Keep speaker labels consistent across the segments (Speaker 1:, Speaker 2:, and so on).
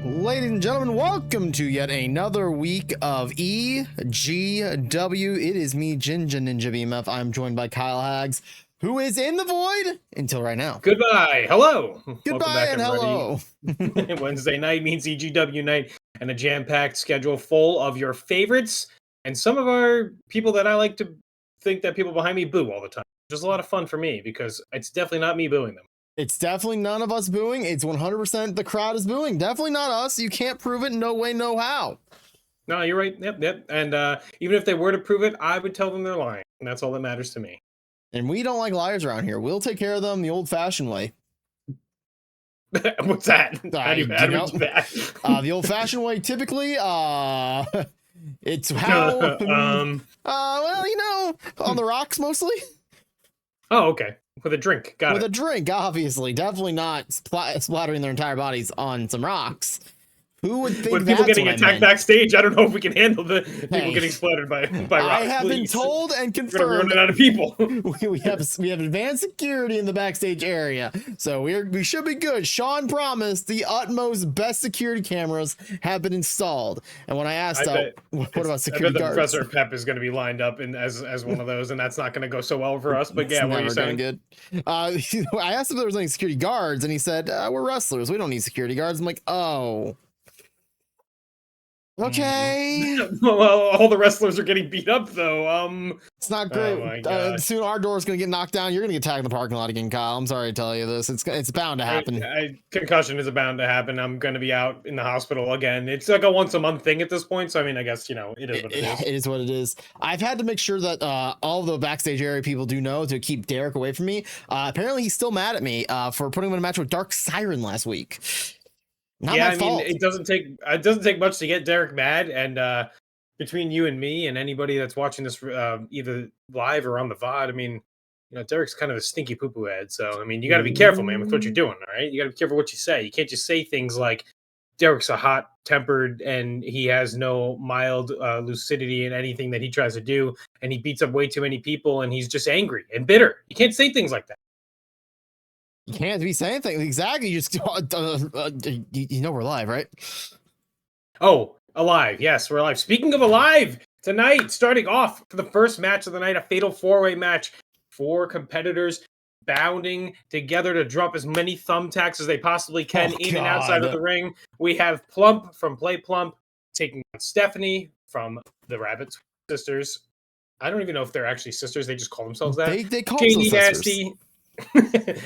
Speaker 1: Ladies and gentlemen, welcome to yet another week of EGW. It is me, Ginger Ninja BMF. I'm joined by Kyle Hags, who is in the void until right now.
Speaker 2: Goodbye. Hello.
Speaker 1: Goodbye and hello.
Speaker 2: Wednesday night means EGW night and a jam-packed schedule full of your favorites and some of our people that I like to think that people behind me boo all the time. Just a lot of fun for me because it's definitely not me booing them.
Speaker 1: It's definitely none of us booing. It's 100% the crowd is booing. Definitely not us. You can't prove it. No way, no how.
Speaker 2: No, you're right. Yep. And even if they were to prove it, I would tell them they're lying. And that's all that matters to me.
Speaker 1: And we don't like liars around here. We'll take care of them the old-fashioned way.
Speaker 2: What's that? How do you manage that?
Speaker 1: The old-fashioned way, typically, it's how... well, you know, on the rocks mostly.
Speaker 2: Oh, okay. With a drink. Got it.
Speaker 1: With a drink, obviously. Definitely not splattering their entire bodies on some rocks. Who would think
Speaker 2: when people getting attacked backstage? I don't know if we can handle the people getting splattered by rocks.
Speaker 1: I have been told and confirmed.
Speaker 2: We're running out of people.
Speaker 1: we have advanced security in the backstage area, so we should be good. Sean promised the utmost best security cameras have been installed. And when I asked, what about security guards?
Speaker 2: Professor Pep is going to be lined up as one of those, and that's not going to go so well for us. But yeah, what are you saying?
Speaker 1: Good. I asked if there was any security guards, and he said, "We're wrestlers. We don't need security guards." I'm like, oh. Okay.
Speaker 2: Well, all the wrestlers are getting beat up, though.
Speaker 1: It's not great. Soon our door's gonna get knocked down. You're gonna get tagged in the parking lot again, Kyle. I'm sorry to tell you this. It's bound to happen.
Speaker 2: Concussion is bound to happen. I'm gonna be out in the hospital again. It's like a once a month thing at this point. So I mean, I guess it is what it is. It
Speaker 1: is what it is. I've had to make sure that all the backstage area people do know to keep Derek away from me. Apparently, he's still mad at me for putting him in a match with Dark Siren last week. Not my fault.
Speaker 2: It doesn't take much to get Derek mad, and between you and me and anybody that's watching this either live or on the VOD, I mean, Derek's kind of a stinky poo-poo head. So I mean, you got to be careful, man, with what you're doing. All right, you got to be careful what you say. You can't just say things like Derek's a hot-tempered and he has no mild lucidity in anything that he tries to do, and he beats up way too many people, and he's just angry and bitter. You can't say things like that.
Speaker 1: You can't be saying things exactly. You just you know we're live, right?
Speaker 2: Oh, alive. Yes, we're alive. Speaking of alive, tonight, starting off for the first match of the night, a fatal four-way match. 4 competitors bounding together to drop as many thumbtacks as they possibly can in and outside of the ring. We have Plump from Play Plump taking on Stephanie from the Rabbit Sisters. I don't even know if they're actually sisters. They just call themselves that.
Speaker 1: They call
Speaker 2: Shady
Speaker 1: themselves
Speaker 2: Nasty.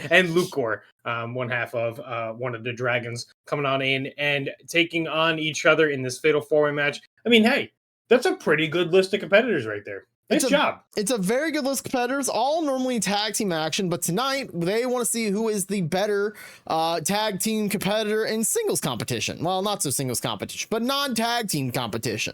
Speaker 2: And Lukor, one half of one of the dragons, coming on in and taking on each other in this fatal four-way match. I mean, hey, that's a pretty good list of competitors right there. Nice job.
Speaker 1: It's a very good list of competitors, all normally tag team action, but tonight they want to see who is the better tag team competitor in singles competition. Well, not so singles competition, but non-tag team competition.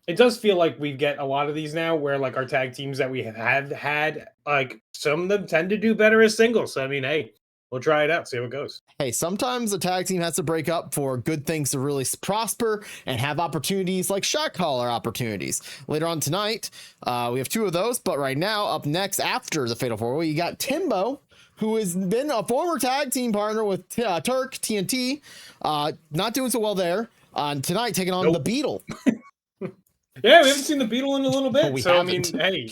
Speaker 2: It does feel like we get a lot of these now where like our tag teams that we have had, like some of them tend to do better as singles. So, I mean, hey, we'll try it out, see how it goes.
Speaker 1: Hey, sometimes a tag team has to break up for good things to really prosper and have opportunities like shot caller opportunities. Later on tonight, we have 2 of those, but right now, up next after the Fatal 4-Way, you got Timbo, who has been a former tag team partner with Turk, TNT, not doing so well there. Tonight, taking on the Beetle.
Speaker 2: Yeah, we haven't seen the Beetle in a little bit. So,
Speaker 1: haven't.
Speaker 2: I mean,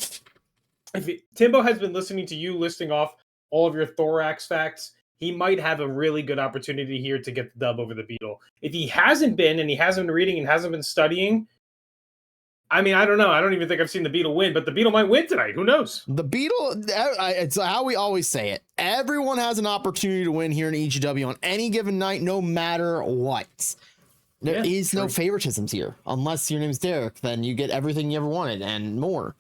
Speaker 2: hey, Timbo has been listening to you listing off all of your thorax facts. He might have a really good opportunity here to get the dub over the Beetle. If he hasn't been, and he hasn't been reading and hasn't been studying, I mean, I don't know. I don't even think I've seen the Beetle win, but the Beetle might win tonight. Who knows?
Speaker 1: The Beetle, it's how we always say it. Everyone has an opportunity to win here in EGW on any given night, no matter what. There is no favoritisms here. Unless your name is Derek, then you get everything you ever wanted and more.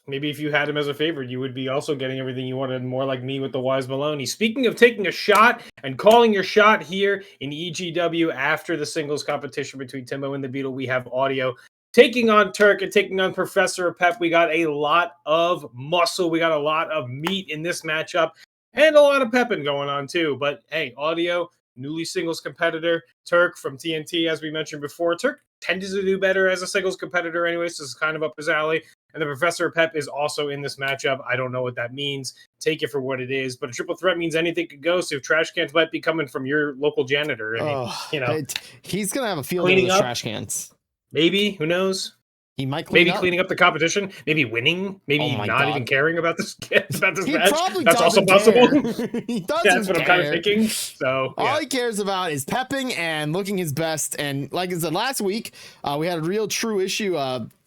Speaker 2: Maybe if you had him as a favorite, you would be also getting everything you wanted, more like me with the Wise Maloney. Speaking of taking a shot and calling your shot here in EGW after the singles competition between Timbo and the Beetle, we have audio. Taking on Turk and taking on Professor Pep, we got a lot of muscle. We got a lot of meat in this matchup and a lot of pepping going on too. But hey, audio, newly singles competitor, Turk from TNT, as we mentioned before. Turk tends to do better as a singles competitor anyway, so it's kind of up his alley. And the Professor Pep is also in this matchup. I don't know what that means. Take it for what it is. But a triple threat means anything could go. So trash cans might be coming from your local janitor. I mean, you know,
Speaker 1: he's going to have a field of those trash cans.
Speaker 2: Maybe. Who knows?
Speaker 1: He might
Speaker 2: cleaning up the competition, maybe winning, maybe not even caring about this match.
Speaker 1: Probably
Speaker 2: that's also possible.
Speaker 1: He doesn't
Speaker 2: That's what
Speaker 1: care.
Speaker 2: I'm kind of thinking. So
Speaker 1: all he cares about is pepping and looking his best. And like I said last week, we had a real true issue.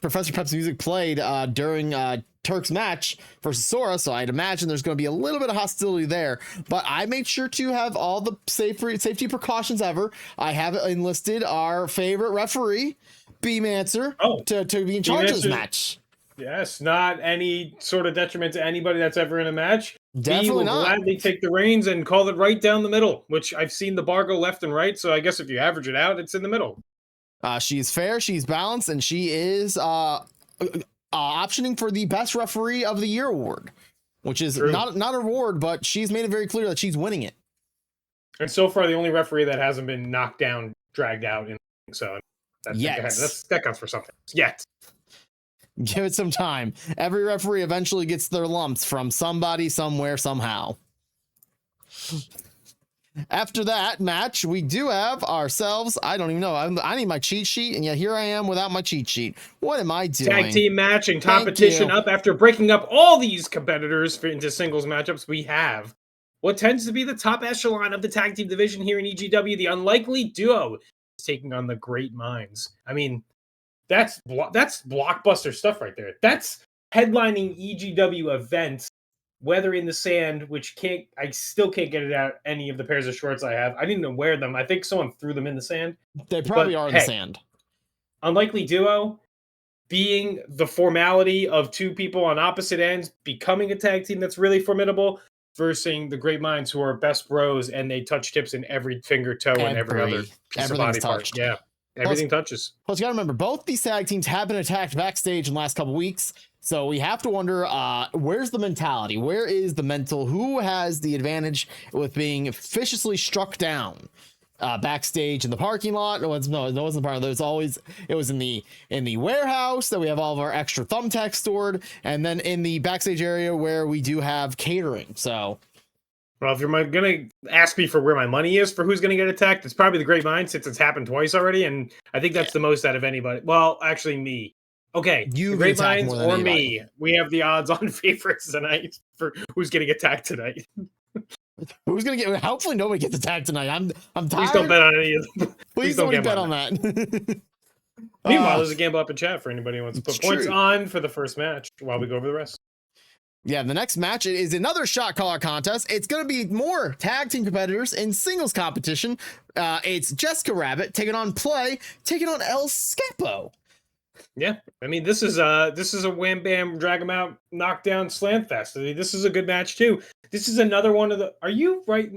Speaker 1: Professor Pep's music played during Turk's match versus Sora, so I'd imagine there's going to be a little bit of hostility there. But I made sure to have all the safety precautions ever. I have enlisted our favorite referee, Beemancer, to be in charge of this match.
Speaker 2: Yes, not any sort of detriment to anybody that's ever in a match.
Speaker 1: Definitely
Speaker 2: will gladly take the reins and call it right down the middle, which I've seen the bar go left and right, so I guess if you average it out, it's in the middle.
Speaker 1: She's fair, she's balanced, and she is optioning for the Best Referee of the Year award, which is not an award, but she's made it very clear that she's winning it.
Speaker 2: And so far, the only referee that hasn't been knocked down, dragged out, so that counts for something. Yet.
Speaker 1: Give it some time. Every referee eventually gets their lumps from somebody, somewhere, somehow. After that match, we do have ourselves, I don't even know, I need my cheat sheet, and yet here I am without my cheat sheet. What am I doing?
Speaker 2: Tag team match and competition up. After breaking up all these competitors into singles matchups, we have what tends to be the top echelon of the tag team division here in EGW, the Unlikely Duo, is taking on the Great Minds. I mean, that's blockbuster stuff right there. That's headlining EGW events, Weather in the Sand, which I still can't get it out any of the pairs of shorts I have. I didn't even wear them. I think someone threw them in the sand.
Speaker 1: They probably are in the sand.
Speaker 2: Unlikely Duo being the formality of 2 people on opposite ends, becoming a tag team that's really formidable, versus the Great Minds, who are best bros, and they touch tips in every finger, toe, and every other piece of body part. Yeah. Everything touches.
Speaker 1: Plus, you got to remember, both these tag teams have been attacked backstage in the last couple weeks. So we have to wonder, where's the mentality? Where is the mental? Who has the advantage with being viciously struck down backstage in the parking lot? No, it wasn't part of those. It was in the warehouse that we have all of our extra thumbtacks stored, and then in the backstage area where we do have catering. So
Speaker 2: Well, if you're gonna ask me for where my money is for who's gonna get attacked, it's probably the Great Mind since it's happened twice already, and I think that's the most out of anybody. Well, actually, me. Okay,
Speaker 1: You
Speaker 2: the
Speaker 1: get
Speaker 2: Great
Speaker 1: attacked
Speaker 2: Minds
Speaker 1: more than
Speaker 2: or
Speaker 1: anybody.
Speaker 2: me. We have the odds on favorites tonight for who's getting attacked tonight.
Speaker 1: Who's gonna get? Hopefully, nobody gets attacked tonight. I'm tired.
Speaker 2: Please don't bet on any of them.
Speaker 1: Please don't bet on that.
Speaker 2: Meanwhile, there's a gamble up in chat for anybody who wants to put points
Speaker 1: true.
Speaker 2: on for the first match while we go over the rest.
Speaker 1: Yeah, the next match is another shot caller contest. It's going to be more tag team competitors in singles competition. It's Jessica Rabbit taking on Play, taking on El Skappo.
Speaker 2: Yeah, I mean this is a wham bam drag 'em out knockdown slam fest. I mean, this is a good match too. This is another one of the. Are you right?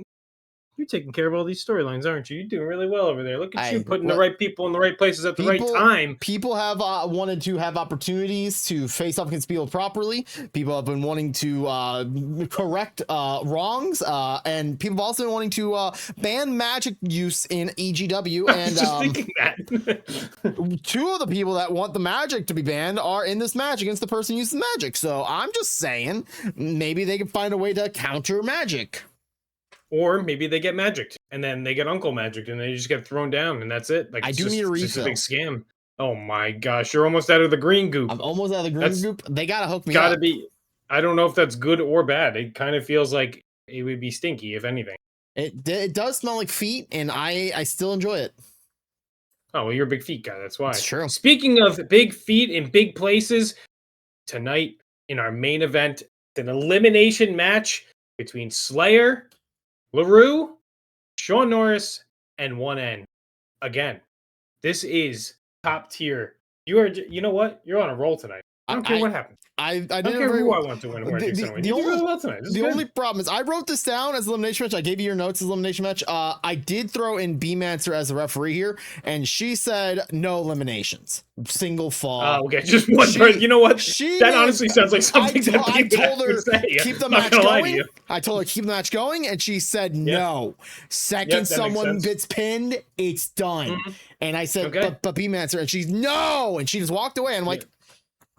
Speaker 2: You're taking care of all these storylines, aren't you? You're doing really well over there. Look at you putting the right people in the right places at the right time.
Speaker 1: People have wanted to have opportunities to face off against people properly. People have been wanting to correct wrongs, and people have also been wanting to ban magic use in EGW. And
Speaker 2: I was just thinking that.
Speaker 1: two of the people that want the magic to be banned are in this match against the person who uses magic. So I'm just saying, maybe they can find a way to counter magic.
Speaker 2: Or maybe they get magicked and then they get uncle magicked and they just get thrown down and that's it. Like
Speaker 1: I do need a refill.
Speaker 2: It's a big scam. Oh my gosh, you're almost out of the green goop.
Speaker 1: I'm almost out of the green goop. They gotta hook me
Speaker 2: gotta
Speaker 1: up.
Speaker 2: Be. I don't know if that's good or bad. It kind of feels like it would be stinky, if anything.
Speaker 1: It does smell like feet, and I still enjoy it.
Speaker 2: Oh well, you're a big feet guy. That's why.
Speaker 1: It's true.
Speaker 2: Speaking of big feet in big places, tonight in our main event, an elimination match between Slayyy-er, Lahroo, Sean Norris, and 1N. Again, this is top tier. You know what? You're on a roll tonight. I don't care what happens.
Speaker 1: I
Speaker 2: don't care who I want to win.
Speaker 1: The only problem is I wrote this down as elimination match. I gave you your notes as elimination match. I did throw in B-Mancer as a referee here, and she said no eliminations, single fall.
Speaker 2: Oh, okay, just one. You know what? That honestly sounds like something that
Speaker 1: I told her keep the match going. I told her keep the match going, and she said no. Second someone gets pinned, it's done. And I said, but B-Mancer, and she's no, and she just walked away. And I'm like,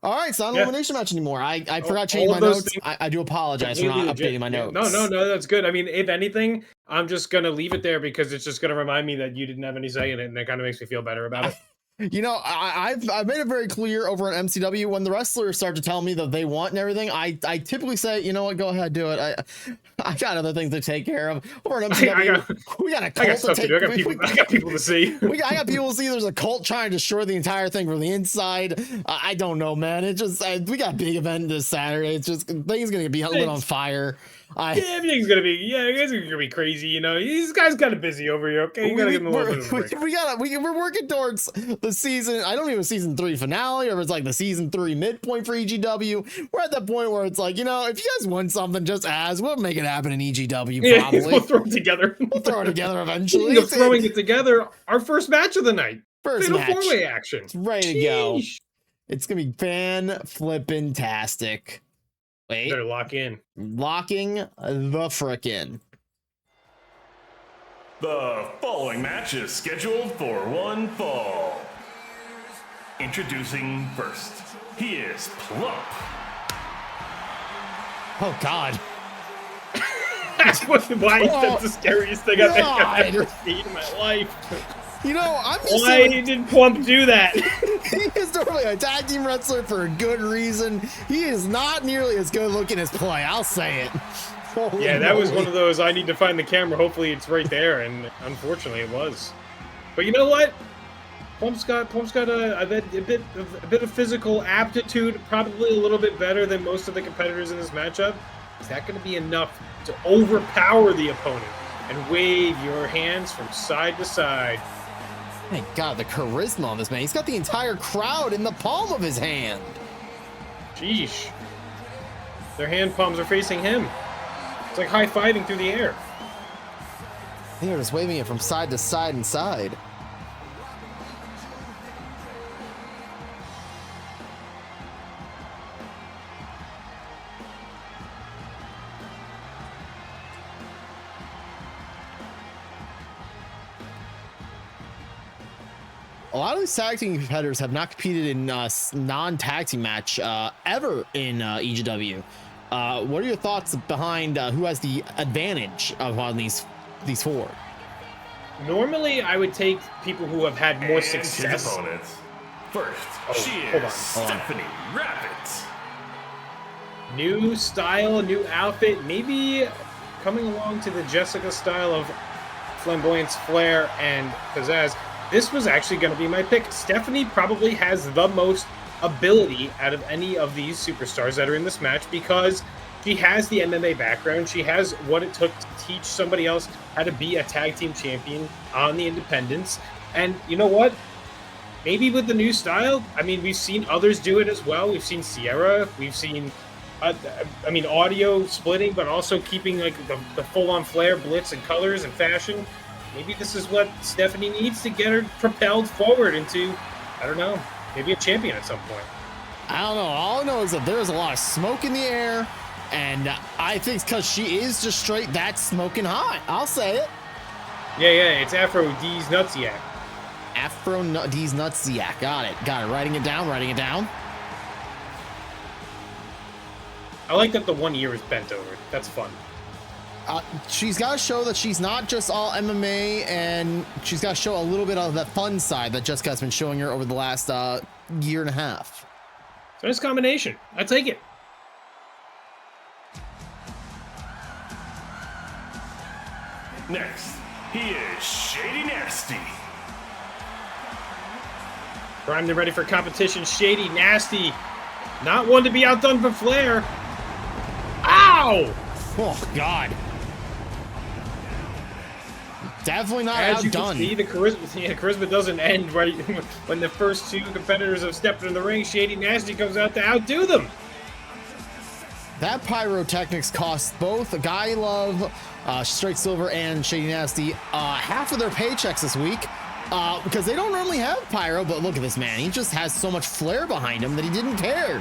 Speaker 1: all right, it's not an elimination match anymore. I forgot to change my notes. I do apologize for not updating my notes.
Speaker 2: No, that's good. I mean, if anything, I'm just going to leave it there because it's just going to remind me that you didn't have any say in it, and that kind of makes me feel better about it.
Speaker 1: You know, I've made it very clear over at MCW when the wrestlers start to tell me that they want and everything. I typically say, you know what, go ahead, do it. I got other things to take care of. Over at MCW, we got a cult to take.
Speaker 2: I got people to see.
Speaker 1: I got people to see. There's a cult trying to destroy the entire thing from the inside. I don't know, man. It just we got a big event this Saturday. It's just things gonna be lit on fire.
Speaker 2: Everything's gonna be it's gonna be crazy. You know, these guys kind of busy over here. Okay, you gotta give them a little bit of a break.
Speaker 1: We're working towards the season. I don't even season 3 finale, or it's like the season 3 midpoint for EGW. We're at that point where it's like, you know, if you guys want something, just ask. We'll make it happen in EGW. Probably
Speaker 2: we'll throw it together.
Speaker 1: We'll throw it together eventually.
Speaker 2: Speaking of throwing it together, our first match of the night.
Speaker 1: First match.
Speaker 2: 4-way action.
Speaker 1: It's ready to go. It's gonna be fan-flippin-tastic. Wait.
Speaker 2: Better lock in.
Speaker 1: Locking the frickin'.
Speaker 3: The following match is scheduled for one fall. Introducing first, he is Plump.
Speaker 1: Oh, God.
Speaker 2: That's the scariest thing I've ever seen in my life.
Speaker 1: You know,
Speaker 2: why did Plump do that?
Speaker 1: He is normally a tag team wrestler for a good reason. He is not nearly as good looking as Play. I'll say it.
Speaker 2: Holy that was one of those. I need to find the camera. Hopefully, it's right there, and unfortunately, it was. But you know what? Plump's got a bit of physical aptitude. Probably a little bit better than most of the competitors in this matchup. Is that going to be enough to overpower the opponent and wave your hands from side to side?
Speaker 1: My God, the charisma on this man. He's got the entire crowd in the palm of his hand.
Speaker 2: Sheesh. Their hand palms are facing him. It's like high-fiving through the air.
Speaker 1: They're just waving it from side to side and side. A lot of these tag team competitors have not competed in non-tag team match ever in EGW. What are your thoughts behind who has the advantage of on these four?
Speaker 2: Normally, I would take people who have had more success.
Speaker 3: His opponents. First, she
Speaker 2: hold
Speaker 3: is
Speaker 2: on.
Speaker 3: Stephanie Rabbit.
Speaker 2: New style, new outfit, maybe coming along to the Jessica style of flamboyance, flair, and pizzazz. This was actually going to be my pick. Stephanie probably has the most ability out of any of these superstars that are in this match because she has the MMA background. She has what it took to teach somebody else how to be a tag team champion on the independents. And you know what? Maybe with the new style, I mean, we've seen others do it as well. We've seen Sierra. We've seen, audio splitting, but also keeping like the full-on flair, blitz, and colors and fashion. Maybe this is what Stephanie needs to get her propelled forward into, I don't know, maybe a champion at some point.
Speaker 1: I don't know. All I know is that there's a lot of smoke in the air, and I think because she is just straight that smoking hot. I'll say it.
Speaker 2: Yeah, it's Afro D's Nutsiak.
Speaker 1: Afro D's Nutsiak. Got it. Writing it down.
Speaker 2: I like that the 1 year is bent over. That's fun.
Speaker 1: She's got to show that she's not just all MMA, and she's got to show a little bit of that fun side that Jessica's been showing her over the last year and a half.
Speaker 2: So nice combination. I take it.
Speaker 3: Next, he is Shady Nasty.
Speaker 2: Primed and ready for competition. Shady Nasty. Not one to be outdone for flair. Ow!
Speaker 1: Oh, God. Definitely not
Speaker 2: As
Speaker 1: outdone.
Speaker 2: You can see, the charisma doesn't end right when the first two competitors have stepped in the ring. Shady Nasty comes out to outdo them.
Speaker 1: That pyrotechnics cost both Guy Love, Straight Silver, and Shady Nasty half of their paychecks this week because they don't normally have pyro. But look at this man; he just has so much flair behind him that he didn't care.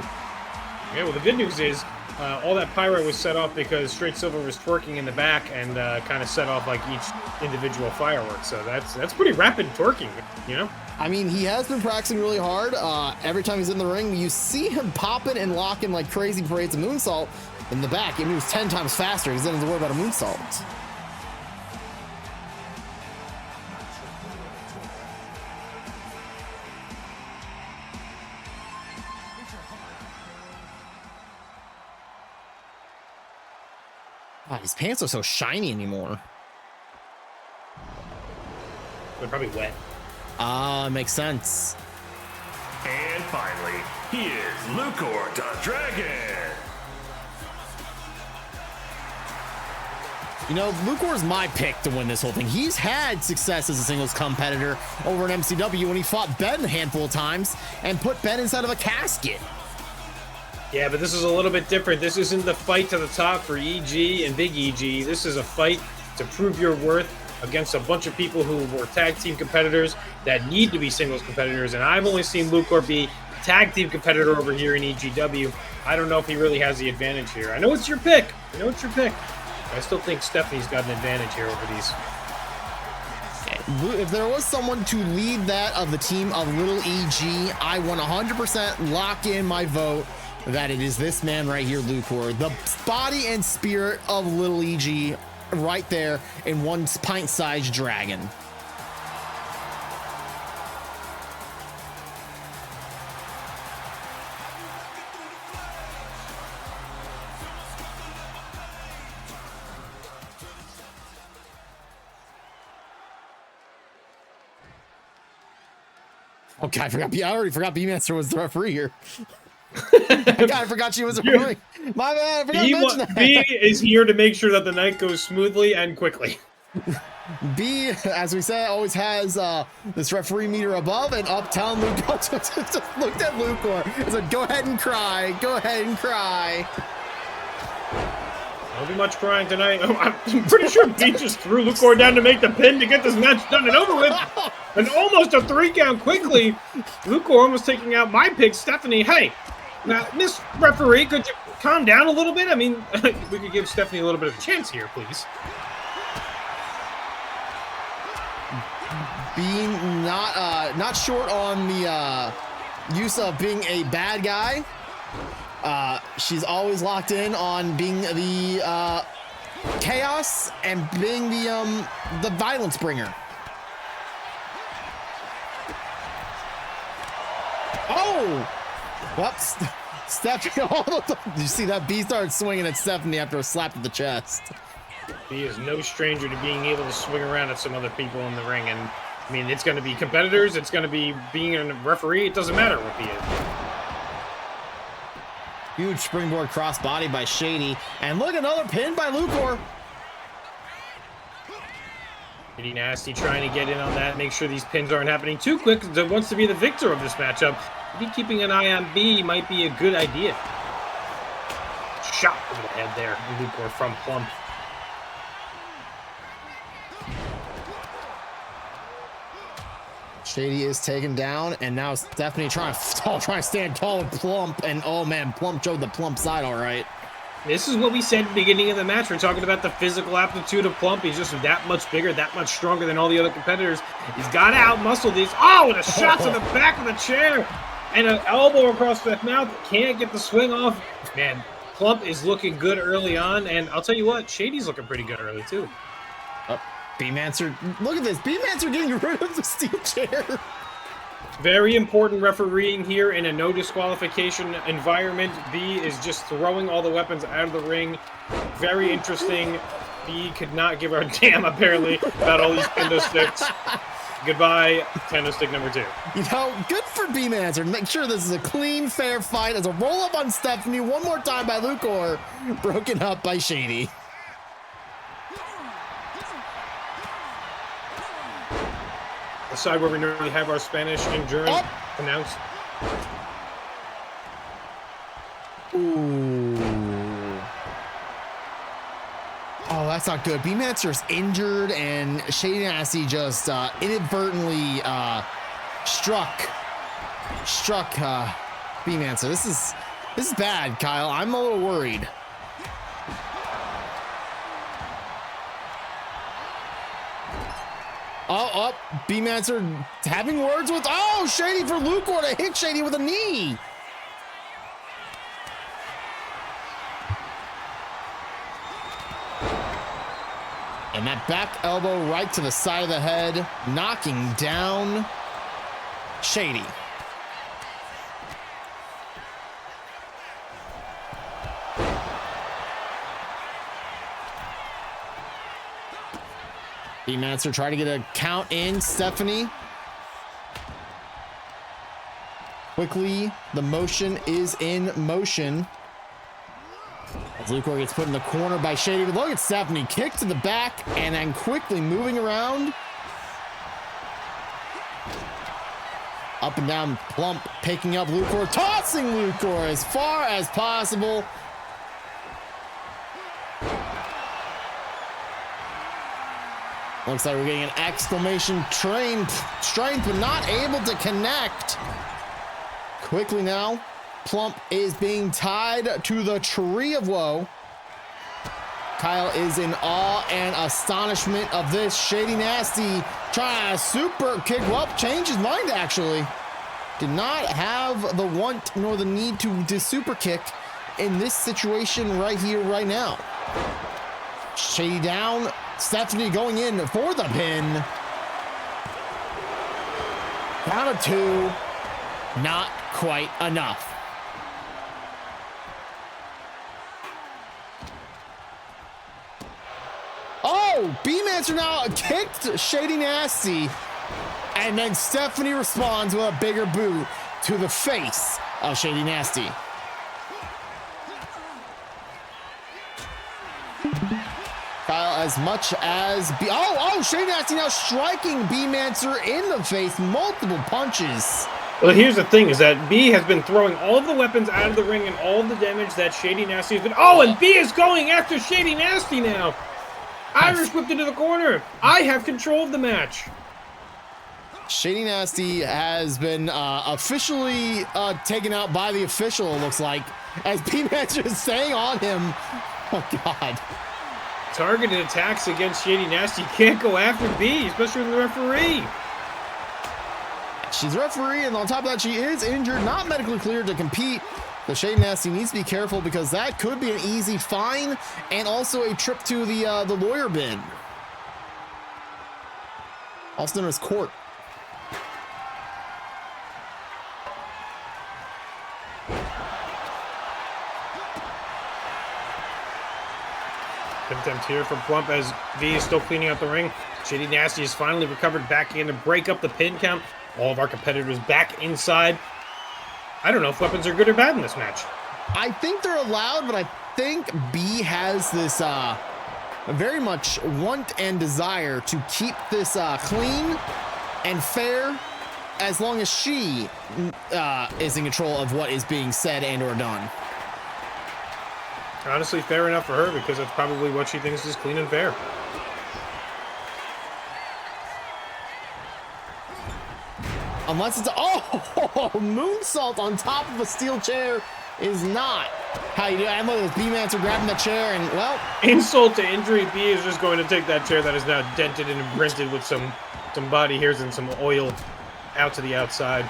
Speaker 2: Yeah, well, the good news is all that pyro was set off because Straight Silver was twerking in the back and kind of set off like each individual firework. So that's pretty rapid twerking, you know?
Speaker 1: I mean, he has been practicing really hard. Every time he's in the ring, you see him popping and locking like crazy parades of moonsault in the back. He moves 10 times faster. He doesn't have to worry about a moonsault. God, his pants are so shiny anymore.
Speaker 2: They're probably wet.
Speaker 1: Makes sense.
Speaker 3: And finally, he is Lukor the Dragon.
Speaker 1: You know, Lukor's my pick to win this whole thing. He's had success as a singles competitor over in MCW when he fought Ben a handful of times and put Ben inside of a casket.
Speaker 2: Yeah, but this is a little bit different. This isn't the fight to the top for EG and Big EG. This is a fight to prove your worth against a bunch of people who were tag team competitors that need to be singles competitors. And I've only seen Lukor be a tag team competitor over here in EGW. I don't know if he really has the advantage here. I know it's your pick. I still think Stephanie's got an advantage here over these.
Speaker 1: If there was someone to lead that of the team of Little EG, I 100% lock in my vote that it is this man right here, Lukor. The body and spirit of Little EG right there in one pint-sized dragon. Okay, I already forgot B-Master was the referee here. I forgot she was a referee. My bad, I forgot to mention that.
Speaker 2: B is here to make sure that the night goes smoothly and quickly.
Speaker 1: B, as we said, always has this referee meter above and up. Telling Lukor just looked at Lukor and said, "Go ahead and cry. Go ahead and cry."
Speaker 2: There'll be much crying tonight. I'm pretty sure B just threw Lukor down to make the pin to get this match done and over with. And almost a 3 count quickly. Lukor almost taking out my pick, Stephanie. Hey, now, Miss Referee, could you calm down a little bit? I mean, we could give Stephanie a little bit of a chance here, please.
Speaker 1: Being not short on the use of being a bad guy. She's always locked in on being the chaos and being the violence bringer. Oh, whoops. Stephanie, did you see that? B started swinging at Stephanie after a slap to the chest.
Speaker 2: He is no stranger to being able to swing around at some other people in the ring. And I mean, it's going to be competitors. It's going to be being a referee. It doesn't matter what he is.
Speaker 1: Huge springboard crossbody by Shady. And look, another pin by Lukor.
Speaker 2: Shady Nasty trying to get in on that, make sure these pins aren't happening too quick. Wants to be the victor of this matchup. I think keeping an eye on B might be a good idea. Shot over the head there, Lukor from Plump.
Speaker 1: Shady is taken down, and now Stephanie trying to stand tall with Plump, and oh man, Plump showed the Plump side all right.
Speaker 2: This is what we said at the beginning of the match. We're talking about the physical aptitude of Plump. He's just that much bigger, that much stronger than all the other competitors. He's got to outmuscle these. Oh, and a shot to the back of the chair, and an elbow across the mouth. Can't get the swing off. Man, Plump is looking good early on, and I'll tell you what, Shady's looking pretty good early too.
Speaker 1: B-Mancer, look at this. B-Mancer getting rid of the steel chair.
Speaker 2: Very important refereeing here in a no disqualification environment. B is just throwing all the weapons out of the ring. Very interesting. B could not give a damn, apparently, about all these kendo sticks. Goodbye, kendo stick number 2.
Speaker 1: You know, good for B-Mancer. Make sure this is a clean, fair fight. As a roll-up on Stephanie, one more time by Lukor, broken up by Shady.
Speaker 2: The side where we normally have our Spanish endurance announced.
Speaker 1: Ooh. Oh, that's not good. B-Mancer's injured, and Shady Nasty just inadvertently struck B-Mancer. This is bad, Kyle. I'm a little worried. Oh, B-Mancer having words with, Shady for Lukor to hit Shady with a knee. And that back elbow right to the side of the head, knocking down Shady. B-Mancer trying to get a count in. Stephanie. Quickly, the motion is in motion. As Lukor gets put in the corner by Shady. But look at Stephanie. Kick to the back and then quickly moving around. Up and down Plump, picking up Lukor, tossing Lukor as far as possible. Looks like we're getting an exclamation strength, but not able to connect. Quickly now, Plump is being tied to the tree of woe. Kyle is in awe and astonishment of this. Shady Nasty trying to super kick. Well, changed his mind actually. Did not have the want nor the need to super kick in this situation right here, right now. Shady down. Stephanie going in for the pin. Count of 2. Not quite enough. Oh, B-Mancer now kicked Shady Nasty. And then Stephanie responds with a bigger boot to the face of Shady Nasty. Kyle, as much as Shady Nasty now striking B-Mancer in the face, multiple punches.
Speaker 2: Well, here's the thing, is that B has been throwing all of the weapons out of the ring and all of the damage that Shady Nasty has been... and B is going after Shady Nasty now. Irish whipped into the corner. I have control of the match.
Speaker 1: Shady Nasty has been officially taken out by the official, it looks like, as B-Mancer is staying on him. Oh, God.
Speaker 2: Targeted attacks against Shady Nasty. Can't go after B, especially with the referee.
Speaker 1: She's a referee, and on top of that, she is injured, not medically cleared to compete. The Shady Nasty needs to be careful because that could be an easy fine and also a trip to the lawyer bin. Also known as court.
Speaker 2: Attempt here from Plump as V is still cleaning out the ring. Shady Nasty has finally recovered back in to break up the pin count. All of our competitors back inside. I don't know if weapons are good or bad in this match.
Speaker 1: I think they're allowed, but I think B has this very much want and desire to keep this clean and fair as long as she is in control of what is being said and or done.
Speaker 2: Honestly, fair enough for her because that's probably what she thinks is clean and fair.
Speaker 1: Unless it's moonsault on top of a steel chair is not how you do it. And look at this, B-Mans are grabbing the chair and, well,
Speaker 2: insult to injury, B is just going to take that chair that is now dented and imprinted with some body hairs and some oil out to the outside.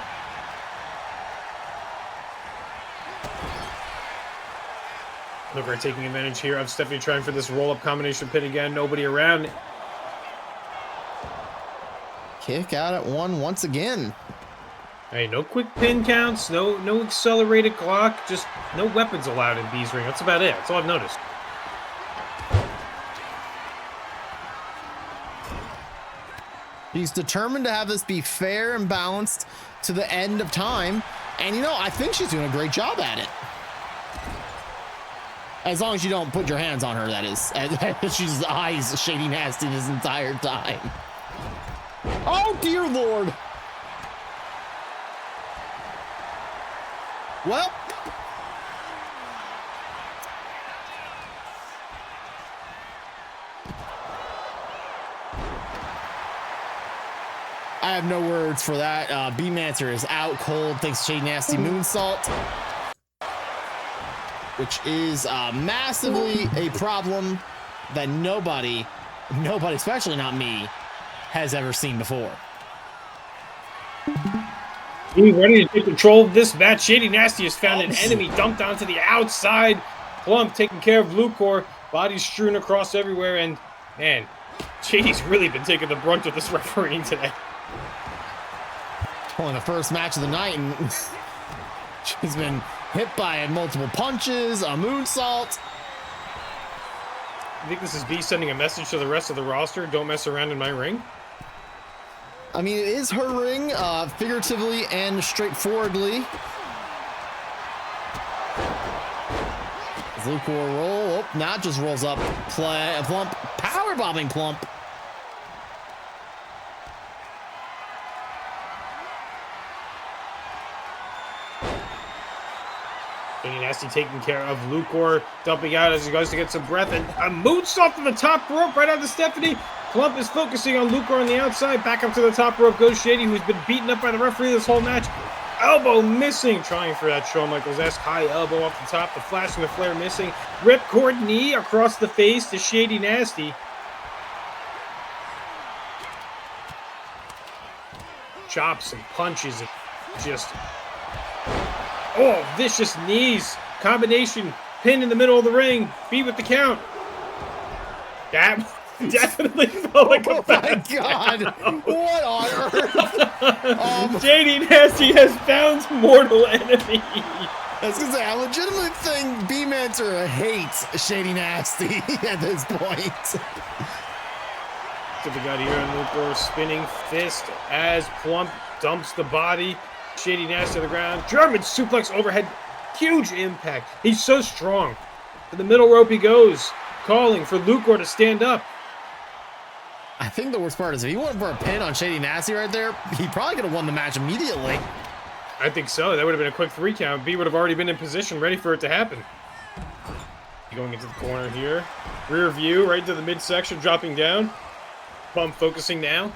Speaker 2: Lukor taking advantage here of Stephanie trying for this roll-up combination pin again. Nobody around.
Speaker 1: Kick out at one once again.
Speaker 2: Hey, no quick pin counts, no accelerated clock, just no weapons allowed in B's ring. That's about it. That's all I've noticed.
Speaker 1: He's determined to have this be fair and balanced to the end of time. And, you know, I think she's doing a great job at it. As long as you don't put your hands on her, that is. She's eyes Shady Nasty this entire time. Oh, dear Lord. Well. I have no words for that. B-Mancer is out cold thanks to Shady Nasty moonsault, which is massively a problem that nobody, especially not me, has ever seen before.
Speaker 2: Being ready to take control of this match. Shady Nasty has found an enemy dumped onto the outside. Plump taking care of Lukor. Bodies strewn across everywhere. And, man, Shady's really been taking the brunt of this refereeing today.
Speaker 1: Only the first match of the night, and she's been hit by multiple punches, a moonsault.
Speaker 2: I think this is B sending a message to the rest of the roster. Don't mess around in my ring.
Speaker 1: I mean, it is her ring, figuratively and straightforwardly. Lukor roll, not just rolls up, Plump, power bombing Plump.
Speaker 2: Shady Nasty taking care of Lukor, dumping out as he goes to get some breath, and a moonsault from the top rope right onto Stephanie. Plump is focusing on Lukor on the outside. Back up to the top rope goes Shady, who's been beaten up by the referee this whole match. Elbow missing, trying for that Shawn Michaels-esque high elbow off the top. The flash and the flare missing. Ripcord knee across the face to Shady Nasty. Chops and punches and just... oh, vicious knees. Combination pin in the middle of the ring. B with the count. That definitely felt like a bad
Speaker 1: God. What on earth?
Speaker 2: Shady Nasty has found mortal enemy.
Speaker 1: I was gonna say, I legitimately think B-Mancer hates Shady Nasty at this point.
Speaker 2: So we got here on Lukor spinning fist as Plump dumps the body. Shady Nasty on the ground. German suplex overhead. Huge impact. He's so strong. To the middle rope he goes, calling for Lukor to stand up.
Speaker 1: I think the worst part is if he went for a pin on Shady Nasty right there, he probably could have won the match immediately.
Speaker 2: I think so. That would have been a quick 3 count. B would have already been in position, ready for it to happen. Going into the corner here. Rear view, right to the midsection, dropping down. Plump focusing now.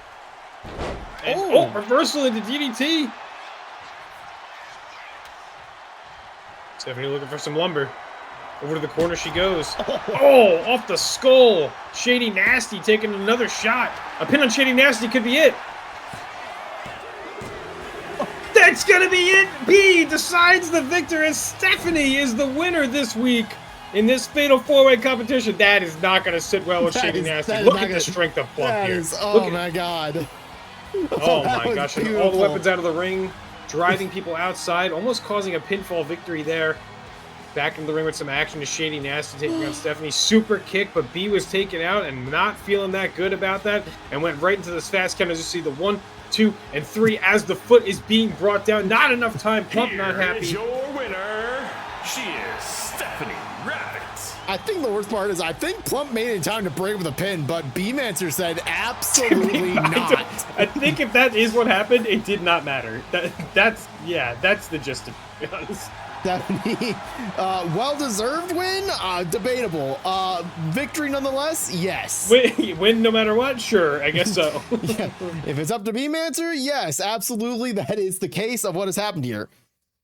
Speaker 2: And, reversal into DDT. Stephanie looking for some lumber. Over to the corner she goes. Oh, off the skull. Shady Nasty taking another shot. A pin on Shady Nasty could be it. That's gonna be it. B decides the victor as Stephanie is the winner this week in this fatal 4-way competition. That is not gonna sit well with Shady Nasty. Look at the strength of Plump here.
Speaker 1: Oh my god.
Speaker 2: Oh my gosh, and all the weapons out of the ring, driving people outside, almost causing a pinfall victory there. Back in the ring with some action to Shady Nasty taking on Stephanie. Super kick, but B was taken out and not feeling that good about that and went right into this fast count as you see the 1, 2, and 3 as the foot is being brought down. Not enough time. Plump not happy.
Speaker 3: Is your winner. She is Stephanie Rabbit.
Speaker 1: I think the worst part is I think Plump made it in time to break with a pin, but Beemancer said absolutely not.
Speaker 2: I think if that is what happened, it did not matter. That's the gist of it, to be honest.
Speaker 1: Stephanie, well-deserved win? Debatable. Victory nonetheless? Yes.
Speaker 2: Win no matter what? Sure, I guess so.
Speaker 1: Yeah. If it's up to Beemancer, yes, absolutely. That is the case of what has happened here.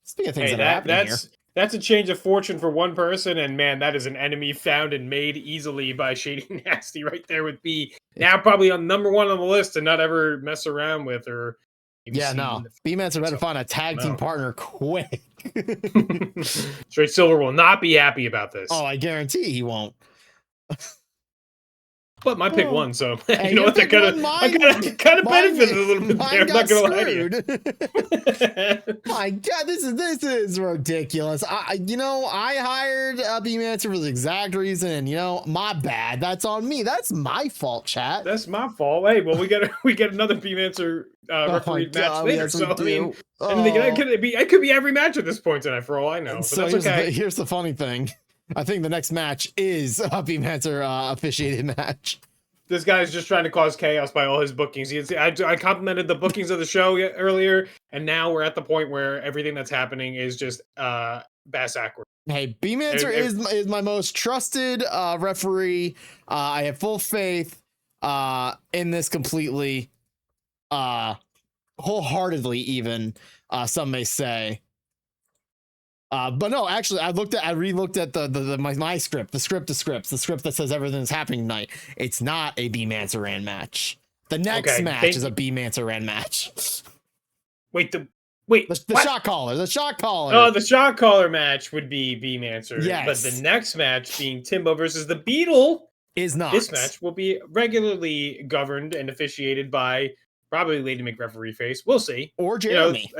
Speaker 1: Speaking of things that are happening here.
Speaker 2: That's a change of fortune for one person, and man, that is an enemy found and made easily by Shady Nasty right there with B. Now probably on *1 on the list to not ever mess around with or.
Speaker 1: Yeah, no. Beemancer better find a tag team partner quick.
Speaker 2: Straight Silver will not be happy about this.
Speaker 1: Oh, I guarantee he won't.
Speaker 2: But my pick won, so you know what? I kind of benefited a little bit there. I'm not gonna lie to you.
Speaker 1: My God, this is ridiculous. I hired Beemancer for the exact reason. My bad. That's on me. That's my fault, chat.
Speaker 2: That's my fault. Hey, well, we get another Beemancer referee match later.
Speaker 1: Yes,
Speaker 2: so I mean, it could be every match at this point tonight, for all I know. But
Speaker 1: so
Speaker 2: that's okay.
Speaker 1: Here's the funny thing. I think the next match is a Beemancer officiated match.
Speaker 2: This guy's just trying to cause chaos by all his bookings. I complimented the bookings of the show earlier, and now we're at the point where everything that's happening is just bass awkward.
Speaker 1: Hey, Beemancer is my most trusted referee. I have full faith in this completely, wholeheartedly even, some may say. But no, actually, I re-looked at my script, the script that says everything that's happening tonight. It's not a Beemancer Ran match. The next match is a Beemancer Ran match.
Speaker 2: Wait,
Speaker 1: the shot caller. The shot caller.
Speaker 2: Oh, the shot caller match would be Beemancer.
Speaker 1: Yes.
Speaker 2: But the next match being Timbo versus the Beetle
Speaker 1: is not.
Speaker 2: This match will be regularly governed and officiated by probably Lady McReferee Face. We'll see.
Speaker 1: Or Jeremy.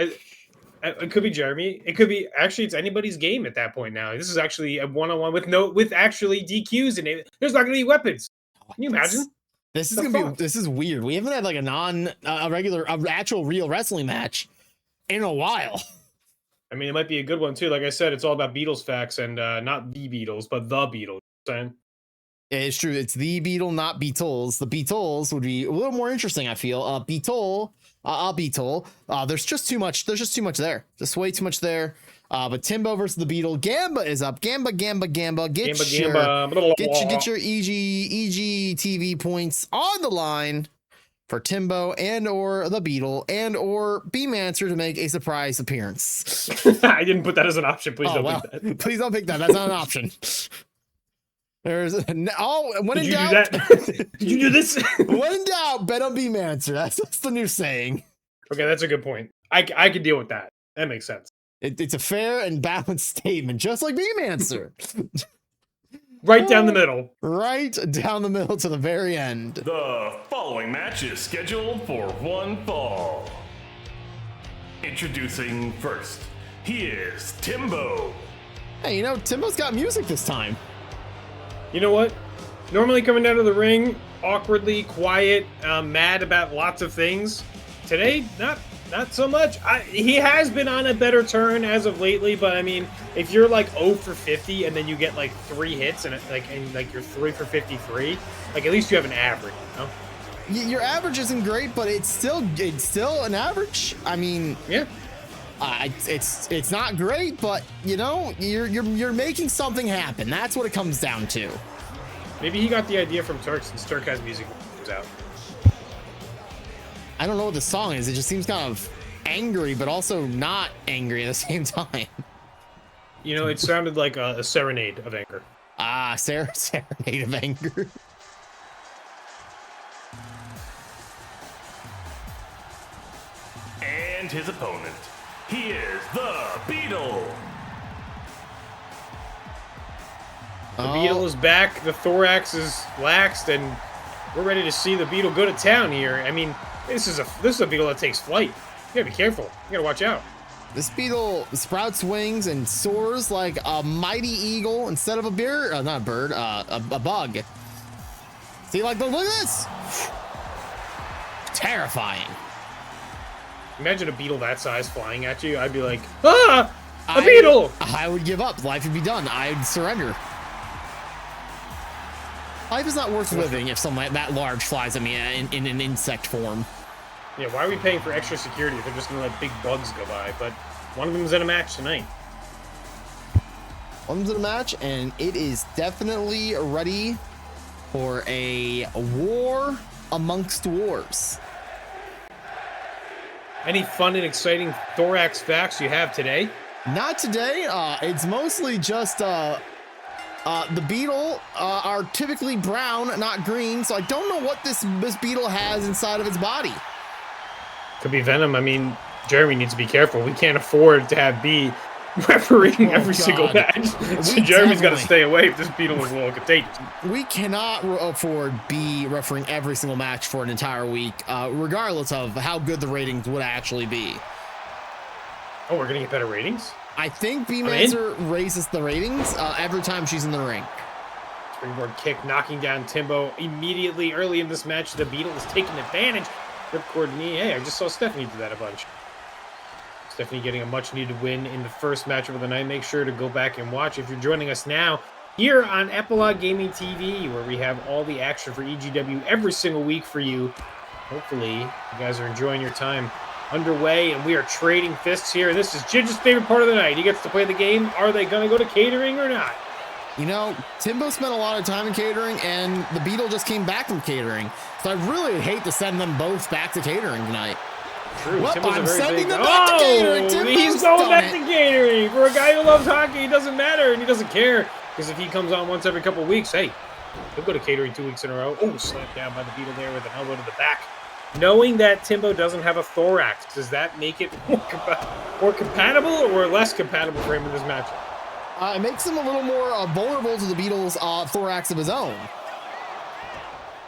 Speaker 2: It could be Jeremy. It could be it's anybody's game at that point now. This is actually a one-on-one with actually DQs in it. There's not going to be weapons. Can you imagine?
Speaker 1: This is weird. We haven't had like a actual real wrestling match in a while.
Speaker 2: I mean, it might be a good one too. Like I said, it's all about Beatles facts and not the Beatles, but the Beatles. Saying.
Speaker 1: It's true. It's the Beetle, not Beatles. The Beatles would be a little more interesting, I feel. Beetle. There's just too much. There's just too much there. Just way too much there. But Timbo versus the Beetle. Gamba is up. Gamba. Get your EGTV points on the line for Timbo and or the Beetle and or Beemancer to make a surprise appearance.
Speaker 2: I didn't put that as an option. Please don't pick that.
Speaker 1: Please don't pick that. That's not an option. When in doubt,
Speaker 2: did you do this?
Speaker 1: When in doubt, bet on Beemancer. That's the new saying.
Speaker 2: Okay, that's a good point. I can deal with that. That makes sense.
Speaker 1: It's a fair and balanced statement, just like Beemancer.
Speaker 2: Right down the middle.
Speaker 1: Right down the middle to the very end.
Speaker 3: The following match is scheduled for one fall. Introducing first, he is Timbo.
Speaker 1: Hey, Timbo's got music this time.
Speaker 2: You know what? Normally coming down to the ring, awkwardly, quiet, mad about lots of things. Today, not so much. He has been on a better turn as of lately, but I mean, if you're like 0 for 50 and then you get like 3 hits and you're 3 for 53, like at least you have an average, you know?
Speaker 1: Your average isn't great, but it's still an average. I mean,
Speaker 2: yeah.
Speaker 1: It's not great, but you're making something happen. That's what it comes down to.
Speaker 2: Maybe he got the idea from Turk, since Turk has music comes out.
Speaker 1: I don't know what the song is. It just seems kind of angry, but also not angry at the same time.
Speaker 2: It sounded like a serenade of anger.
Speaker 1: Serenade of anger.
Speaker 3: And his opponent, he is the Beetle.
Speaker 2: The Beetle is back, the thorax is laxed, and we're ready to see the Beetle go to town here. I mean, this is a Beetle that takes flight. You gotta be careful. You gotta watch out.
Speaker 1: This Beetle sprouts wings and soars like a mighty eagle instead of a bird, not a bird, a bug. See, like, look at this. Terrifying.
Speaker 2: Imagine a Beetle that size flying at you. I'd be like, ah, a Beetle.
Speaker 1: I would give up. Life would be done. I'd surrender. Life is not worth living if something like that large flies at me in an insect form.
Speaker 2: Yeah, why are we paying for extra security if they're just gonna let big bugs go by? But one of them's in a match tonight.
Speaker 1: One of them's in a match, and it is definitely ready for a war amongst wars.
Speaker 2: Any fun and exciting thorax facts you have today?
Speaker 1: Not today. It's mostly just the Beetle are typically brown, not green, so I don't know what this Beetle has inside of its body.
Speaker 2: Could be venom. I mean, Jeremy needs to be careful. We can't afford to have B refereeing every single match. So Jeremy's got to stay away if this Beetle is a little contagious.
Speaker 1: We cannot afford B refereeing every single match for an entire week, regardless of how good the ratings would actually be.
Speaker 2: Oh, we're going to get better ratings?
Speaker 1: I think B Manzer raises the ratings every time she's in the ring.
Speaker 2: Springboard kick knocking down Timbo immediately early in this match. The Beetle is taking advantage. Ripcord knee. Hey, I just saw Stephanie do that a bunch. Stephanie getting a much needed win in the first match of the night. Make sure to go back and watch if you're joining us now here on Epilogue Gaming TV, where we have all the action for EGW every single week for you. Hopefully, you guys are enjoying your time underway, and we are trading fists here. This is Ginger's favorite part of the night. He gets to play the game. Are they going to go to catering or not?
Speaker 1: You know, Timbo spent a lot of time in catering, and the Beetle just came back from catering. So I really hate to send them both back to catering tonight.
Speaker 2: True.
Speaker 1: Well,
Speaker 2: Timbo's
Speaker 1: I'm
Speaker 2: a very
Speaker 1: sending
Speaker 2: big...
Speaker 1: them back to catering.
Speaker 2: He's going back to catering. For a guy who loves hockey, it doesn't matter, and he doesn't care. Because if he comes on once every couple of weeks, hey, he'll go to catering 2 weeks in a row. Oh, slapped down by the Beetle there with an elbow to the back. Knowing that Timbo doesn't have a thorax, does that make it more compatible or less compatible for him in this matchup?
Speaker 1: It makes him a little more vulnerable to the Beetle's thorax of his own.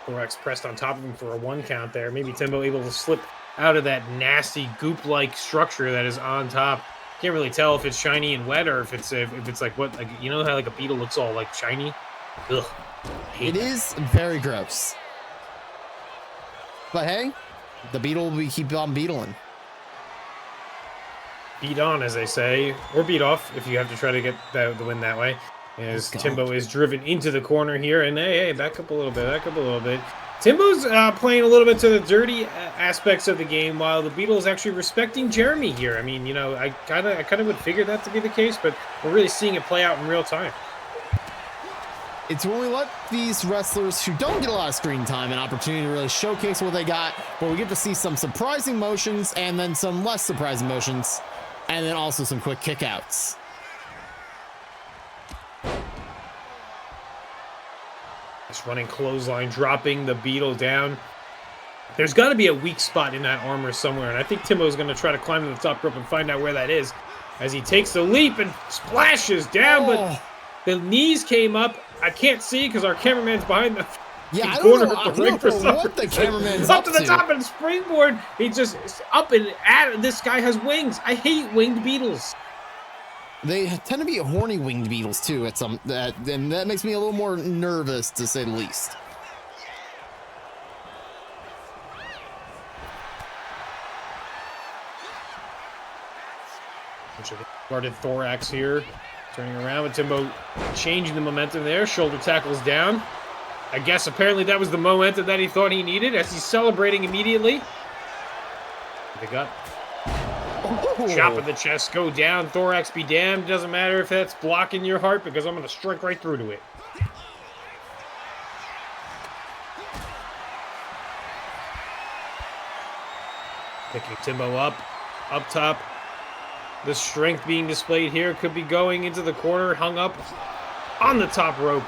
Speaker 2: Thorax pressed on top of him for a 1 count there. Maybe Timbo able to slip out of that nasty goop-like structure that is on top. Can't really tell if it's shiny and wet or if it's like what, like, you know how like a Beetle looks all like shiny? Ugh.
Speaker 1: It is very gross. But hey, the Beetle will keep on beetling.
Speaker 2: Beat on, as they say, or beat off if you have to try to get the win that way. As Timbo is driven into the corner here, and hey, back up a little bit. Timbo's playing a little bit to the dirty aspects of the game, while the Beetle is actually respecting Jeremy here. I mean, you know, I kind of would figure that to be the case, but we're really seeing it play out in real time.
Speaker 1: It's when we let these wrestlers who don't get a lot of screen time an opportunity to really showcase what they got, but we get to see some surprising motions and then some less surprising motions, and then also some quick kickouts.
Speaker 2: This running clothesline, dropping the Beetle down. There's got to be a weak spot in that armor somewhere, and I think Timbo's going to try to climb to the top rope and find out where that is as he takes the leap and splashes down, but the knees came up. I can't see because our cameraman's behind the
Speaker 1: I
Speaker 2: corner
Speaker 1: don't
Speaker 2: of the ring for some
Speaker 1: what the cameraman's
Speaker 2: up to the top and springboard. He just up and at this guy has wings. I hate winged Beetles.
Speaker 1: They tend to be horny winged Beetles too at some and that makes me a little more nervous, to say the least.
Speaker 2: Guarded thorax here. Turning around with Timbo changing the momentum there. Shoulder tackles down. I guess apparently that was the momentum that he thought he needed as he's celebrating immediately. The gut. Chop in the chest, go down. Thorax be damned. Doesn't matter if that's blocking your heart because I'm going to strike right through to it. Picking Timbo up top. The strength being displayed here could be going into the corner, hung up on the top rope.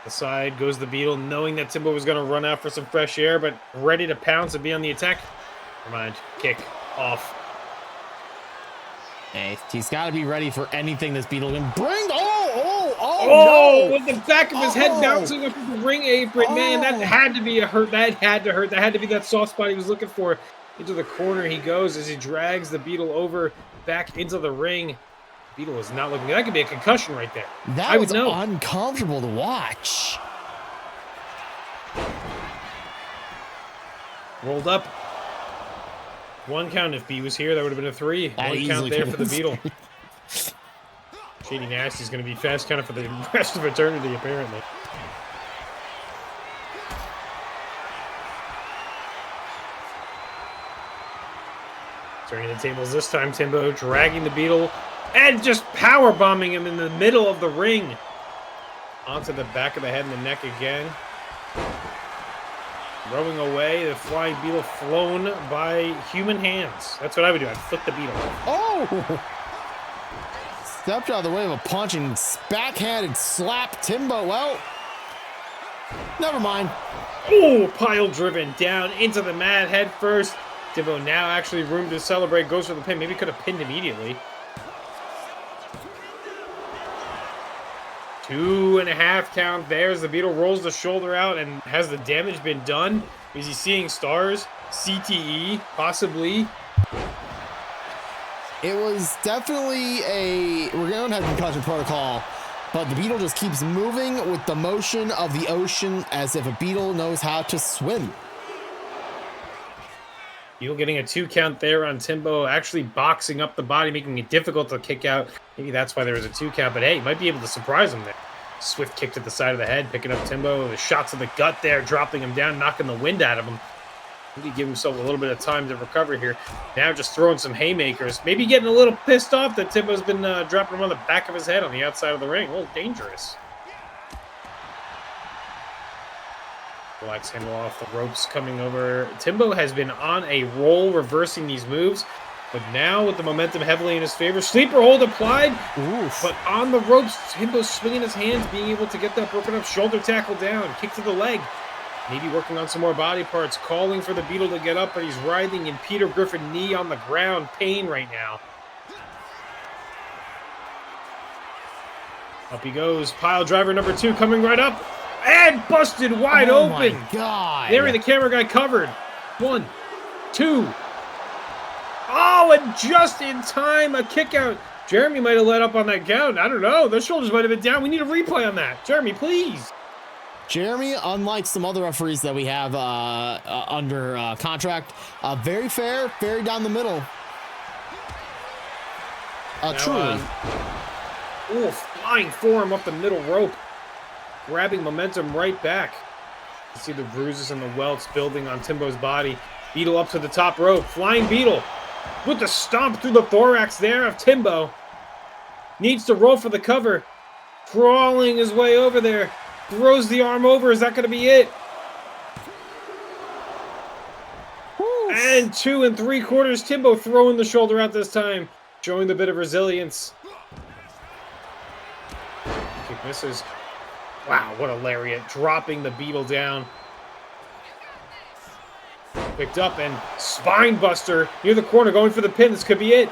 Speaker 2: The side goes the Beetle, knowing that Timbo was going to run out for some fresh air, but ready to pounce and be on the attack. Never mind. Kick off.
Speaker 1: Hey, he's got to be ready for anything this Beetle can bring.
Speaker 2: Oh,
Speaker 1: No!
Speaker 2: with the back of his head bouncing up the ring apron. Man, that had to be a hurt. That had to hurt. That had to be that soft spot he was looking for. Into the corner he goes as he drags the Beetle over back into the ring. Beetle is not looking. That could be a concussion right there.
Speaker 1: That was uncomfortable to watch.
Speaker 2: Rolled up. 1 count. If B was here, that would have been a 3.
Speaker 1: That
Speaker 2: 1 count there for the Beetle. Shady Nasty is going to be fast counted for the rest of eternity, apparently. Turning the tables this time, Timbo dragging the Beetle and just power bombing him in the middle of the ring. Onto the back of the head and the neck again. Rowing away, the flying Beetle flown by human hands. That's what I would do. I'd flick the Beetle.
Speaker 1: Oh! Stepped out of the way of a punch and backhanded slap Timbo. Well, never mind.
Speaker 2: Oh, pile driven down into the mat head first. Timbo now actually room to celebrate. Goes for the pin. Maybe could have pinned immediately. 2.5 count. There's the Beetle rolls the shoulder out, and has the damage been done? Is he seeing stars? CTE, possibly.
Speaker 1: It was definitely we're going to have concussion protocol, but the Beetle just keeps moving with the motion of the ocean as if a Beetle knows how to swim.
Speaker 2: Beetle getting a 2 count there on Timbo, actually boxing up the body, making it difficult to kick out. Maybe that's why there was a 2 count, but hey, you might be able to surprise him there. Swift kick to the side of the head, picking up Timbo. The shots to the gut there, dropping him down, knocking the wind out of him. Maybe give himself a little bit of time to recover here. Now just throwing some haymakers. Maybe getting a little pissed off that Timbo's been dropping him on the back of his head on the outside of the ring. A little dangerous. Black's handle off the ropes coming over. Timbo has been on a roll reversing these moves, but now with the momentum heavily in his favor, sleeper hold applied.
Speaker 1: Oof.
Speaker 2: But on the ropes, Timbo's swinging his hands, being able to get that broken up shoulder tackle down, kick to the leg. Maybe working on some more body parts, calling for the Beetle to get up, but he's writhing in Peter Griffin knee on the ground, pain right now. Up he goes, pile driver number 2 coming right up. And busted wide open.
Speaker 1: Oh my God.
Speaker 2: There, the camera guy covered. 1, 2. Oh, and just in time, a kick out. Jeremy might have let up on that count. I don't know. Those shoulders might have been down. We need a replay on that. Jeremy, please.
Speaker 1: Jeremy, unlike some other referees that we have under contract, very fair, very down the middle. Truly.
Speaker 2: Oh, flying forearm up the middle rope. Grabbing momentum right back. You see the bruises and the welts building on Timbo's body. Beetle up to the top rope. Flying Beetle with the stomp through the thorax there of Timbo. Needs to roll for the cover. Crawling his way over there. Throws the arm over. Is that going to be it?
Speaker 1: Woo.
Speaker 2: And 2 3/4. Timbo throwing the shoulder out this time. Showing the bit of resilience. Kick misses. Wow, what a lariat. Dropping the Beetle down. Picked up and spine buster near the corner, going for the pin. This could be it.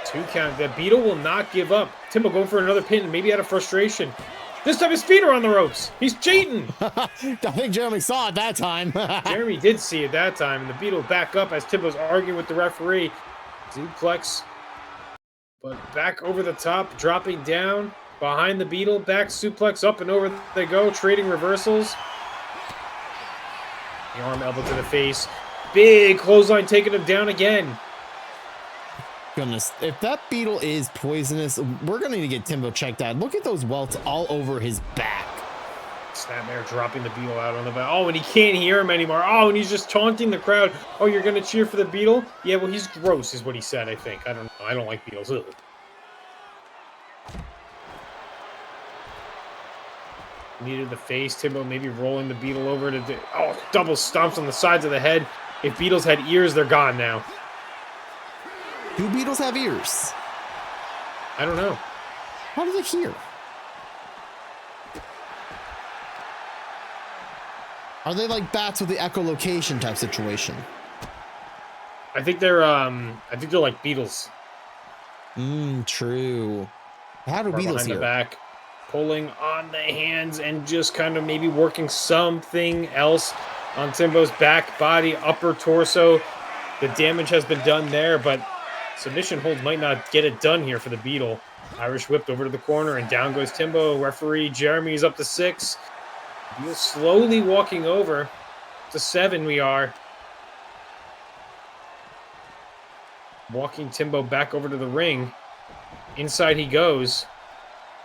Speaker 2: 2 count. The Beetle will not give up. Timbo going for another pin, maybe out of frustration. This time his feet are on the ropes. He's cheating.
Speaker 1: I think Jeremy saw it that time.
Speaker 2: Jeremy did see it that time. And the Beetle back up as Timbo's arguing with the referee. Suplex. But back over the top, dropping down behind the Beetle. Back suplex up and over they go, trading reversals. The arm elbow to the face. Big clothesline taking him down again.
Speaker 1: Goodness, if that Beetle is poisonous, we're going to need to get Timbo checked out. Look at those welts all over his back.
Speaker 2: Snapmare dropping the Beetle out on the back. Oh, and he can't hear him anymore. Oh, and he's just taunting the crowd. Oh, you're going to cheer for the Beetle? Yeah, well, he's gross is what he said, I think. I don't know. I don't like Beetles. Ugh. Needed the face. Timbo maybe rolling the Beetle over to... double stomps on the sides of the head. If Beetles had ears, they're gone now.
Speaker 1: Do Beetles have ears?
Speaker 2: I don't know.
Speaker 1: How do they hear? Are they like bats with the echolocation type situation?
Speaker 2: I think they're like beetles.
Speaker 1: True. How do beetles
Speaker 2: behind
Speaker 1: here?
Speaker 2: The back, pulling on the hands and just kind of maybe working something else on Timbo's back body, upper torso. The damage has been done there, but submission hold might not get it done here for the Beetle. Irish whipped over to the corner, and down goes Timbo. Referee Jeremy's up to 6. Beetle slowly walking over to 7. We are walking Timbo back over to the ring. Inside he goes.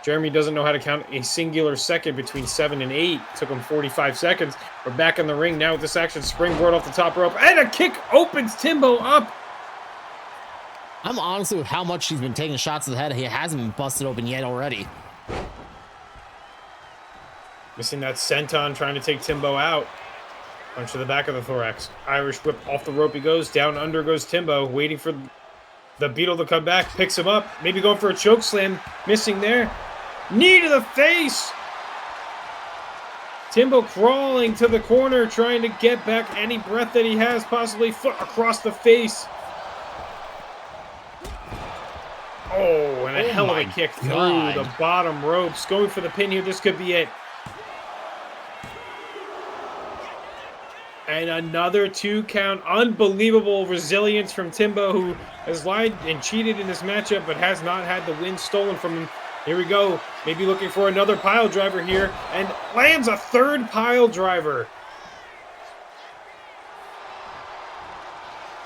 Speaker 2: Jeremy doesn't know how to count a singular second between 7 and 8. Took him 45 seconds. We're back in the ring now with this action. Springboard off the top rope. And a kick opens Timbo up.
Speaker 1: I'm honestly with how much he's been taking shots to the head. He hasn't been busted open yet already.
Speaker 2: Missing that senton, trying to take Timbo out. Punch to the back of the thorax. Irish whip off the rope he goes. Down under goes Timbo, waiting for the Beetle to come back. Picks him up. Maybe going for a choke slam. Missing there. Knee to the face. Timbo crawling to the corner, trying to get back any breath that he has. Possibly foot across the face. Oh, and a hell of a kick through the bottom ropes. Going for the pin here. This could be it. And another 2 count. Unbelievable resilience from Timbo, who has lied and cheated in this matchup, but has not had the win stolen from him. Here we go. Maybe looking for another pile driver here. And lands a 3rd pile driver.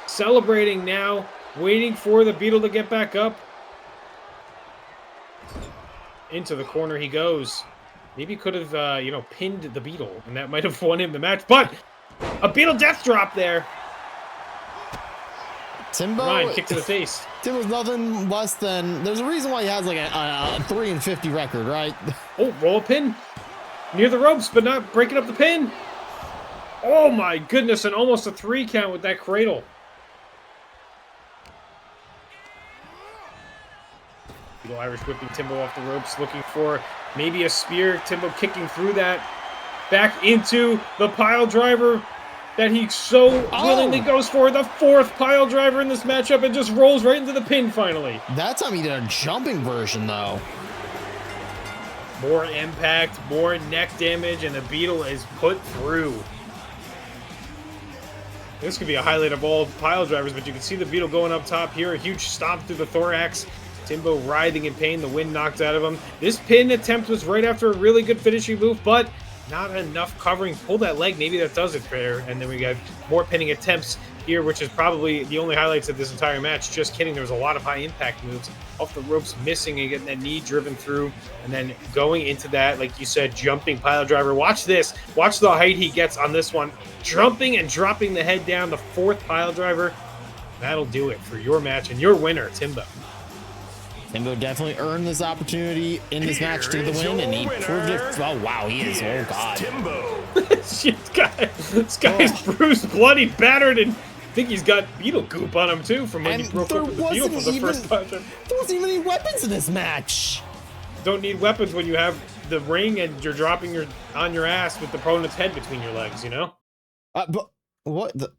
Speaker 2: Celebrating now. Waiting for the Beetle to get back up. Into the corner he goes. Maybe could have, pinned the Beetle, and that might have won him the match. But a Beetle death drop there.
Speaker 1: Timbo,
Speaker 2: Ryan, kick to the face.
Speaker 1: Timbo's nothing less than. There's a reason why he has like a 3-50 record, right?
Speaker 2: Oh, roll a pin near the ropes, but not breaking up the pin. Oh my goodness, and almost a 3 count with that cradle. Beetle Irish whipping Timbo off the ropes, looking for maybe a spear. Timbo kicking through that. Back into the pile driver that he so willingly goes for. The 4th pile driver in this matchup and just rolls right into the pin finally.
Speaker 1: That time he did a jumping version, though.
Speaker 2: More impact, more neck damage, and the Beetle is put through. This could be a highlight of all pile drivers, but you can see the Beetle going up top here. A huge stomp through the thorax. Timbo writhing in pain. The wind knocked out of him. This pin attempt was right after a really good finishing move, but not enough covering. Pull that leg. Maybe that does it there. And then we got more pinning attempts here, which is probably the only highlights of this entire match. Just kidding. There was a lot of high impact moves. Off the ropes, missing and getting that knee driven through. And then going into that, like you said, jumping pile driver. Watch this. Watch the height he gets on this one. Jumping and dropping the head down. The 4th pile driver. That'll do it for your match and your winner, Timbo.
Speaker 1: Timbo definitely earned this opportunity in this match to the win, and he proved it. Oh, wow, he is. Oh, God.
Speaker 3: Timbo.
Speaker 2: This guy's bruised, bloody, battered, and I think he's got Beetle goop on him, too, from when he broke up with the Beetle for the first time.
Speaker 1: There wasn't even any weapons in this match.
Speaker 2: Don't need weapons when you have the ring and you're dropping on your ass with the opponent's head between your legs, you know?
Speaker 1: But what the?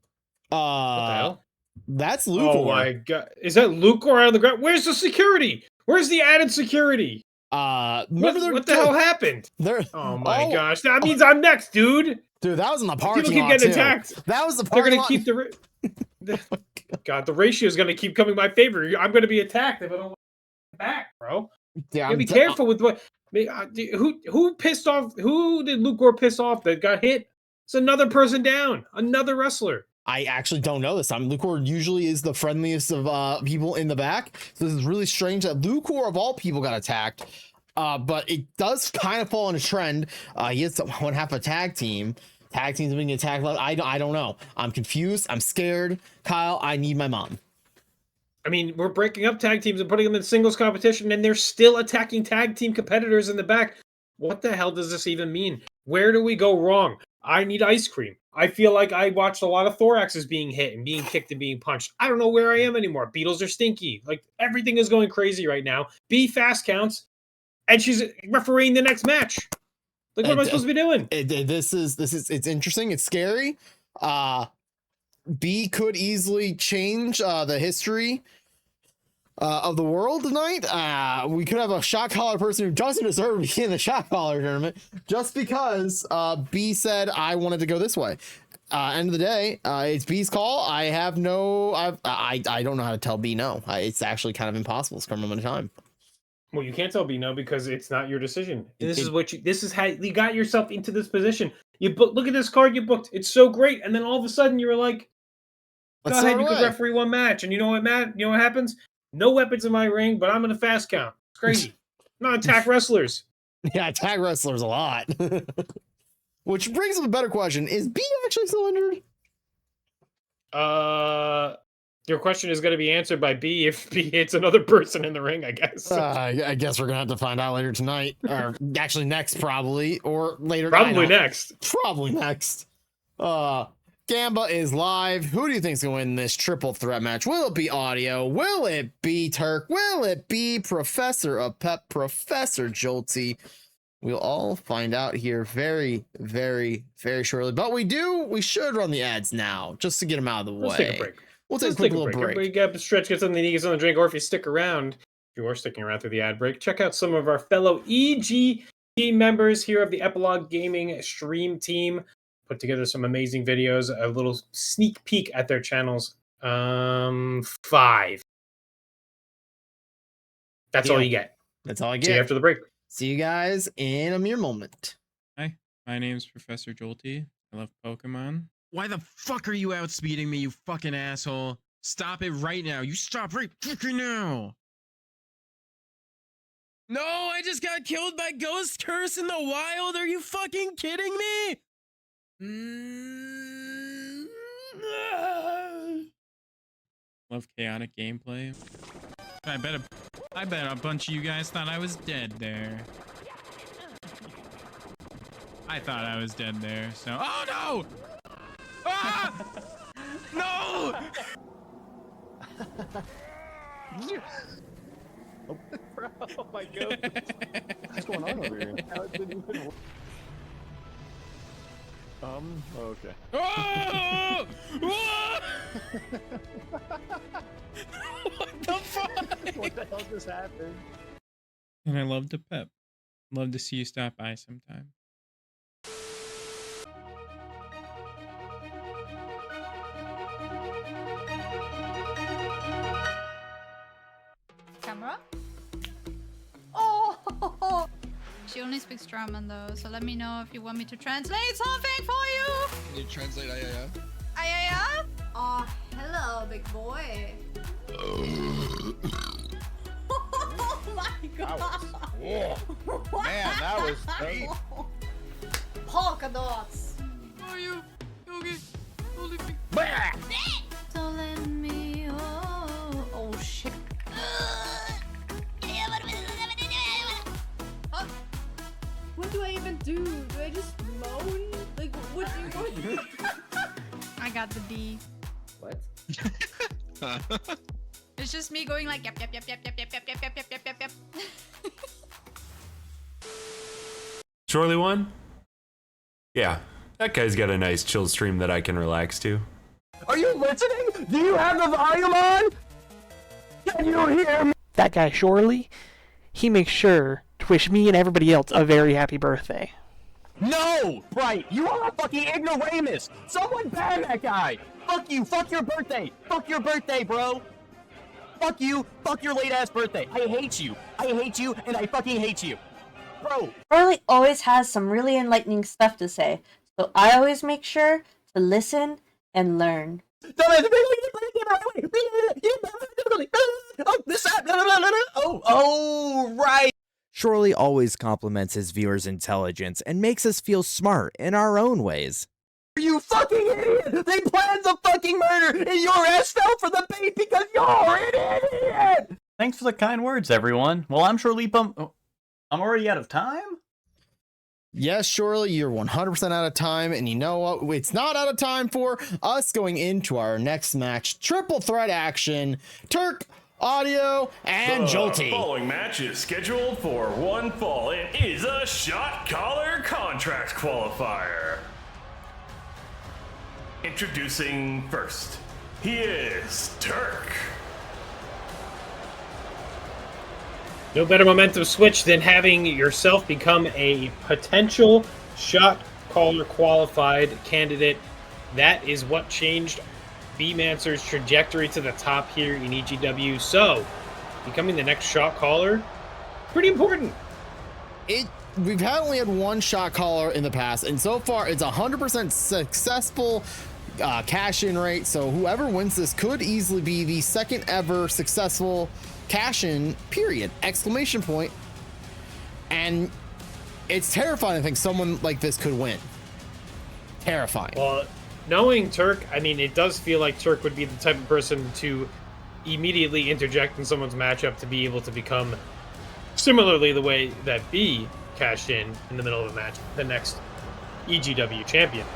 Speaker 2: What the hell?
Speaker 1: That's Lukor.
Speaker 2: Oh my God. Is that Lukor out of the ground? Where's the security? Where's the added security?
Speaker 1: What
Speaker 2: the hell happened? Oh my gosh. That means I'm next, dude.
Speaker 1: Dude, that was in the parking lot.
Speaker 2: People keep getting attacked.
Speaker 1: That was the parking lot.
Speaker 2: They're going to keep God, the ratio is going to keep coming my favor. I'm going to be attacked if I don't back, bro.
Speaker 1: Yeah,
Speaker 2: be careful with what. Who pissed off? Who did Lukor piss off that got hit? It's another person down. Another wrestler.
Speaker 1: I actually don't know this. Lukor usually is the friendliest of people in the back. So this is really strange that Lukor of all people got attacked. But it does kind of fall in a trend. He is one half a tag team. Tag teams being attacked. I don't know. I'm confused. I'm scared. Kyle, I need my mom.
Speaker 2: I mean, we're breaking up tag teams and putting them in singles competition, and they're still attacking tag team competitors in the back. What the hell does this even mean? Where do we go wrong? I need ice cream. I feel like I watched a lot of thoraxes being hit and being kicked and being punched. I don't know where I am anymore. Beetles are stinky. Like, everything is going crazy right now. B fast counts, and she's refereeing the next match. Like, what am I supposed to be doing?
Speaker 1: It's interesting. It's scary. B could easily change the history of the world tonight. We could have a shot caller person who doesn't deserve to be in the shot caller tournament just because B said I wanted to go this way. End of the day, it's B's call. I have no, I don't know how to tell B no. It's actually kind of impossible. It's come a time.
Speaker 2: Well, you can't tell B no because it's not your decision. This is how you got yourself into this position. Look at this card you booked. It's so great, and then all of a sudden you were like, "Go ahead, you could referee one match." And you know what, Matt? You know what happens? No weapons in my ring, but I'm in a fast count. It's crazy. I'm not attack wrestlers.
Speaker 1: Yeah, attack wrestlers a lot. Which brings up a better question: is B actually still injured?
Speaker 2: Your question is going to be answered by B if B hits another person in the ring, I guess.
Speaker 1: I guess we're going to have to find out later tonight. Or actually next, probably. Or later.
Speaker 2: Probably next.
Speaker 1: Probably next. Gamba is live. Who do you think is going to win this triple threat match? Will it be Audio? Will it be Turk? Will it be Professor of Pep, Professor Jolty? We'll all find out here very, very, very shortly. But we should run the ads now, just to get them out of the way.
Speaker 2: Let's take a break.
Speaker 1: We'll take a quick little break.
Speaker 2: Everybody get up, stretch, get something to eat, get something to drink, or if you stick around, if you are sticking around through the ad break, check out some of our fellow EGTV members here of the Epilogue Gaming stream team. Put together some amazing videos, a little sneak peek at their channels. 5. That's all you get.
Speaker 1: That's all I get.
Speaker 2: See you after the break.
Speaker 1: See you guys in a mere moment.
Speaker 4: Hi, my name's Professor Jolty. I love Pokemon. Why the fuck are you outspeeding me, you fucking asshole? Stop it right now. You stop right fucking now. No, I just got killed by Ghost Curse in the wild. Are you fucking kidding me? Love chaotic gameplay. I bet a bunch of you guys thought I was dead there. I thought I was dead there, so... Oh, no! Ah! No!
Speaker 5: Oh my god. What's going on over here? Okay.
Speaker 4: Oh! What the fuck?
Speaker 5: What the hell just happened?
Speaker 4: And I love to pep. Love to see you stop by sometime.
Speaker 6: Camera? Oh! She only speaks German though, so let me know if you want me to translate something for you!
Speaker 7: Can you translate ayaya?
Speaker 6: Ayaya? Oh, hello, big boy. Oh my god!
Speaker 5: Man, that was deep.
Speaker 6: Polka dots!
Speaker 4: Are you okay? Holy
Speaker 6: Don't let me oh shit. What do I even do? Do I just moan? Like, what do you want? I got the D.
Speaker 5: What?
Speaker 6: It's just me going like yep.
Speaker 8: Shorely won? Yeah, that guy's got a nice chill stream that I can relax to.
Speaker 9: Are you listening? Do you have the volume on? Can you hear me? That guy Shorely, he makes sure to wish me and everybody else a very happy birthday. No! Right, you are a fucking ignoramus! Someone ban that guy! Fuck you, fuck your birthday! Fuck your birthday, bro! Fuck you, fuck your late ass birthday! I hate you, and I fucking hate you! Bro!
Speaker 10: Shorely always has some really enlightening stuff to say, so I always make sure to listen and learn.
Speaker 9: Oh, right! Shorely always compliments his viewers' intelligence and makes us feel smart in our own ways. You fucking idiot! They planned the fucking murder and your ass fell for the bait because you're an idiot!
Speaker 11: Thanks for the kind words, everyone. Well, I'm Shorely I'm already out of time?
Speaker 1: Yes, Shorely, you're 100% out of time, and you know what? It's not out of time for us going into our next match. Triple threat action. Turk, Audio, and
Speaker 3: The
Speaker 1: Jolty.
Speaker 3: following match is scheduled for one fall. It is a shot caller contract qualifier. Introducing first, he is Turk.
Speaker 2: No better momentum switch than having yourself become a potential shot caller qualified candidate. That is what changed B-Mancer's trajectory to the top here in EGW. So, becoming the next shot caller, pretty important.
Speaker 1: We've only had one shot caller in the past, and so far it's 100% successful cash-in rate. So whoever wins this could easily be the second ever successful cash-in, period, exclamation point. And it's terrifying to think someone like this could win. Terrifying.
Speaker 2: Well, knowing Turk, I mean, it does feel like Turk would be the type of person to immediately interject in someone's matchup to be able to become, similarly the way that B cashed in the middle of a match, the next EGW champion.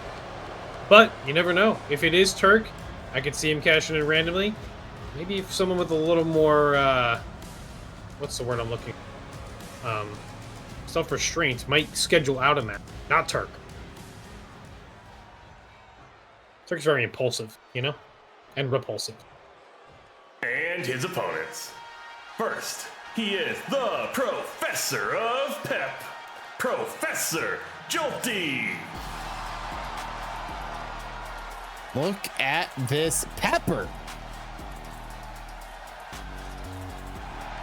Speaker 2: But you never know. If it is Turk, I could see him cashing in randomly. Maybe if someone with a little more, what's the word I'm looking for? Self-restraint might schedule out a match. Not Turk. Turk's very impulsive, you know? And repulsive.
Speaker 3: And his opponents. First, he is the Professor of Pep, Professor Jolty.
Speaker 1: Look at this pepper.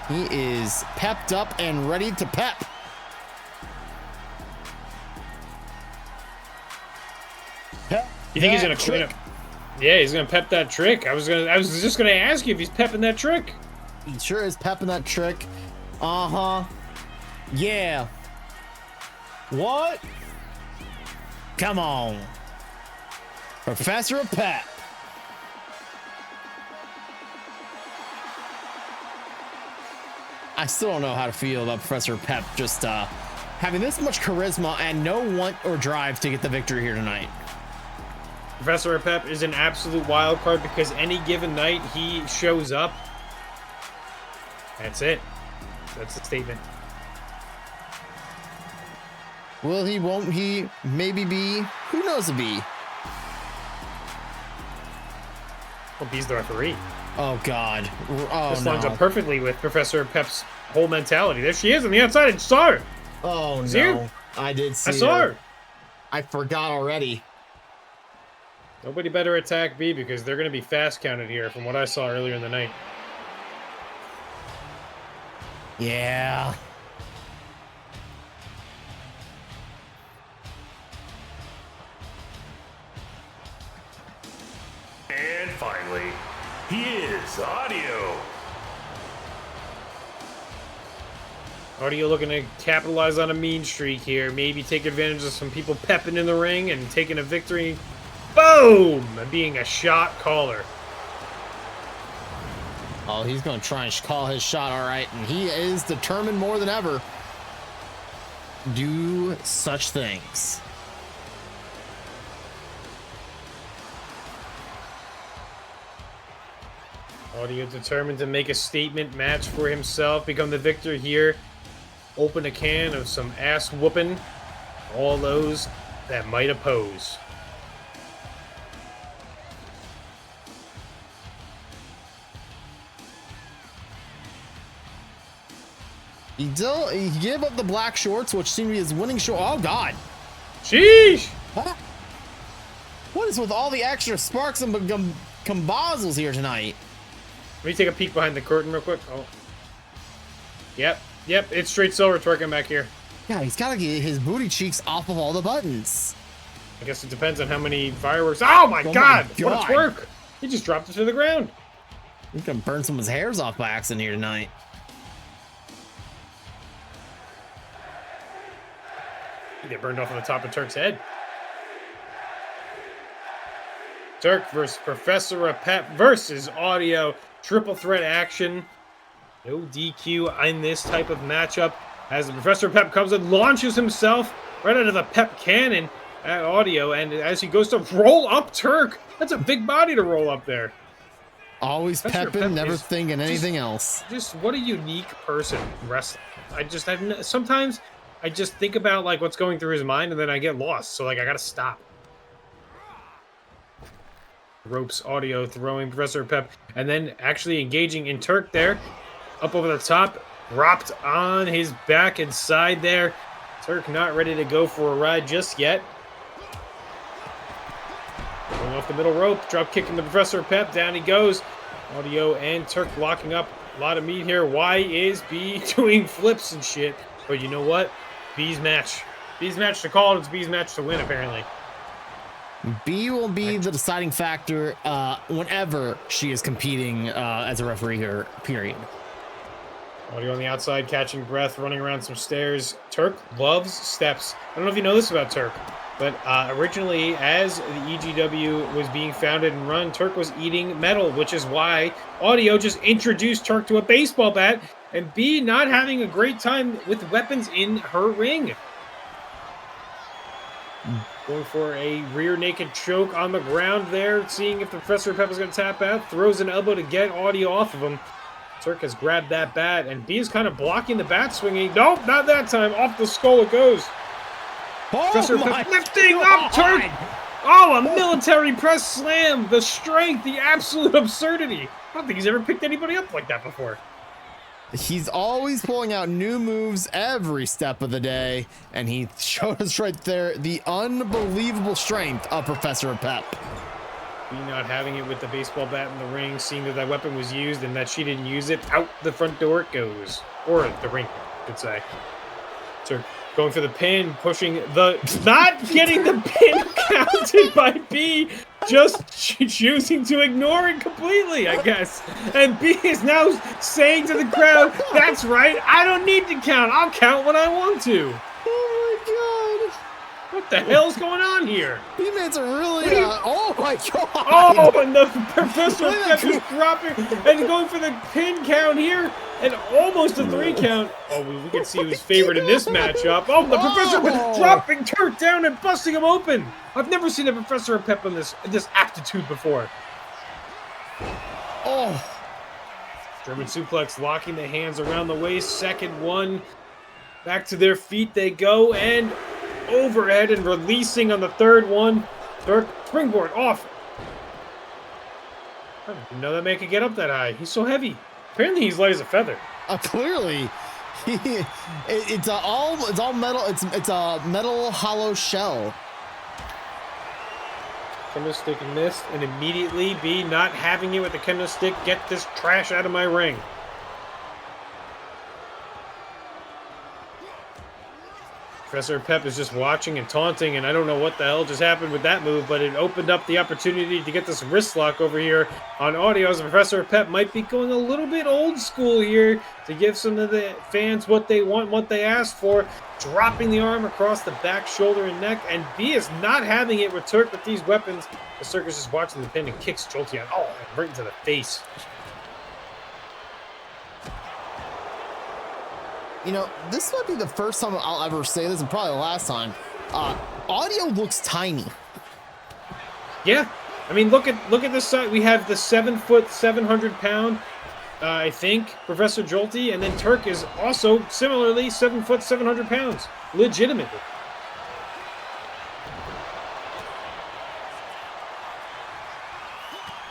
Speaker 1: He is pepped up and ready to pep.
Speaker 2: You think he's gonna clean up? Yeah, he's gonna pep that trick. I was just gonna ask you if he's pepping that trick.
Speaker 1: He sure is pepping that trick. Uh-huh. Yeah. What? Come on. Professor of Pep. I still don't know how to feel about Professor Pep just having this much charisma and no want or drive to get the victory here tonight.
Speaker 2: Professor Pep is an absolute wild card because any given night he shows up. That's it. That's the statement.
Speaker 1: Will he, won't he, maybe be? Who knows a B?
Speaker 2: Well, B's the referee.
Speaker 1: Oh, God. Oh,
Speaker 2: This
Speaker 1: no.
Speaker 2: lines up perfectly with Professor Pep's whole mentality. There she is on the outside. I saw her.
Speaker 1: Oh,
Speaker 2: She's
Speaker 1: no.
Speaker 2: here.
Speaker 1: I did see
Speaker 2: I saw her.
Speaker 1: I forgot already.
Speaker 2: Nobody better attack B because they're going to be fast counted here from what I saw earlier in the night.
Speaker 1: Yeah.
Speaker 3: And finally, he is Audio.
Speaker 2: Audio looking to capitalize on a mean streak here. Maybe take advantage of some people pepping in the ring and taking a victory. Boom! Being a shot caller.
Speaker 1: Oh, he's going to try and call his shot, all right. And he is determined more than ever. Do such things.
Speaker 2: Audio determined to make a statement match for himself, become the victor here. Open a can of some ass whooping. All those that might oppose.
Speaker 1: He gave up the black shorts, which seemed to be his winning short. Oh, God.
Speaker 2: Sheesh!
Speaker 1: Huh? What is with all the extra sparks and combozzles here tonight?
Speaker 2: Let me take a peek behind the curtain real quick. Oh. Yep, it's straight silver twerking back here.
Speaker 1: Yeah, he's got to get his booty cheeks off of all the buttons.
Speaker 2: I guess it depends on how many fireworks. Oh my God! What a twerk! He just dropped it to the ground.
Speaker 1: He's gonna burn someone's hairs off by accident here tonight.
Speaker 2: He get burned off on the top of Turk's head. Turk versus Professor of Pep versus Audio. Triple threat action. No DQ in this type of matchup. As the Professor of Pep comes and launches himself right out of the Pep cannon at Audio. And as he goes to roll up Turk. That's a big body to roll up there.
Speaker 1: Always pepping, never thinking anything else.
Speaker 2: Just what a unique person wrestling. Sometimes I just think about like what's going through his mind, and then I get lost. So like I gotta stop. Ropes audio throwing Professor Pep, and then actually engaging in Turk there, up over the top, dropped on his back and side there. Turk not ready to go for a ride just yet. Going off the middle rope, drop kicking the Professor Pep, down he goes. Audio and Turk locking up. A lot of meat here. Why is B doing flips and shit? But you know what? B's match. B's match to call it. It's B's match to win, apparently.
Speaker 1: B will be the deciding factor whenever she is competing as a referee here, period.
Speaker 2: Audio on the outside, catching breath, running around some stairs. Turk loves steps. I don't know if you know this about Turk, but originally, as the EGW was being founded and run, Turk was eating metal, which is why Audio just introduced Turk to a baseball bat, and B not having a great time with weapons in her ring. Going for a rear naked choke on the ground there, seeing if the Professor Pep is going to tap out. Throws an elbow to get Audio off of him. Turk has grabbed that bat, and B is kind of blocking the bat swinging. Nope, not that time. Off the skull it goes. Professor Pep lifting up Turk. Oh, a military press slam. The strength, the absolute absurdity. I don't think he's ever picked anybody up like that before.
Speaker 1: He's always pulling out new moves every step of the day, and he showed us right there the unbelievable strength of Professor Pep.
Speaker 2: B not having it with the baseball bat in the ring, seeing that that weapon was used and that she didn't use it, out the front door it goes. Or the ring, I could say. So going for the pin, pushing the... Not getting the pin counted by B, just choosing to ignore it completely, I guess. And B is now saying to the crowd, that's right, I don't need to count. I'll count when I want to.
Speaker 1: Oh my god.
Speaker 2: What the hell's going on here?
Speaker 1: He made some really... oh my god.
Speaker 2: Oh, and the Professor Pep is dropping and going for the pin count here. And almost a 3 count. Oh, we can see who's favored in this matchup. Oh, the Professor Pep dropping Turk down and busting him open. I've never seen a Professor Pep in this aptitude before. Oh. German suplex, locking the hands around the waist. Second one. Back to their feet they go, and overhead and releasing on the third one. Turk, springboard off. I didn't know that man could get up that high. He's so heavy. Apparently he's light as a feather.
Speaker 1: Clearly, it's all metal. It's a metal hollow shell.
Speaker 2: Kendo stick missed, and immediately B not having it with the kendo stick. Get this trash out of my ring. Professor Pep is just watching and taunting, and I don't know what the hell just happened with that move, but it opened up the opportunity to get this wrist lock over here on Audio, as Professor Pep might be going a little bit old school here to give some of the fans what they want, what they asked for, dropping the arm across the back, shoulder, and neck, and B is not having it with Turk with these weapons. The Circus is watching the pin and kicks Jolty out. Oh, right into the face.
Speaker 1: You know, this might be the first time I'll ever say this, and probably the last time. Audio looks tiny.
Speaker 2: Yeah, I mean, look at this side. We have the 7 foot, 700 pound, I think, Professor Jolty, and then Turk is also similarly 7 foot, 700 pounds, legitimately.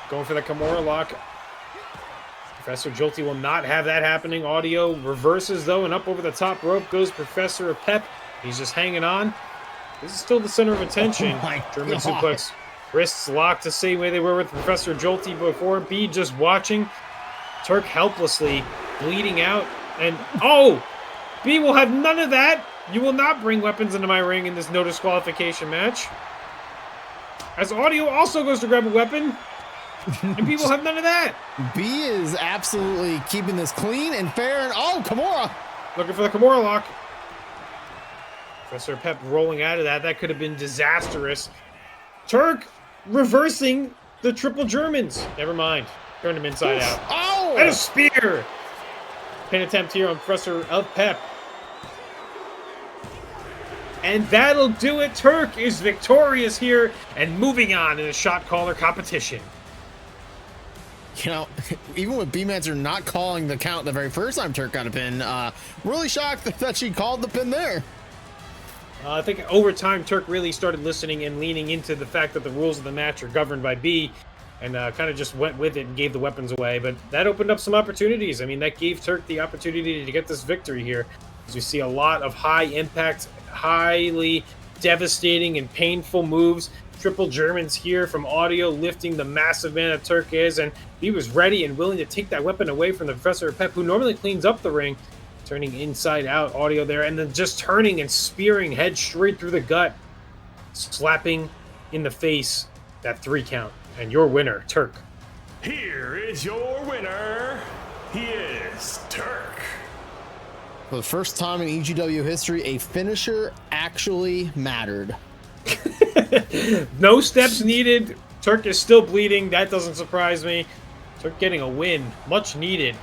Speaker 2: Going for the Kimura lock. Professor Jolty will not have that happening. Audio reverses, though, and up over the top rope goes Professor Pep. He's just hanging on. This is still the center of attention.
Speaker 1: Oh
Speaker 2: German suplex. Wrists locked the same way they were with Professor Jolty before. B just watching. Turk helplessly bleeding out. And, oh! B will have none of that. You will not bring weapons into my ring in this no disqualification match. As Audio also goes to grab a weapon. And people have none of that.
Speaker 1: B is absolutely keeping this clean and fair. And oh, Kimura!
Speaker 2: Looking for the Kimura lock. Professor Pep rolling out of that. That could have been disastrous. Turk reversing the triple Germans. Never mind. Turned him inside out.
Speaker 1: Oh!
Speaker 2: And a spear. Pin attempt here on Professor Pep. And that'll do it. Turk is victorious here and moving on in the shot caller competition.
Speaker 1: You know, even with B-Mancer not calling the count the very first time Turk got a pin, really shocked that she called the pin there.
Speaker 2: I think over time, Turk really started listening and leaning into the fact that the rules of the match are governed by B, and kind of just went with it and gave the weapons away. But that opened up some opportunities. I mean, that gave Turk the opportunity to get this victory here, as we see a lot of high-impact, highly devastating and painful moves. Triple Germans here from Audio, lifting the massive man that Turk is, and he was ready and willing to take that weapon away from the Professor of Pep, who normally cleans up the ring, turning inside out. Audio there, and then just turning and spearing head straight through the gut, slapping in the face that 3 count. And your winner, Turk.
Speaker 3: Here is your winner. He is Turk.
Speaker 1: For the first time in EGW history, a finisher actually mattered.
Speaker 2: No steps needed. Turk is still bleeding. That doesn't surprise me. Turk getting a win, much needed.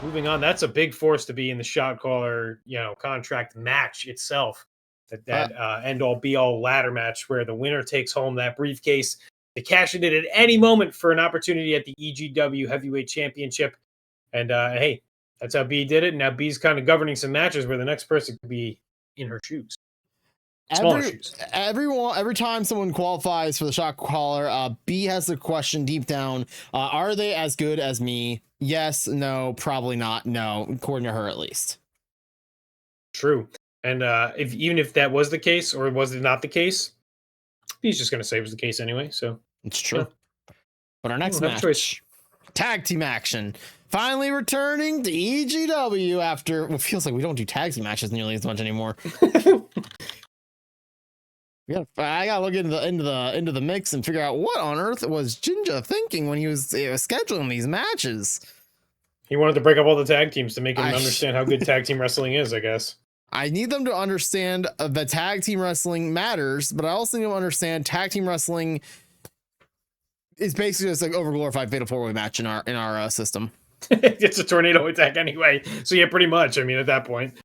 Speaker 2: Moving on, that's a big force to be in the shot caller, contract match itself. That end all be all ladder match where the winner takes home that briefcase to cash it in at any moment for an opportunity at the EGW Heavyweight Championship. And hey, that's how B did it. Now B's kind of governing some matches where the next person could be in her shoes. Smaller shoes.
Speaker 1: Every time someone qualifies for the shot caller, B has the question deep down: are they as good as me? Yes, no, probably not. No, according to her at least.
Speaker 2: True. And even if that was the case, or was it not the case, B's just going to say it was the case anyway. So
Speaker 1: it's true. Yeah. But our next match, tag team action. Finally returning to EGW after what feels like we don't do tag team matches nearly as much anymore. I gotta look into the mix and figure out what on earth was Jinja thinking when he was scheduling these matches.
Speaker 2: He wanted to break up all the tag teams to make him understand how good tag team wrestling is, I guess.
Speaker 1: I need them to understand that tag team wrestling matters, but I also need them to understand tag team wrestling is basically just like overglorified fatal 4-way match in our system.
Speaker 2: It's a tornado attack anyway, so yeah, pretty much. I mean, at that point.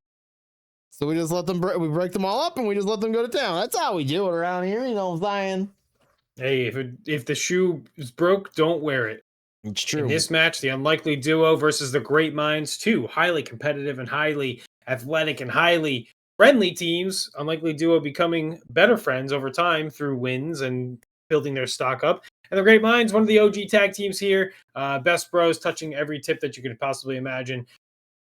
Speaker 1: So we just let them we break them all up and we just let them go to town. That's how we do it around here. You know what I'm saying?
Speaker 2: Hey, if the shoe is broke, don't wear it.
Speaker 1: It's true.
Speaker 2: In this match, the Unlikely Duo versus the Great Minds, 2 highly competitive and highly athletic and highly friendly teams. Unlikely Duo becoming better friends over time through wins and building their stock up. And the Great Minds, one of the OG tag teams here. Best bros, touching every tip that you could possibly imagine.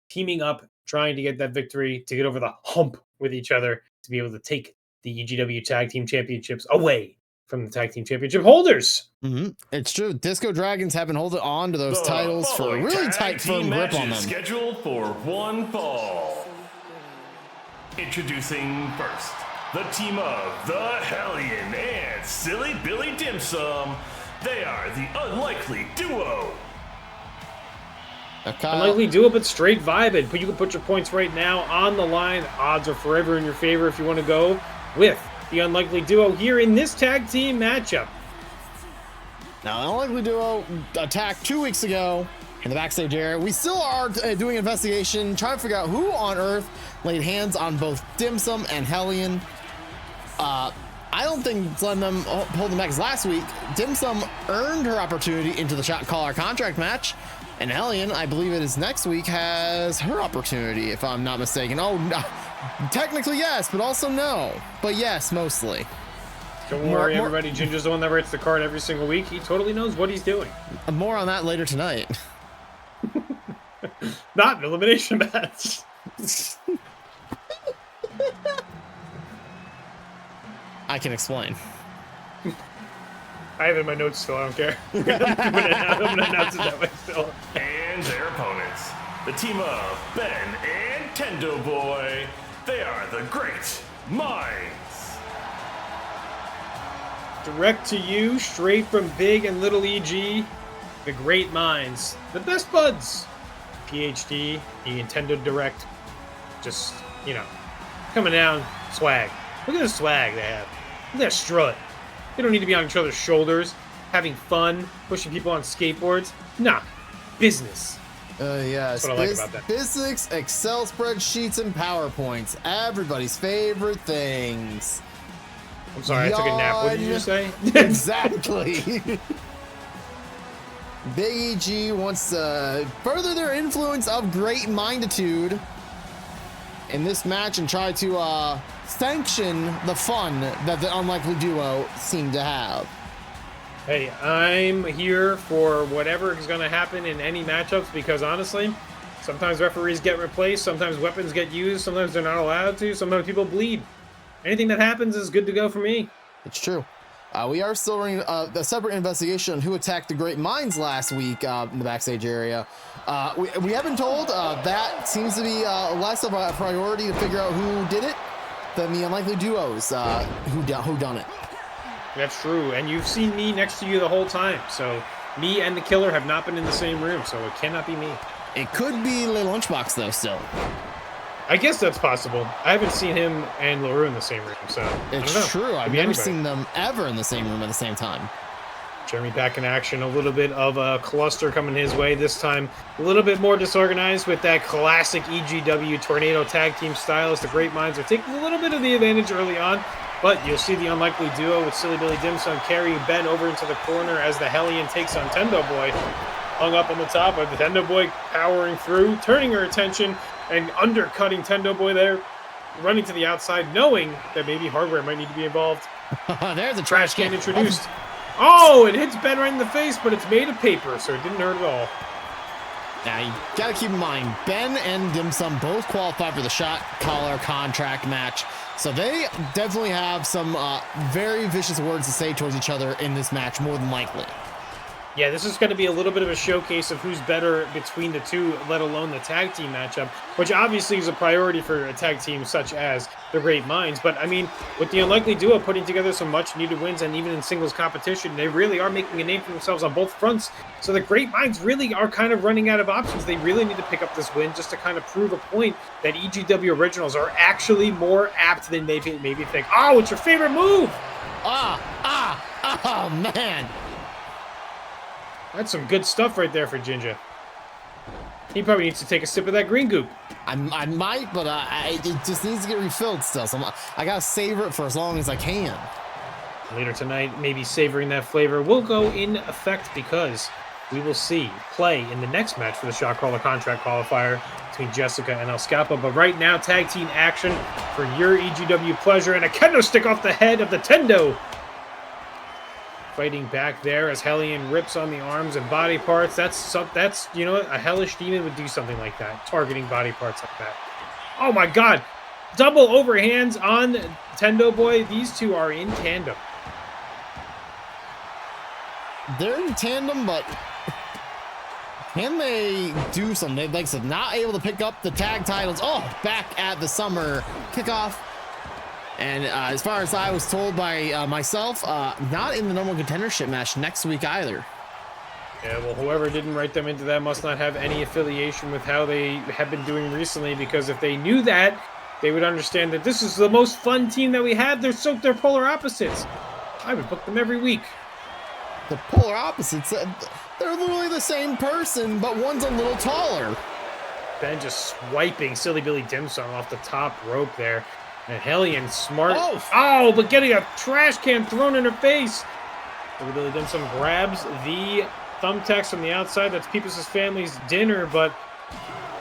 Speaker 2: Teaming up, trying to get that victory, to get over the hump with each other, to be able to take the EGW Tag Team Championships away from the Tag Team Championship holders.
Speaker 1: Mm-hmm. It's true. Disco Dragons have been holding on to those titles for a really tight, firm grip on them.
Speaker 3: Scheduled for one fall. Introducing first, the team of the Hellion and Silly Billy Dimsum. They are the Unlikely Duo.
Speaker 2: Unlikely Duo, but straight vibing. But you can put your points right now on the line. Odds are forever in your favor if you want to go with the Unlikely Duo here in this tag team matchup.
Speaker 1: Now, the Unlikely Duo attacked 2 weeks ago in the backstage area. We still are doing an investigation, trying to figure out who on earth laid hands on both Dimsum and Hellion. I don't think letting them hold them back, because last week, Dimsum earned her opportunity into the shot caller contract match. And Hellion, I believe it is next week, has her opportunity, if I'm not mistaken. Oh, no. Technically yes, but also no. But yes, mostly.
Speaker 2: Don't worry, everybody. Ginger's the one that writes the card every single week. He totally knows what he's doing.
Speaker 1: More on that later tonight.
Speaker 2: Not an elimination match.
Speaker 1: I can explain.
Speaker 2: I have it in my notes still, I don't care. I'm gonna announce it that way still.
Speaker 3: And their opponents, the team of Ben and Tendo Boy. They are the Great Minds.
Speaker 2: Direct to you, straight from Big and Little EG, the Great Minds. The best buds. PhD, the Nintendo Direct. Just, coming down, swag. Look at the swag they have. Look at that strut. They don't need to be on each other's shoulders, having fun, pushing people on skateboards. Nah, business.
Speaker 1: Yes.
Speaker 2: That's what I like about that.
Speaker 1: Physics, Excel spreadsheets, and PowerPoints. Everybody's favorite things.
Speaker 2: I'm sorry, I took a nap. What did you just say?
Speaker 1: Exactly. Big EG wants to further their influence of great minditude in this match and try to sanction the fun that the unlikely duo seem to have.
Speaker 2: Hey, I'm here for whatever is going to happen in any matchups because honestly, sometimes referees get replaced, sometimes weapons get used, sometimes they're not allowed to, sometimes people bleed. Anything that happens is good to go for me.
Speaker 1: It's true. We are still running a separate investigation on who attacked the Great Minds last week in the backstage area. We have been told that seems to be less of a priority to figure out who did it than the unlikely duos who done it.
Speaker 2: That's true, and you've seen me next to you the whole time, so me and the killer have not been in the same room, so it cannot be me.
Speaker 1: It could be Le Lunchbox though still.
Speaker 2: I guess that's possible. I haven't seen him and Lahroo in the same room, so
Speaker 1: it's true. I've never seen them ever in the same room at the same time.
Speaker 2: Jeremy back in action. A little bit of a cluster coming his way. This time a little bit more disorganized with that classic EGW tornado tag team style as the Great Minds are taking a little bit of the advantage early on. But you'll see the unlikely duo with Silly Billy Dimsum carrying Ben over into the corner as the Hellion takes on Tendo Boy. Hung up on the top of the Tendo Boy powering through, turning her attention and undercutting Tendo Boy there, running to the outside, knowing that maybe hardware might need to be involved.
Speaker 1: There's a
Speaker 2: trash can introduced. Oh, it hits Ben right in the face, but it's made of paper, so it didn't hurt at all.
Speaker 1: Now, you gotta keep in mind, Ben and Dimsum both qualified for the Caller Contract match, so they definitely have some very vicious words to say towards each other in this match, more than likely.
Speaker 2: Yeah, this is going to be a little bit of a showcase of who's better between the two, let alone the tag team matchup, which obviously is a priority for a tag team such as the Great Minds. But, I mean, with the unlikely duo putting together some much-needed wins, and even in singles competition, they really are making a name for themselves on both fronts. So the Great Minds really are kind of running out of options. They really need to pick up this win just to kind of prove a point that EGW Originals are actually more apt than they maybe think. Oh, it's your favorite move!
Speaker 1: Oh, man!
Speaker 2: That's some good stuff right there for Ginger. He probably needs to take a sip of that green goop.
Speaker 1: I might, but it just needs to get refilled still. So I gotta savor it for as long as I can.
Speaker 2: Later tonight, maybe savoring that flavor will go in effect because we will see play in the next match for the Caller Contract Qualifier between Jessica and El Skappo. But right now, tag team action for your EGW pleasure and a kendo stick off the head of the Tendo. Fighting back there as Hellion rips on the arms and body parts. That's you know what, a hellish demon would do something like that, targeting body parts like that. Oh my god, double overhands on Tendo Boy. These two are in tandem.
Speaker 1: They're in tandem, but can they do something? Like, so not able to pick up the tag titles. Oh, back at the summer kickoff. And as far as I was told by myself, not in the normal contendership match next week either.
Speaker 2: Yeah, well, whoever didn't write them into that must not have any affiliation with how they have been doing recently, because if they knew that, they would understand that this is the most fun team that we have. They're polar opposites. I would book them every week.
Speaker 1: The polar opposites? They're literally the same person, but one's a little taller.
Speaker 2: Ben just swiping Silly Billy Dimsum off the top rope there. And Hellion smart. Oh, but getting a trash can thrown in her face. Silly Billy Dimsum grabs the thumbtacks from the outside. That's Peepus' family's dinner, but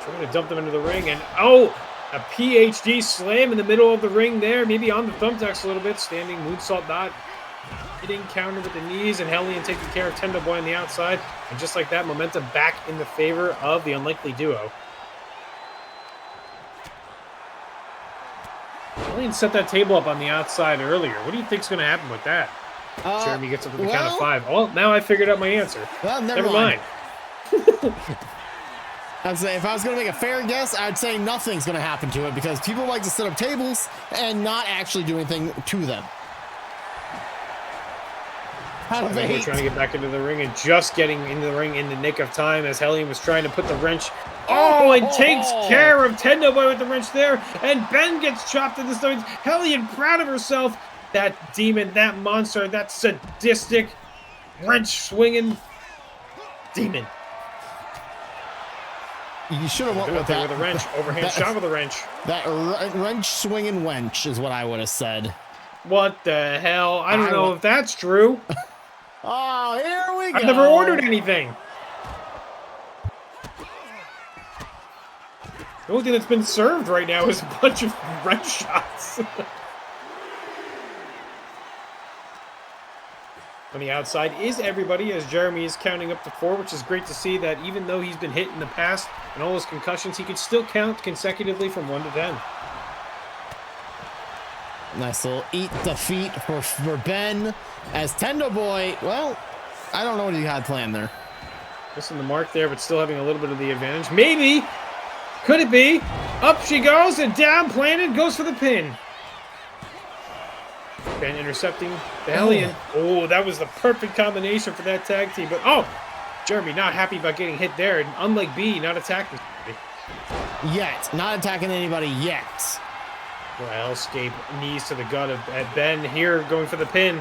Speaker 2: trying to dump them into the ring. And oh, a PhD slam in the middle of the ring there. Maybe on the thumbtacks a little bit. Standing moonsault dot. Hitting counter with the knees, and Hellion taking care of Tendo Boy on the outside. And just like that, momentum back in the favor of the unlikely duo. Hellion set that table up on the outside earlier. What do you think's going to happen with that? Jeremy gets up to the count of 5. Oh, now I figured out my answer.
Speaker 1: Well, never mind. I'd say if I was going to make a fair guess, I'd say nothing's going to happen to it because people like to set up tables and not actually do anything to them.
Speaker 2: We're trying to get back into the ring and just getting into the ring in the nick of time as Hellion was trying to put the wrench. Oh, and takes care of Tendo Boy with the wrench there. And Ben gets chopped in the stomach. Hellion proud of herself. That demon, that monster, that sadistic wrench swinging demon.
Speaker 1: You should have went with that.
Speaker 2: With a wrench, overhand shot with a wrench.
Speaker 1: That wrench swinging wench is what I would have said.
Speaker 2: What the hell? I don't know if that's true.
Speaker 1: Oh, here we go.
Speaker 2: I've never ordered anything. The only thing that's been served right now is a bunch of red shots. On the outside is everybody, as Jeremy is counting up to 4, which is great to see that even though he's been hit in the past and all his concussions, he could still count consecutively from 1 to 10.
Speaker 1: Nice little eat the feet for Ben, as Tendo Boy, well, I don't know what he had planned there.
Speaker 2: Missing the mark there, but still having a little bit of the advantage. Maybe! Could it be? Up she goes, and down, planted, goes for the pin. Ben intercepting the Hellion. Oh, that was the perfect combination for that tag team. But, oh, Jeremy not happy about getting hit there. And unlike B, not attacking anybody.
Speaker 1: Yet. Not attacking anybody yet.
Speaker 2: Well, escape knees to the gut at Ben here, going for the pin.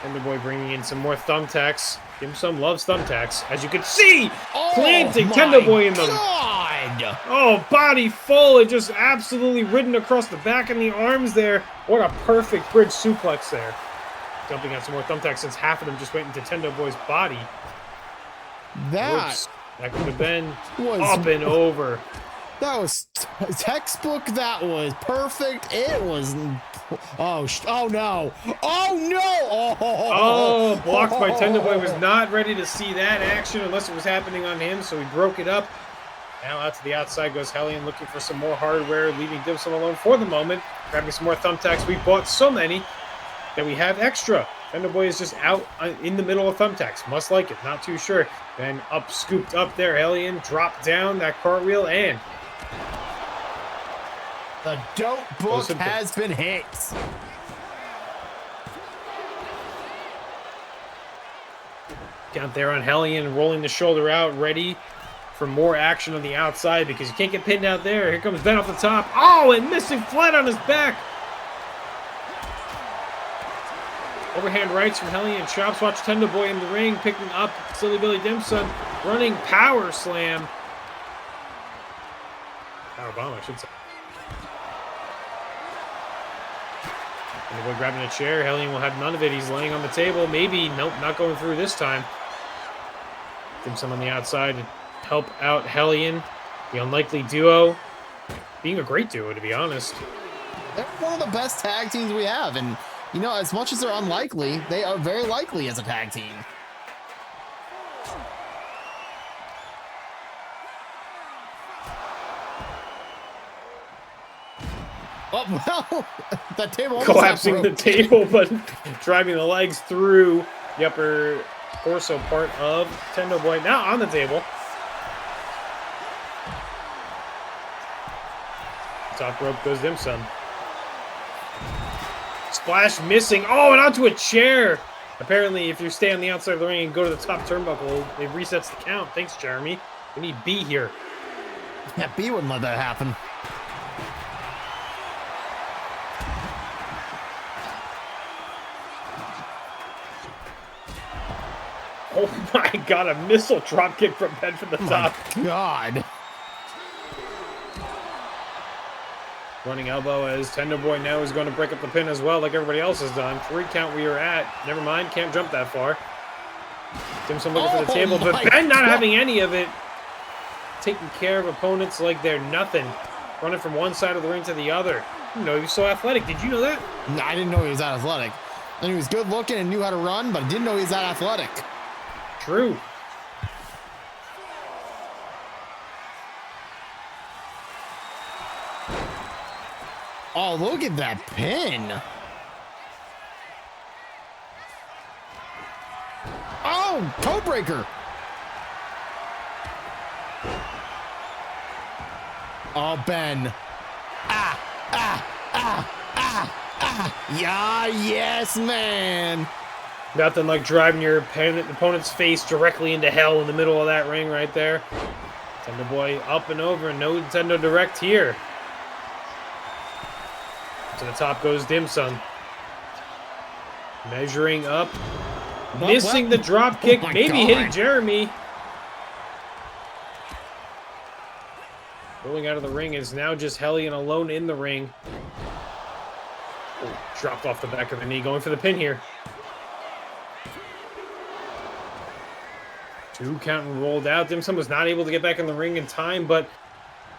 Speaker 2: Tendo Boy bringing in some more thumbtacks. Dimsum loves thumbtacks, as you can see. Planting Tendo Boy in the...
Speaker 1: God!
Speaker 2: Oh, body full and just absolutely ridden across the back and the arms there. What a perfect bridge suplex there. Dumping out some more thumbtacks since half of them just went into Tendo Boy's body.
Speaker 1: That
Speaker 2: could have been up and over.
Speaker 1: That was textbook. That was perfect. It was. Oh no! Oh no!
Speaker 2: Oh, blocked by Tendo Boy. Was not ready to see that action unless it was happening on him, so he broke it up. Now out to the outside goes Hellion, looking for some more hardware, leaving Dimsum alone for the moment. Grabbing some more thumbtacks. We bought so many that we have extra. Tendo Boy is just out in the middle of thumbtacks. Must like it. Not too sure. Then up, scooped up there. Hellion dropped down that cartwheel, and
Speaker 1: the dope book has been hit.
Speaker 2: Count there on Hellion, rolling the shoulder out, ready for more action on the outside because you can't get pinned out there. Here comes Ben off the top. Oh, and missing flat on his back. Overhand rights from Hellion. Chops, watch Tendo Boy in the ring, picking up Silly Billy Dimsum, running power slam. Power bomb, I should say. Tendo Boy grabbing a chair. Hellion will have none of it. He's laying on the table. Maybe. Nope, not going through this time. Dimsum on the outside to help out Hellion. The unlikely duo. Being a great duo, to be honest.
Speaker 1: They're one of the best tag teams we have, and you know, as much as they're unlikely, they are very likely as a tag team. Oh, well, that table
Speaker 2: collapsing the table, but driving the legs through the upper torso part of Tendo Boy. Now on the table. Top rope goes Dimsum. Splash missing. Oh, and onto a chair. Apparently, if you stay on the outside of the ring and go to the top turnbuckle, it resets the count. Thanks, Jeremy. We need B here.
Speaker 1: Yeah, B wouldn't let that happen.
Speaker 2: Oh my god, a missile dropkick from Ben from the top.
Speaker 1: God.
Speaker 2: Running elbow as Tendo Boy now is going to break up the pin as well, like everybody else has done. 3 count we are at. Never mind, can't jump that far. Dimsum looking for the table, but Ben not having any of it. Taking care of opponents like they're nothing. Running from one side of the ring to the other. You know, he was so athletic. Did you know that?
Speaker 1: No, I didn't know he was that athletic. I mean, he was good looking and knew how to run, but I didn't know he was that athletic.
Speaker 2: True.
Speaker 1: Oh, look at that pin. Oh, toe breaker. Oh, Ben. Yeah, yes, man.
Speaker 2: Nothing like driving your opponent's face directly into hell in the middle of that ring right there. Tendo Boy up and over. No Nintendo Direct here. To the top goes Dimsum. Measuring up. Missing the drop kick. Maybe hitting Jeremy. Rolling out of the ring is now just Hellion alone in the ring. Oh, dropped off the back of the knee. Going for the pin here. 2 count and rolled out. Dimsum was not able to get back in the ring in time, but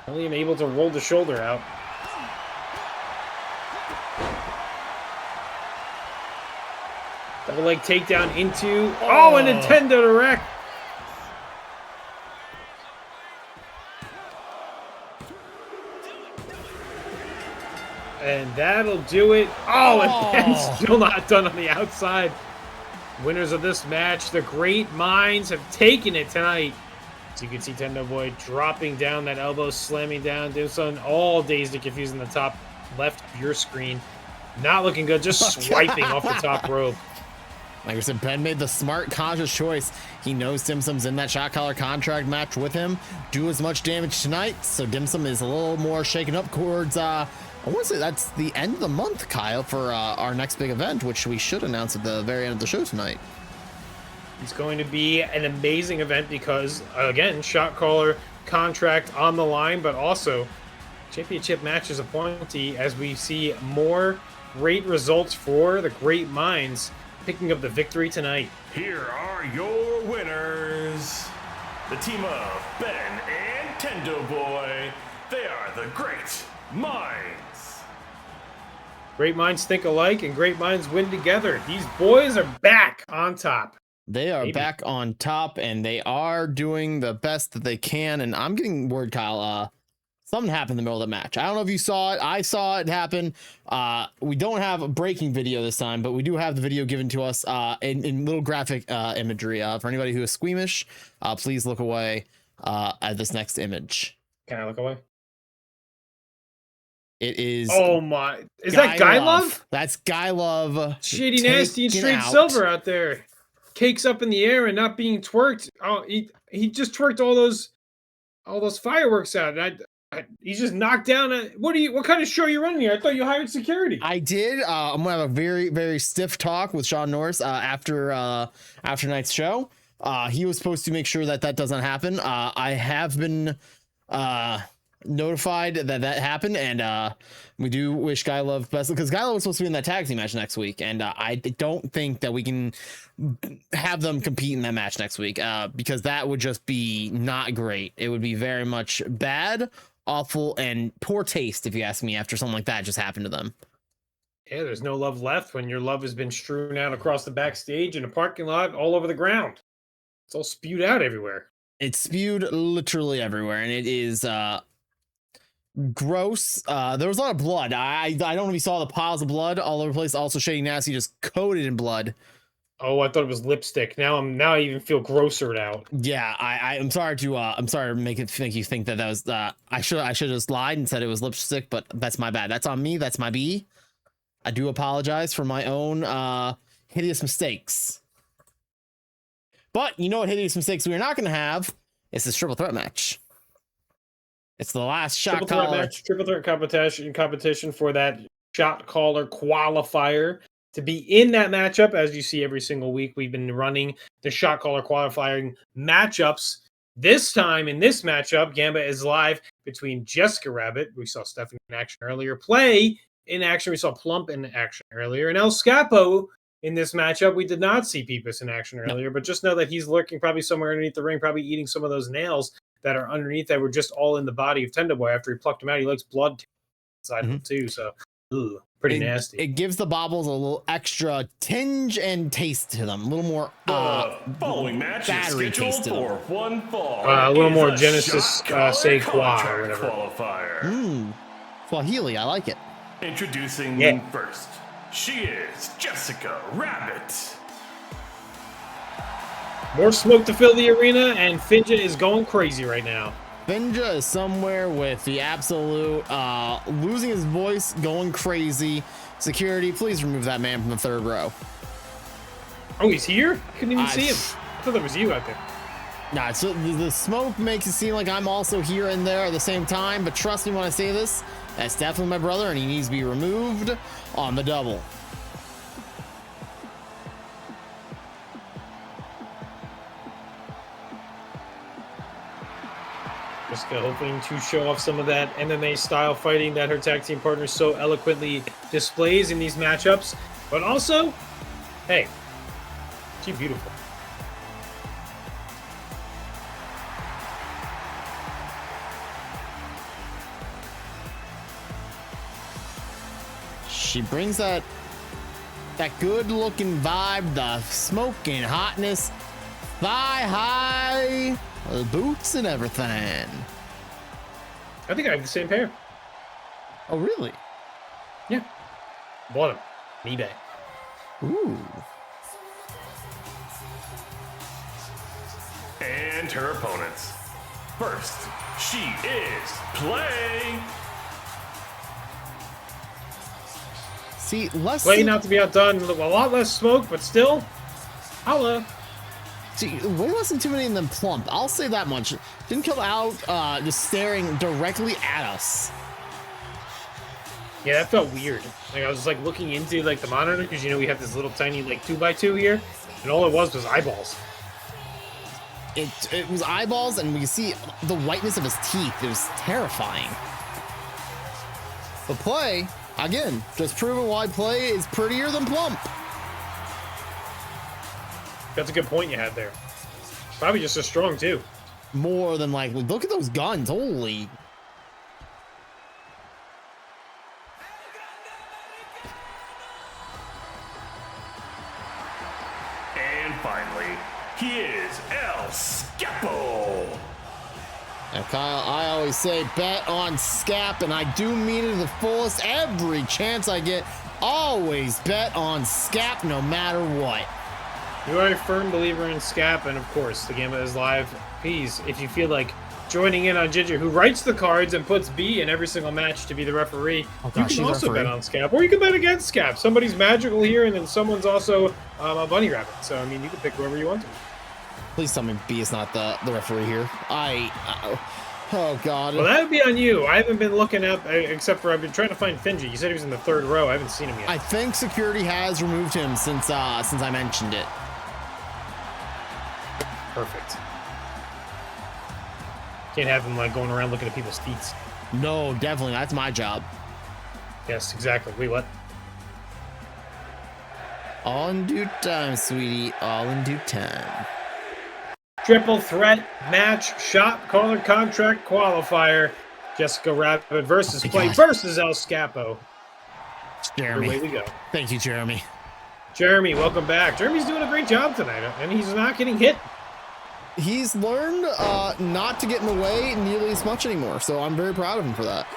Speaker 2: Hellion able to roll the shoulder out. Double leg takedown into... Oh, and a Tendo direct. And that'll do it. Oh, and then still not done on the outside. Winners of this match, the Great Minds, have taken it tonight. So you can see Tendo Boy dropping down that elbow, slamming down Dimsum, all dazed and confused in the top left of your screen. Not looking good, just swiping off the top rope.
Speaker 1: Like I said, Ben made the smart, conscious choice. He knows Dimsum's in that shot collar contract match with him. Do as much damage tonight, so Dimsum is a little more shaken up towards, I want to say that's the end of the month, Kyle, for our next big event, which we should announce at the very end of the show tonight.
Speaker 2: It's going to be an amazing event because, again, shot caller contract on the line, but also championship matches appointee as we see more great results for the Great Minds picking up the victory tonight.
Speaker 3: Here are your winners. The team of Ben and Tendo Boy. They are the Great Minds.
Speaker 2: Great minds think alike and great minds win together. These boys are back on top.
Speaker 1: They are back on top and they are doing the best that they can. And I'm getting word, Kyle, something happened in the middle of the match. I don't know if you saw it. I saw it happen. We don't have a breaking video this time, but we do have the video given to us in little graphic imagery. For anybody who is squeamish, please look away at this next image.
Speaker 2: Can I look away?
Speaker 1: It is.
Speaker 2: Oh my! Is that Guy Love?
Speaker 1: That's Guy Love.
Speaker 2: Shady Nasty and Straight Silver out there, cakes up in the air and not being twerked. Oh, he just twerked all those fireworks out. And he's just knocked down. What kind of show are you running here? I thought you hired security.
Speaker 1: I did. I'm gonna have a very, very stiff talk with Sean Norris after tonight's show. He was supposed to make sure that doesn't happen. I have been notified that happened, and we do wish Guy Love best because Guy Love was supposed to be in that tag team match next week, and I don't think that we can have them compete in that match next week because that would just be not great. It would be very much bad, awful, and poor taste, if you ask me, after something like that just happened to them.
Speaker 2: Yeah, there's no love left when your love has been strewn out across the backstage in a parking lot all over the ground. It's all spewed out everywhere.
Speaker 1: It's spewed literally everywhere, and it is gross. There was a lot of blood. I don't know if you saw the piles of blood all over the place. Also, Shady Nasty just coated in blood.
Speaker 2: Oh, I thought it was lipstick. Now I even feel grosser out.
Speaker 1: Yeah, I'm sorry to make you think that was I should have just lied and said it was lipstick, but that's my bad. That's on me. That's my B. I do apologize for my own hideous mistakes. But you know what hideous mistakes we're not going to have? It's this triple threat match. It's the last shot caller.
Speaker 2: Triple threat competition for that shot caller qualifier. To be in that matchup, as you see every single week, we've been running the shot caller qualifying matchups. This time in this matchup, Gambit is live between Jessica Rabbit. We saw Stephanie in action earlier. Play in action. We saw Plump in action earlier. And El Skappo in this matchup. We did not see Peepus in action earlier, but just know that he's lurking probably somewhere underneath the ring, probably eating some of those nails that are underneath that were just all in the body of Tendo Boy. After he plucked him out, he likes blood inside him too. So, pretty nasty.
Speaker 1: It gives the bobbles a little extra tinge and taste to them. A little more
Speaker 3: following match is scheduled for one fall.
Speaker 2: A little more Genesis say qua or whatever.
Speaker 3: Qualifier.
Speaker 1: Swahili, I like it.
Speaker 3: Introducing first. She is Jessica Rabbit.
Speaker 2: More smoke to fill the arena, and Finja is going crazy right now.
Speaker 1: Finja is somewhere with the absolute losing his voice, going crazy. Security, please remove that man from the third row.
Speaker 2: Oh, he's here? I couldn't even see him. I thought that was you out there.
Speaker 1: Nah, so the smoke makes it seem like I'm also here and there at the same time, but trust me when I say this, that's definitely my brother, and he needs to be removed on the double.
Speaker 2: Jessica hoping to show off some of that MMA style fighting that her tag team partner so eloquently displays in these matchups. But also, hey, she's beautiful.
Speaker 1: She brings that good-looking vibe, the smoking hotness, thigh-high boots and everything.
Speaker 2: I think I have the same pair.
Speaker 1: Oh, really?
Speaker 2: Yeah. Bought them on eBay.
Speaker 1: Ooh.
Speaker 3: And her opponents. First, she is Play.
Speaker 1: See, less
Speaker 2: Play not to be outdone. A lot less smoke, but still. Holla.
Speaker 1: See, way less intimidating than Plump. I'll say that much. Didn't come out just staring directly at us.
Speaker 2: Yeah, that felt weird. Like I was like looking into like the monitor because we have this little tiny like 2x2 here, and all it was eyeballs.
Speaker 1: It was eyeballs, and we could see the whiteness of his teeth. It was terrifying. But Play, again, just proving why Play is prettier than Plump.
Speaker 2: That's a good point you had there. Probably just as strong too.
Speaker 1: More than likely. Look at those guns. Holy.
Speaker 3: And finally, he is El Skappo.
Speaker 1: Now, Kyle, I always say bet on Skap, and I do mean it to the fullest. Every chance I get, always bet on Skap no matter what.
Speaker 2: You are a firm believer in Skap, and of course, the game is live. Please, if you feel like joining in on Ginger, who writes the cards and puts B in every single match to be the referee, you can also bet on Skap, or you can bet against Skap. Somebody's magical here, and then someone's also a bunny rabbit. So, I mean, you can pick whoever you want to.
Speaker 1: Please tell me B is not the referee here. Oh, God.
Speaker 2: Well, that would be on you. I haven't been looking up, except for I've been trying to find Finji. You said he was in the 3rd row. I haven't seen him yet.
Speaker 1: I think security has removed him since I mentioned it.
Speaker 2: Perfect. Can't have him like going around looking at people's feet.
Speaker 1: No, definitely. That's my job.
Speaker 2: Yes, exactly. Wait, what?
Speaker 1: All in due time, sweetie. All in due time.
Speaker 2: Triple threat match shot caller contract qualifier. Jessica Rabbit versus Play versus El Skappo.
Speaker 1: Jeremy.
Speaker 2: Away we go.
Speaker 1: Thank you, Jeremy.
Speaker 2: Jeremy, welcome back. Jeremy's doing a great job tonight, and he's not getting hit.
Speaker 1: He's learned not to get in the way nearly as much anymore, so I'm very proud of him for that.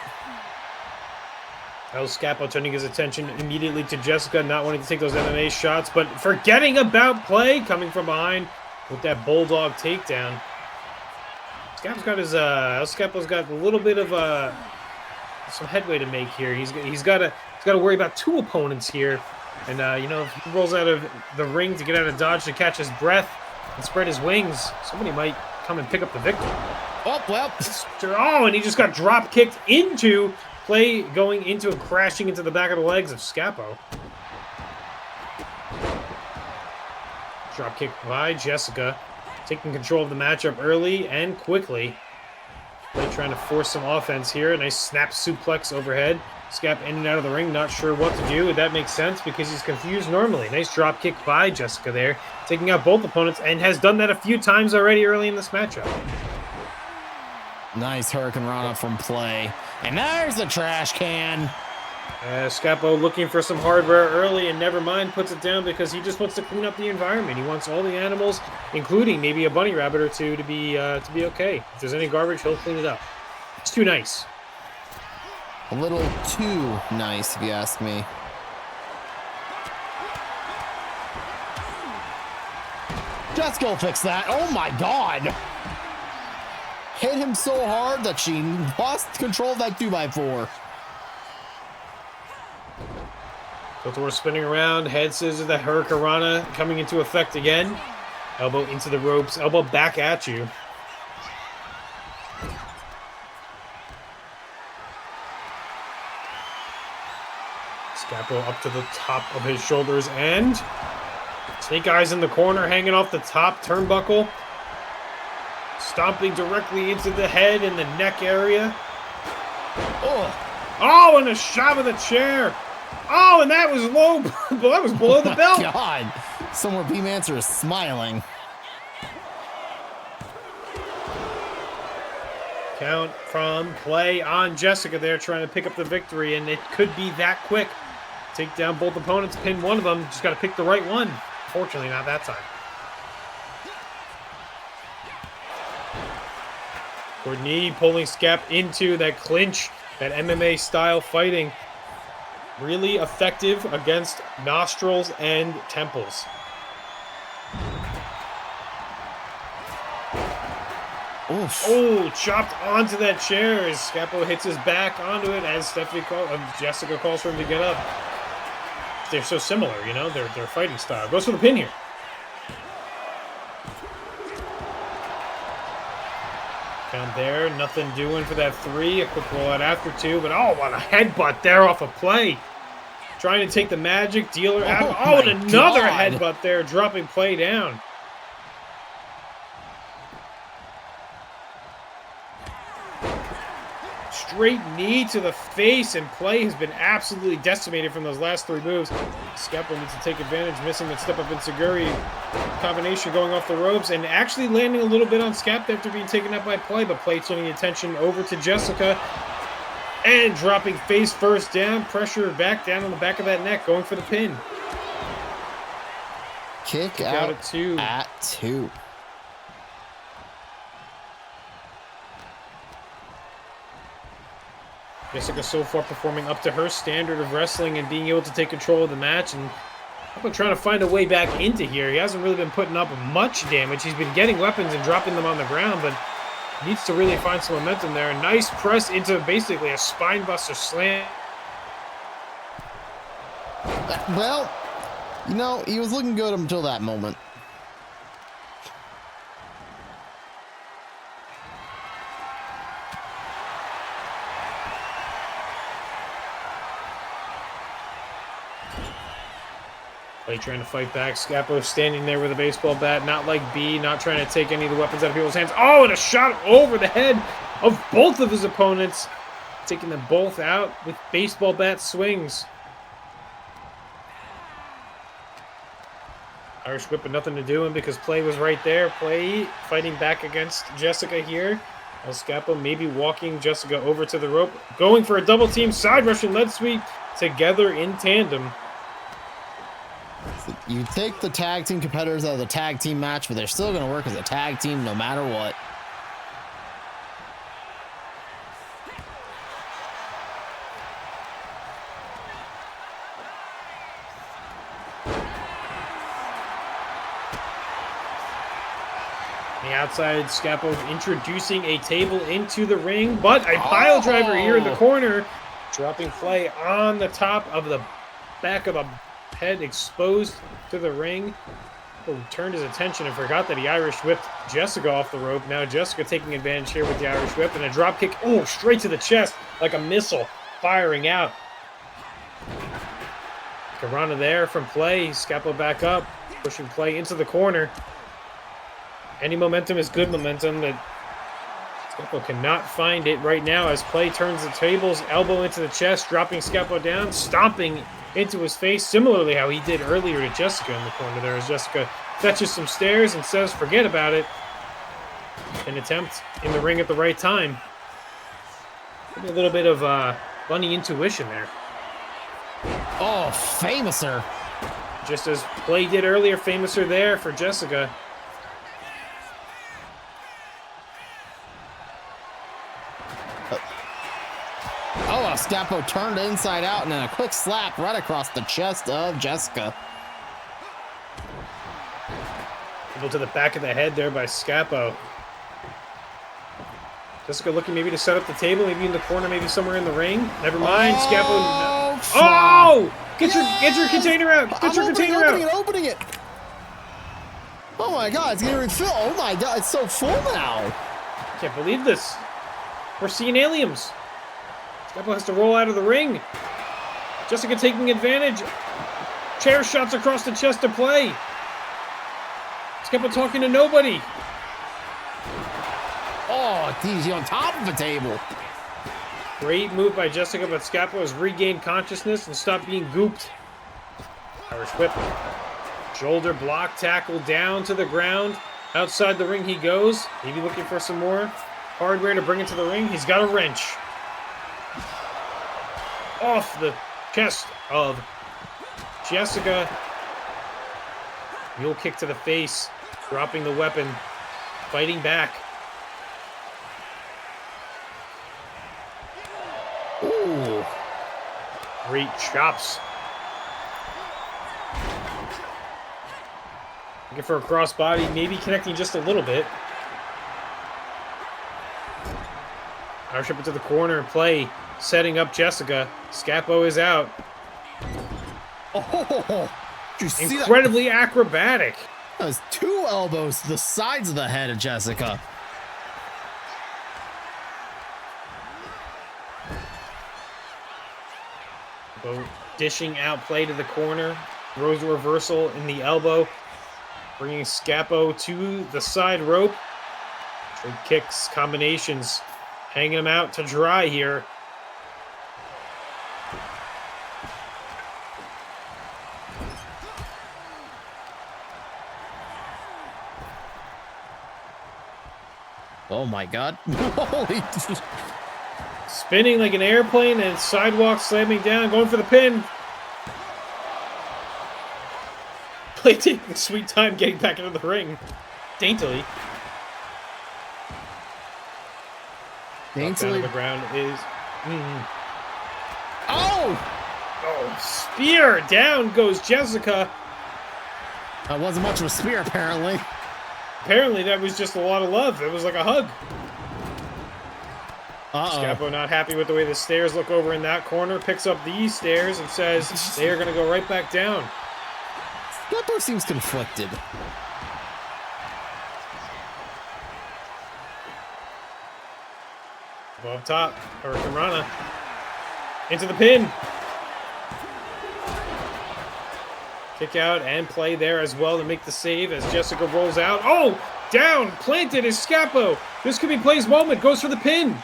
Speaker 2: El Skappo turning his attention immediately to Jessica, not wanting to take those MMA shots, but forgetting about Play, coming from behind with that bulldog takedown. El Skappo's got a little bit of some headway to make here. He's got to worry about 2 opponents here, and if he rolls out of the ring to get out of dodge to catch his breath and spread his wings, somebody might come and pick up the victory.
Speaker 1: Oh, well.
Speaker 2: Oh, and he just got drop kicked into Play, going into and crashing into the back of the legs of Skappo. Drop kick by Jessica, taking control of the matchup early and quickly. Play trying to force some offense here. A nice snap suplex overhead. Skap in and out of the ring, not sure what to do. That makes sense because he's confused normally. Nice drop kick by Jessica there, taking out both opponents, and has done that a few times already early in this matchup.
Speaker 1: Nice Hurricane Rana from Play. And there's the trash can.
Speaker 2: Skappo looking for some hardware early, and never mind, puts it down because he just wants to clean up the environment. He wants all the animals, including maybe a bunny rabbit or two, to be okay. If there's any garbage, he'll clean it up. It's too nice.
Speaker 1: A little too nice, if you ask me. Just go fix that. Oh my God. Hit him so hard that she lost control of that 2x4.
Speaker 2: Lukor spinning around, head scissors, the Hurricane Rana coming into effect again. Elbow into the ropes, elbow back at you. Skappo up to the top of his shoulders, and Snake Eyes in the corner, hanging off the top turnbuckle. Stomping directly into the head and the neck area. Oh, and a shot with a chair. Oh, and that was low. That was below the belt.
Speaker 1: God, somewhere B-Mancer is smiling.
Speaker 2: Count from Play on Jessica there, trying to pick up the victory, and it could be that quick. take down both opponents, pin one of them. Just got to pick the right one. Fortunately, not that time. Courtney pulling Skap into that clinch, that MMA style fighting. Really effective against nostrils and temples.
Speaker 1: Oof.
Speaker 2: Oh, chopped onto that chair as Skappo hits his back onto it as Jessica calls for him to get up. They're so similar, you know, their fighting style. Goes for the pin here. Down there, nothing doing for that 3. A quick rollout after 2, but oh, what a headbutt there off a play. Trying to take the magic dealer out. Oh, and another headbutt there, dropping play down. Straight knee to the face, and play has been absolutely decimated from those last 3 moves. Skappo needs to take advantage, missing that step up in Seguri combination going off the ropes, and actually landing a little bit on Skap after being taken out by play, but play turning attention over to Jessica and dropping face first down, pressure back down on the back of that neck, going for the pin.
Speaker 1: Kick out at 2.
Speaker 2: Jessica so far performing up to her standard of wrestling and being able to take control of the match, and I'm trying to find a way back into here. He hasn't really been putting up much damage. He's been getting weapons and dropping them on the ground, but needs to really find some momentum there. A nice press into basically a spinebuster slam.
Speaker 1: Well, you know, he was looking good until that moment.
Speaker 2: Play trying to fight back. Skappo standing there with a baseball bat, not like B, not trying to take any of the weapons out of people's hands. Oh, and a shot over the head of both of his opponents, taking them both out with baseball bat swings. Irish whip had nothing to do with because play was right there. Play fighting back against Jessica here. El Skappo maybe walking Jessica over to the rope, going for a double team side Russian lead sweep together in tandem.
Speaker 1: You take the tag team competitors out of the tag team match, but they're still going to work as a tag team no matter what.
Speaker 2: The outside, Skappo introducing a table into the ring, but a pile driver here in the corner, dropping play on the top of the back of the head, exposed to the ring. Oh, turned his attention and forgot that he Irish whipped Jessica off the rope. Now Jessica taking advantage here with the Irish whip and a drop kick. Oh, straight to the chest like a missile firing out. Karana there from play. Skappo back up, pushing play into the corner. Any momentum is good momentum. That Skappo cannot find it right now as play turns the tables, elbow into the chest, dropping Skappo down, stomping into his face, similarly how he did earlier to Jessica in the corner there, as Jessica fetches some stairs and says forget about it. An attempt in the ring at the right time. Maybe a little bit of bunny intuition there.
Speaker 1: Oh, Famouser.
Speaker 2: Just as play did earlier, Famouser there for Jessica.
Speaker 1: Oh, Skappo turned inside out and then a quick slap right across the chest of Jessica.
Speaker 2: Go to the back of the head there by Skappo. Jessica looking maybe to set up the table, maybe in the corner, maybe somewhere in the ring. Never mind, Skappo. Oh! Get your container out! Get your container out!
Speaker 1: Opening it! Oh my God, it's getting refilled. Oh my God, it's so full now.
Speaker 2: Can't believe this. We're seeing aliens. Skappo has to roll out of the ring. Jessica taking advantage. Chair shots across the chest to play. Skappo talking to nobody.
Speaker 1: Oh, he's on top of the table.
Speaker 2: Great move by Jessica, but Skappo has regained consciousness and stopped being gooped. Irish whip. Shoulder block, tackle down to the ground. Outside the ring he goes. Maybe looking for some more hardware to bring it to the ring. He's got a wrench. Off the chest of Jessica. Mule kick to the face. Dropping the weapon. Fighting back.
Speaker 1: Ooh.
Speaker 2: Great chops. Looking for a crossbody, maybe connecting just a little bit. Power ship into the corner and play, setting up Jessica. Skappo is out.
Speaker 1: Oh, did you see
Speaker 2: incredibly acrobatic.
Speaker 1: That was 2 elbows to the sides of the head of Jessica.
Speaker 2: Dishing out play to the corner. Throws a reversal in the elbow. Bringing Skappo to the side rope. Trade kicks, combinations. Hanging him out to dry here.
Speaker 1: Oh my god. Holy.
Speaker 2: Spinning like an airplane and sidewalk slamming down, going for the pin. Play taking sweet time getting back into the ring. Daintily.
Speaker 1: Daintily.
Speaker 2: Down on the ground is.
Speaker 1: Oh!
Speaker 2: Oh, spear! Down goes Jessica.
Speaker 1: That wasn't much of a spear, apparently.
Speaker 2: Apparently, that was just a lot of love. It was like a hug. Skappo not happy with the way the stairs look over in that corner. Picks up these stairs and says they are going to go right back down.
Speaker 1: Skappo seems conflicted.
Speaker 2: Up top, Hurricane Rana. Into the pin. Kick out and play there as well to make the save as Jessica rolls out. Oh! Down! Planted is Skappo. This could be Play's moment. Goes for the pin.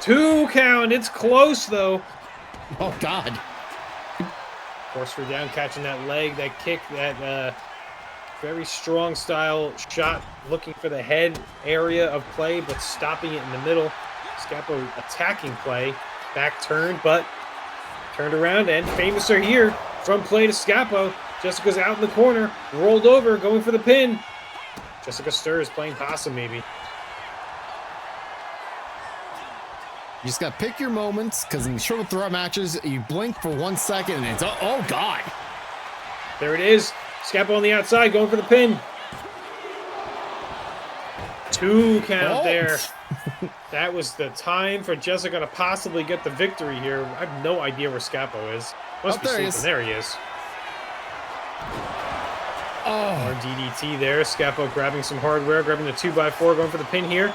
Speaker 2: 2 count. It's close, though.
Speaker 1: Oh, God.
Speaker 2: Force her down, catching that leg, that kick, that very strong style shot. Looking for the head area of play, but stopping it in the middle. Skappo attacking play. Back turn, but turned around, and famous are here. From play to Skappo. Jessica's out in the corner. Rolled over, going for the pin. Jessica stirs, playing possum maybe.
Speaker 1: You just got to pick your moments, because in triple threat matches, you blink for 1 second, and it's, oh, God.
Speaker 2: There it is. Skappo on the outside, going for the pin. 2 count there. That was the time for Jessica to possibly get the victory here. I have no idea where Skappo is. Must be sleeping. There he is.
Speaker 1: Oh.
Speaker 2: RDDT there. Skappo grabbing some hardware, grabbing the 2x4, going for the pin here.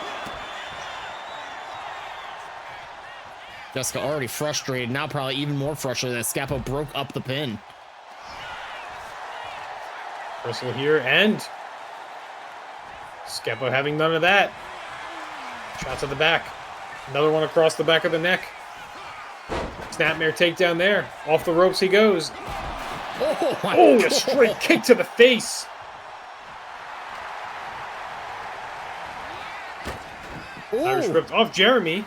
Speaker 1: Jessica already frustrated, now probably even more frustrated that Skappo broke up the pin.
Speaker 2: Reversal here, and Skappo having none of that. Shot to the back. Another one across the back of the neck. Snapmare takedown there. Off the ropes he goes. Oh, a straight kick to the face. Irish ripped off Jeremy.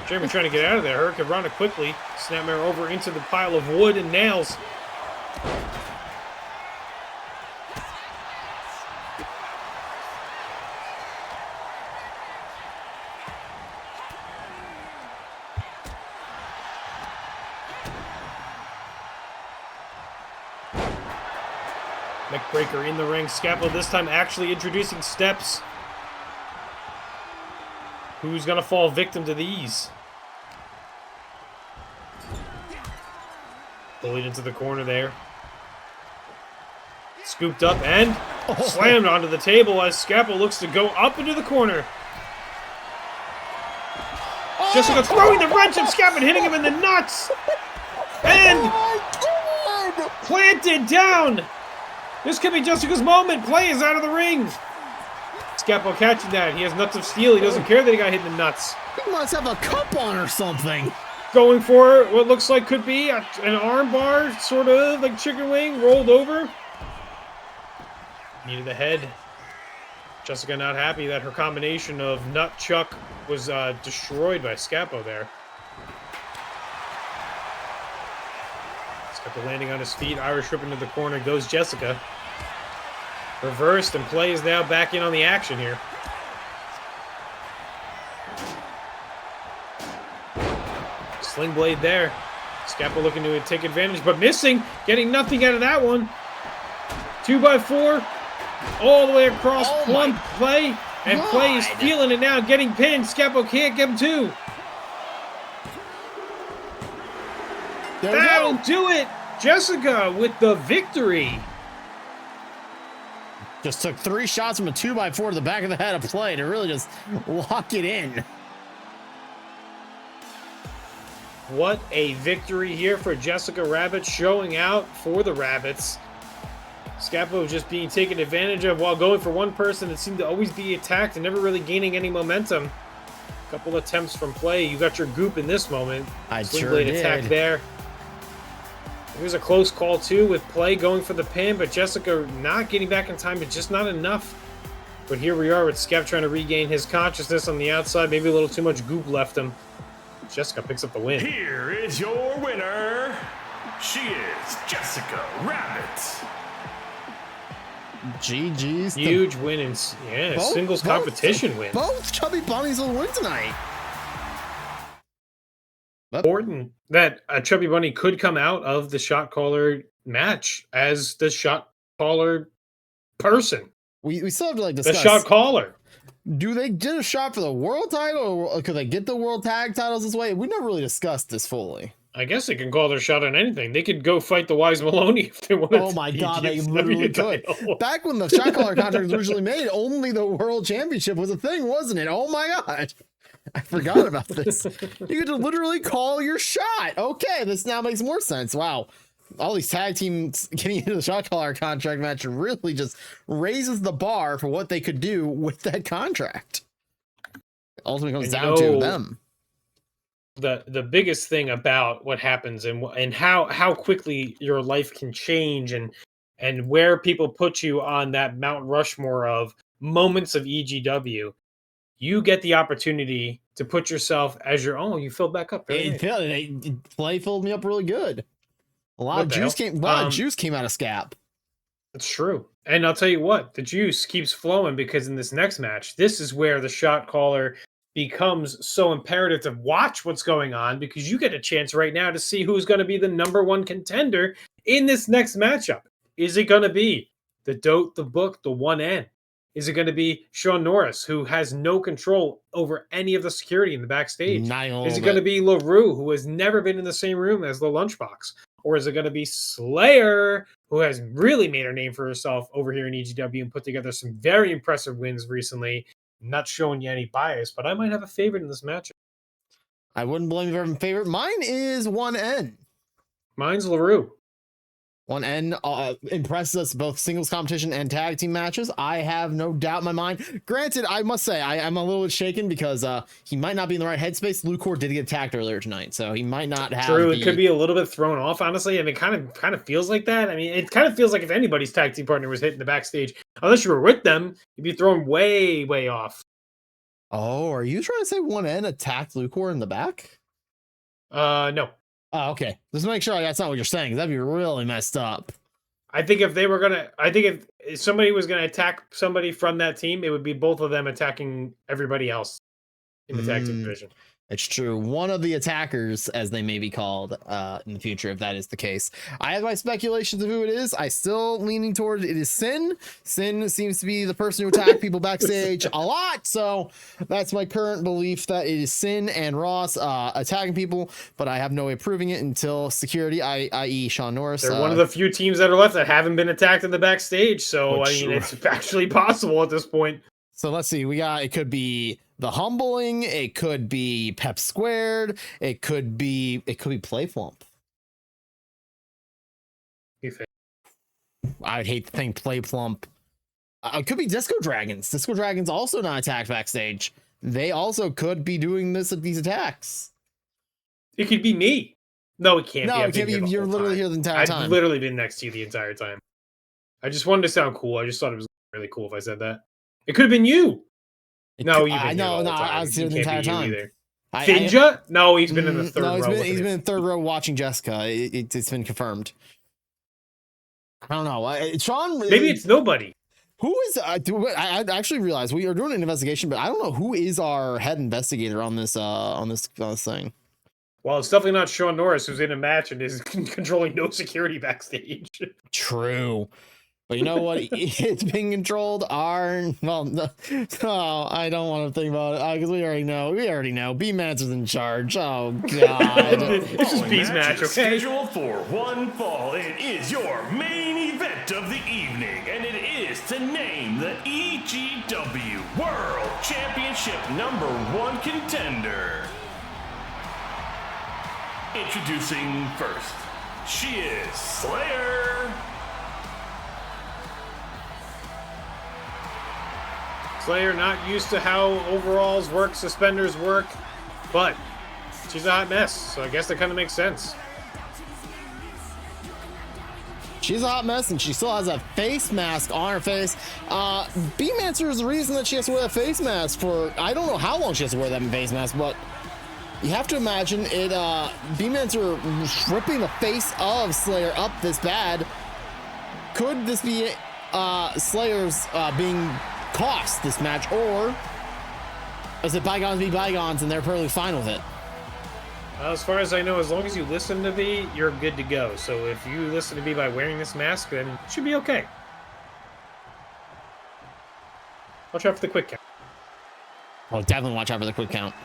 Speaker 2: Jeremy trying to get out of there. Hurricane Rana quickly. Snapmare over into the pile of wood and nails. Neckbreaker in the ring. Skappo this time actually introducing steps. Who's going to fall victim to these? Bullied into the corner there. Scooped up and slammed onto the table as Skappo looks to go up into the corner. Jessica throwing the wrench at Skappo and hitting him in the nuts. And planted down. This could be Jessica's moment. Play is out of the ring. Skappo catching that. He has nuts of steel. He doesn't care that he got hit in the nuts.
Speaker 1: He must have a cup on or something.
Speaker 2: Going for what looks like could be an arm bar, sort of like chicken wing, rolled over. Knee to the head. Jessica not happy that her combination of nut chuck was destroyed by Skappo there. Skappo landing on his feet. Irish whip into the corner. Goes Jessica. Reversed, and Play is now back in on the action here. Sling blade there. Skappo looking to take advantage, but missing. Getting nothing out of that one. 2x4. All the way across. Plump Play. And Play is feeling it now. Getting pinned. Skappo can't get him too. That'll do it. Jessica with the victory.
Speaker 1: Just took 3 shots from a 2x4 to the back of the head of Play to really just lock it in.
Speaker 2: What a victory here for Jessica Rabbit, showing out for the Rabbits. Skappo just being taken advantage of while going for one person that seemed to always be attacked and never really gaining any momentum. A couple attempts from Play. You got your goop in this moment.
Speaker 1: I
Speaker 2: Swing
Speaker 1: sure
Speaker 2: blade
Speaker 1: did.
Speaker 2: attack there. Here's a close call too with Play going for the pin, but Jessica not getting back in time, but just not enough. But here we are with Skap trying to regain his consciousness on the outside. Maybe a little too much goop left him. Jessica picks up the win.
Speaker 3: Here is your winner. She is Jessica Rabbit.
Speaker 1: GG's.
Speaker 2: Huge win in singles competition win.
Speaker 1: Both Chubby Bunnies will win tonight.
Speaker 2: Important that a Chubby Bunny could come out of the shot caller match as the shot caller person.
Speaker 1: We still have to like
Speaker 2: The
Speaker 1: discuss.
Speaker 2: shot caller.
Speaker 1: Do they get a shot for the world title, or could they get the world tag titles this way? We never really discussed this fully.
Speaker 2: I guess they can call their shot on anything. They could go fight the Wise Maloney if they wanted.
Speaker 1: Oh my
Speaker 2: to
Speaker 1: god, they
Speaker 2: EGTV
Speaker 1: literally could.
Speaker 2: title.
Speaker 1: Back when the shot caller contract was originally made, only the world championship was a thing, wasn't it? Oh my god. I forgot about this. You could literally call your shot. Okay, this now makes more sense. Wow. All these tag teams getting into the shot caller contract match really just raises the bar for what they could do with that contract. It ultimately comes down to them.
Speaker 2: The biggest thing about what happens and how quickly your life can change and where people put you on that Mount Rushmore of moments of EGW, you get the opportunity to put yourself as your own. You filled back up.
Speaker 1: Play filled me up really good. A lot of juice came out of Skap.
Speaker 2: That's true. And I'll tell you what, the juice keeps flowing because in this next match, this is where the shot caller becomes so imperative to watch what's going on, because you get a chance right now to see who's going to be the #1 contender in this next matchup. Is it going to be the Dote, the Book, the 1N? Is it going to be Sean Norris, who has no control over any of the security in the backstage? Is it going to be Lahroo, who has never been in the same room as the Lunchbox? Or is it going to be Slayyy-er, who has really made her name for herself over here in EGW and put together some very impressive wins recently? Not showing you any bias, but I might have a favorite in this matchup.
Speaker 1: I wouldn't blame you for having a favorite. Mine is 1N.
Speaker 2: Mine's Lahroo.
Speaker 1: 1N impresses us both singles competition and tag team matches. I have no doubt in my mind. Granted, I must say I'm a little bit shaken because he might not be in the right headspace. Lukor did get attacked earlier tonight, so he might not have.
Speaker 2: True, it could be a little bit thrown off. Honestly, I mean, kind of feels like that. I mean, it kind of feels like if anybody's tag team partner was hit in the backstage, unless you were with them, you'd be thrown way, way off.
Speaker 1: Oh, are you trying to say 1N attacked Lukor in the back?
Speaker 2: No.
Speaker 1: Oh, okay. Just make sure that's not what you're saying. That'd be really messed up.
Speaker 2: I think if somebody was gonna attack somebody from that team, it would be both of them attacking everybody else in the tag team division.
Speaker 1: It's true. One of the attackers, as they may be called in the future, if that is the case. I have my speculations of who it is. I still leaning toward it is Sin. Sin seems to be the person who attacked people backstage a lot. So that's my current belief, that it is Sin and Ross attacking people, but I have no way of proving it until security, i.e. Sean Norris.
Speaker 2: They're one of the few teams that are left that haven't been attacked in the backstage. So, it's actually possible at this point.
Speaker 1: So let's see. It could be The Humbling. It could be Pep Squared. It could be Play Plump. I would hate to think Play Plump. It could be Disco Dragons. Disco Dragons also not attacked backstage. They also could be doing these attacks.
Speaker 2: It could be me. No, it can't be.
Speaker 1: No, it can't be. You're literally here the entire time.
Speaker 2: I've literally been next to you the entire time. I just wanted to sound cool. I just thought it was really cool if I said that. It could have been you. No, you've been here all the time.
Speaker 1: I was here the entire time.
Speaker 2: Finja? No, he's been in the third
Speaker 1: no,
Speaker 2: row.
Speaker 1: he's been in the third row watching Jessica. It's been confirmed. I don't know. Sean,
Speaker 2: maybe it's nobody.
Speaker 1: Who is? I actually realized we are doing an investigation, but I don't know who is our head investigator on this thing.
Speaker 2: Well, it's definitely not Sean Norris, who's in a match and is controlling no security backstage.
Speaker 1: True. But you know what? It's being controlled. I don't want to think about it because we already know. B-Man's is in charge. Oh God!
Speaker 2: This is B's match. Okay.
Speaker 3: Scheduled for one fall. It is your main event of the evening, and it is to name the EGW World Championship #1 contender. Introducing first, she is Slayyy-er.
Speaker 2: Slayyy-er not used to how overalls work, suspenders work, but she's a hot mess, so I guess that kind of makes sense.
Speaker 1: She's a hot mess, and she still has a face mask on her face. B-Mancer is the reason that she has to wear a face mask for, I don't know how long she has to wear that face mask, but you have to imagine it, B-Mancer ripping the face of Slayyy-er up this bad. Could this be Slayyer's being cost this match, or is it bygones be bygones and they're perfectly fine with it?
Speaker 2: As far as I know, as long as you listen to B, you're good to go. So if you listen to B by wearing this mask, then it should be okay. Watch out for the quick count.
Speaker 1: Well, definitely watch out for the quick count.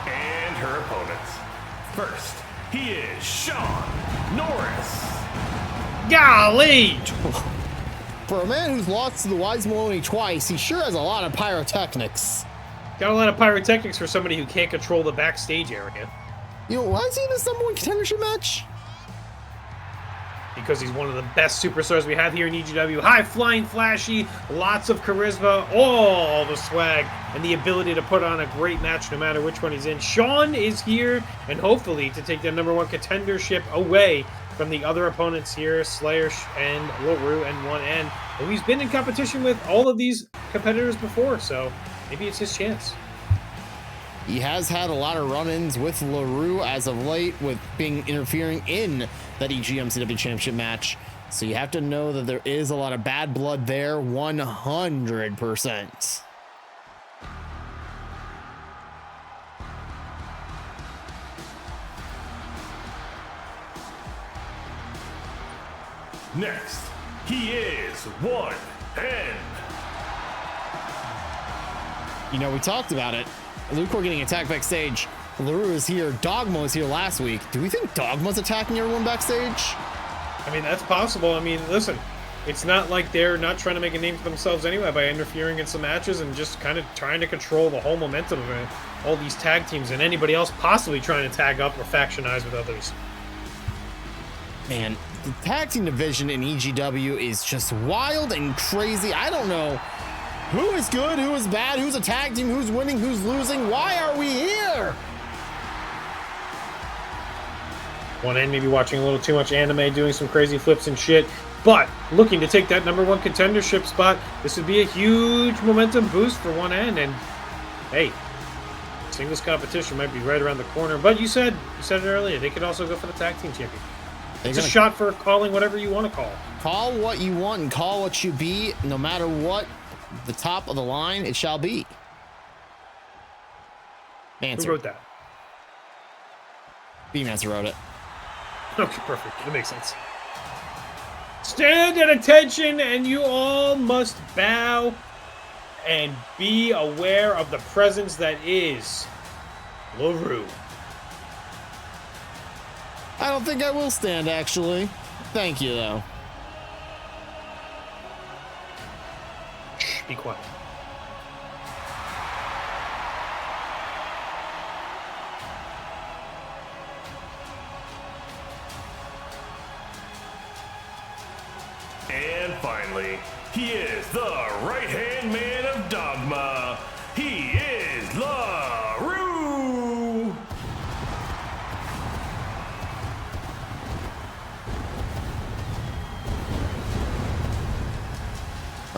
Speaker 3: And her opponents. First, he is Sean Norris.
Speaker 2: Golly!
Speaker 1: For a man who's lost to the Wise Maloney twice, he sure has a lot of pyrotechnics.
Speaker 2: Got a lot of pyrotechnics for somebody who can't control the backstage area.
Speaker 1: You know, why is he in this #1 contendership match?
Speaker 2: Because he's one of the best superstars we have here in EGW. High flying, flashy, lots of charisma, all the swag, and the ability to put on a great match no matter which one he's in. Sean is here, and hopefully to take that #1 contendership away from the other opponents here, Slayyy-er and Lahroo and 1N. And he's been in competition with all of these competitors before, so maybe it's his chance.
Speaker 1: He has had a lot of run-ins with Lahroo as of late, with being interfering in that EGMCW Championship match. So you have to know that there is a lot of bad blood there, 100%.
Speaker 3: Next, he is 1N.
Speaker 1: You know, we talked about it. Lukor getting attacked backstage. Lahroo is here. Dogma was here last week. Do we think Dogma's attacking everyone backstage?
Speaker 2: I mean, that's possible. I mean, listen, it's not like they're not trying to make a name for themselves anyway by interfering in some matches and just kind of trying to control the whole momentum of it. All these tag teams and anybody else possibly trying to tag up or factionize with others.
Speaker 1: Man, the tag team division in EGW is just wild and crazy. I don't know who is good, who is bad, who's a tag team, who's winning, who's losing. Why are we here?
Speaker 2: 1N maybe watching a little too much anime, doing some crazy flips and shit, but looking to take that #1 contendership spot. This would be a huge momentum boost for 1N, and hey, singles competition might be right around the corner. But you said it earlier, they could also go for the tag team champion. It's a shot for calling whatever you want to call.
Speaker 1: Call what you want and call what you be. No matter what the top of the line, it shall be. Mancer.
Speaker 2: Who wrote that?
Speaker 1: B-Mancer wrote it.
Speaker 2: Okay, perfect. That makes sense. Stand at attention, and you all must bow and be aware of the presence that is Lahroo.
Speaker 1: I don't think I will stand, actually. Thank you, though.
Speaker 2: Shh, be quiet.
Speaker 3: And finally, he is the right-hand man of Dogma. He is Lahroo.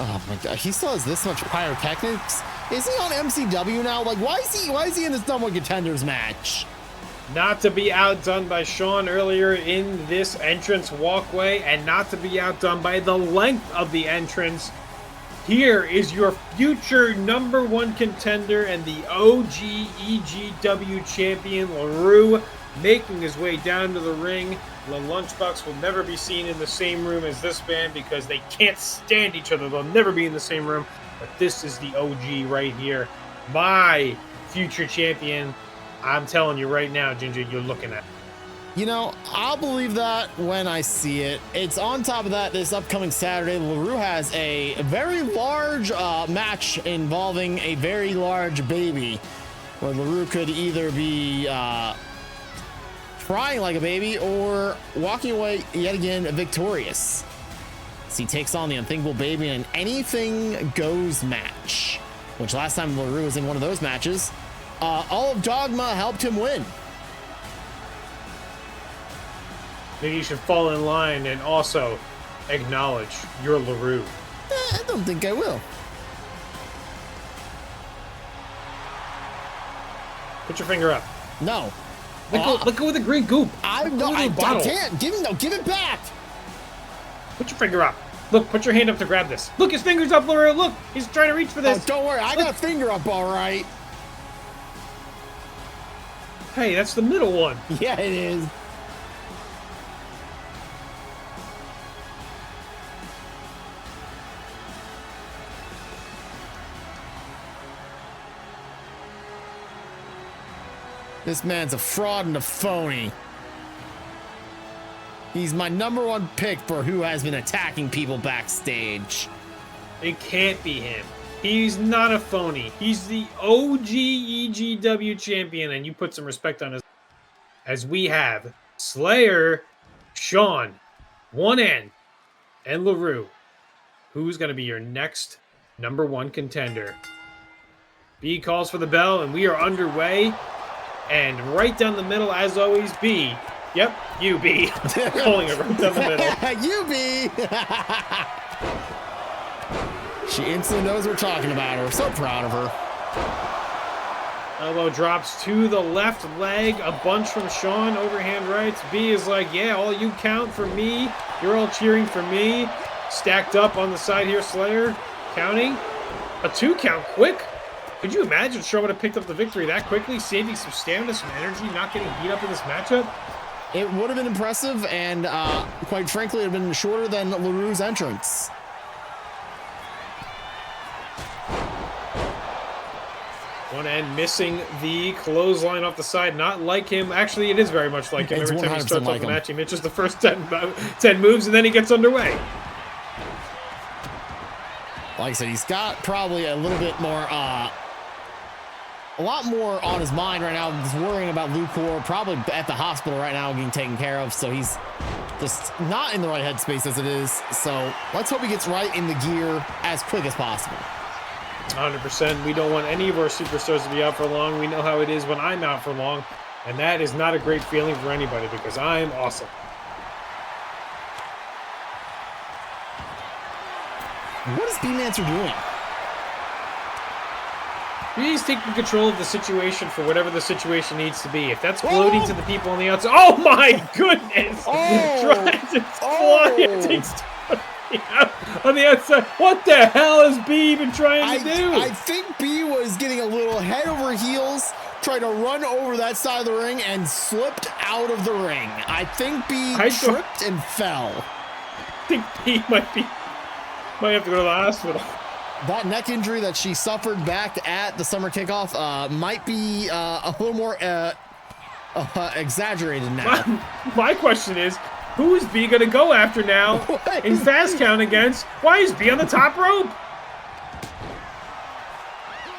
Speaker 1: Oh my god, he still has this much pyrotechnics? Is he on MCW now? Like, why is he in this number one contenders match?
Speaker 2: Not to be outdone by Sean earlier in this entrance walkway, and not to be outdone by the length of the entrance. Here is your future number one contender and the OG EGW champion, Lahroo, making his way down to the ring. The Lunchbox will never be seen in the same room as this band because they can't stand each other. They'll never be in the same room. But this is the OG right here. My future champion. I'm telling you right now, Ginger, you're looking at it.
Speaker 1: You know, I'll believe that when I see it. It's on top of that, this upcoming Saturday, Lahroo has a very large match involving a very large baby, where Lahroo could either be crying like a baby or walking away yet again victorious. So he takes on the unthinkable baby in an anything goes match, which last time Lahroo was in one of those matches, all of Dogma helped him win.
Speaker 2: Maybe you should fall in line and also acknowledge you're Lahroo.
Speaker 1: I don't think I will.
Speaker 2: Put your finger up.
Speaker 1: No.
Speaker 2: Let go with the green goop.
Speaker 1: I can't. Give it back.
Speaker 2: Put your finger up. Look, put your hand up to grab this. Look, his finger's up, Lahroo. Look, he's trying to reach for this.
Speaker 1: Oh, don't worry. I got a finger up all right.
Speaker 2: Hey, that's the middle one.
Speaker 1: Yeah, it is. This man's a fraud and a phony. He's my number one pick for who has been attacking people backstage.
Speaker 2: It can't be him. He's not a phony. He's the OG EGW champion, and you put some respect on his. As we have Slayyy-er, Sean, 1N, and Lahroo. Who's going to be your next number one contender? B calls for the bell, and we are underway. And right down the middle, as always, B. Yep, you, B. Calling it right down the middle.
Speaker 1: You, B. She instantly knows we're talking about her. So proud of her.
Speaker 2: Elbow drops to the left leg. A bunch from Sean. Overhand rights. B is like, yeah, all you count for me. You're all cheering for me. Stacked up on the side here, Slayyy-er. Counting. A 2 count quick. Could you imagine if Sean would have picked up the victory that quickly, saving some stamina, some energy, not getting beat up in this matchup?
Speaker 1: It would have been impressive, and quite frankly, it would have been shorter than Lahroo's entrance.
Speaker 2: One end missing the clothesline off the side. Not like him. Actually, it is very much like him.
Speaker 1: It's
Speaker 2: every time he starts
Speaker 1: like
Speaker 2: off the match, he misses the first 10 moves, and then he gets underway.
Speaker 1: Like I said, he's got probably a little bit more, a lot more on his mind right now. He's worrying about Lukor, probably at the hospital right now getting taken care of. So he's just not in the right headspace as it is. So let's hope he gets right in the gear as quick as possible.
Speaker 2: 100%. We don't want any of our superstars to be out for long. We know how it is when I'm out for long. And that is not a great feeling for anybody because I'm awesome.
Speaker 1: What is B-Mancer doing?
Speaker 2: He's taking control of the situation for whatever the situation needs to be. If that's floating to the people on the outside. Oh my goodness! Tries to fly and takes on the outside. What the hell is B even trying to do?
Speaker 1: I think B was getting a little head over heels, trying to run over that side of the ring and slipped out of the ring. I think B tripped and fell.
Speaker 2: I think B might have to go to the hospital.
Speaker 1: That neck injury that she suffered back at the summer kickoff might be a little more exaggerated now.
Speaker 2: My question is, who is B going to go after now in fast count against? Why is B on the top rope?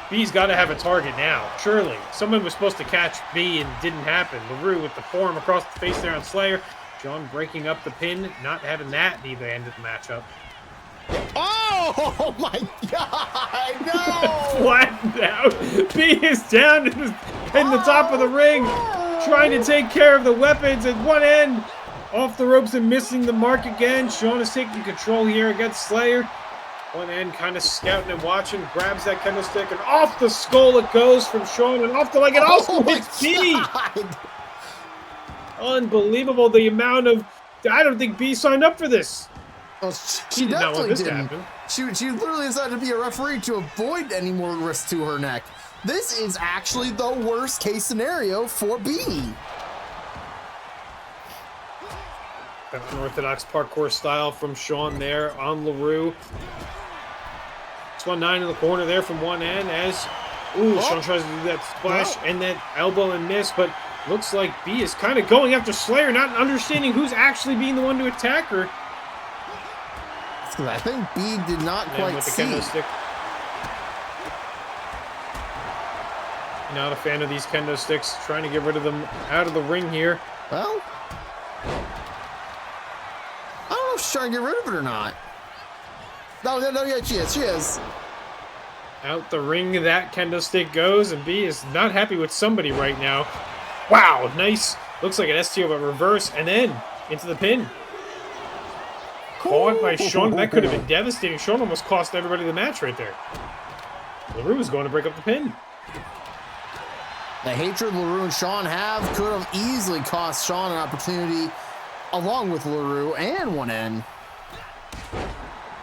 Speaker 2: B's got to have a target now, surely. Someone was supposed to catch B and didn't happen. Lahroo with the forearm across the face there on Slayyy-er. John breaking up the pin, not having that be the end of the matchup.
Speaker 1: Oh my god, no!
Speaker 2: Flattened out. B is down in the top of the ring, trying to take care of the weapons at one end. Off the ropes and missing the mark again. Sean is taking control here against Slayyy-er. One end kind of scouting and watching, grabs that kendo stick, and off the skull it goes from Sean, and off the leg, and also hits B! Unbelievable, the amount of... I don't think B signed up for this.
Speaker 1: Well, she
Speaker 2: did not want
Speaker 1: definitely
Speaker 2: this to
Speaker 1: didn't.
Speaker 2: happen.
Speaker 1: She literally decided to be a referee to avoid any more risk to her neck. This is actually the worst case scenario for B.
Speaker 2: Unorthodox parkour style from Sean there on Lahroo. 619 in the corner there from one end as Sean tries to do that splash and that elbow and miss, but looks like B is kind of going after Slayyr, not understanding who's actually being the one to attack her.
Speaker 1: I think B did not quite
Speaker 2: with the
Speaker 1: see.
Speaker 2: kendo stick. Not a fan of these kendo sticks, trying to get rid of them out of the ring here.
Speaker 1: Well, I don't know if she's trying to get rid of it or not. No, yeah, she is.
Speaker 2: Out the ring that kendo stick goes, and B is not happy with somebody right now. Wow, nice. Looks like an STO, but reverse, and then into the pin. Caught by Sean. That could have been devastating. Sean almost cost everybody the match right there. Lahroo is going to break up the pin.
Speaker 1: The hatred Lahroo and Sean have could have easily cost Sean an opportunity along with Lahroo and one end.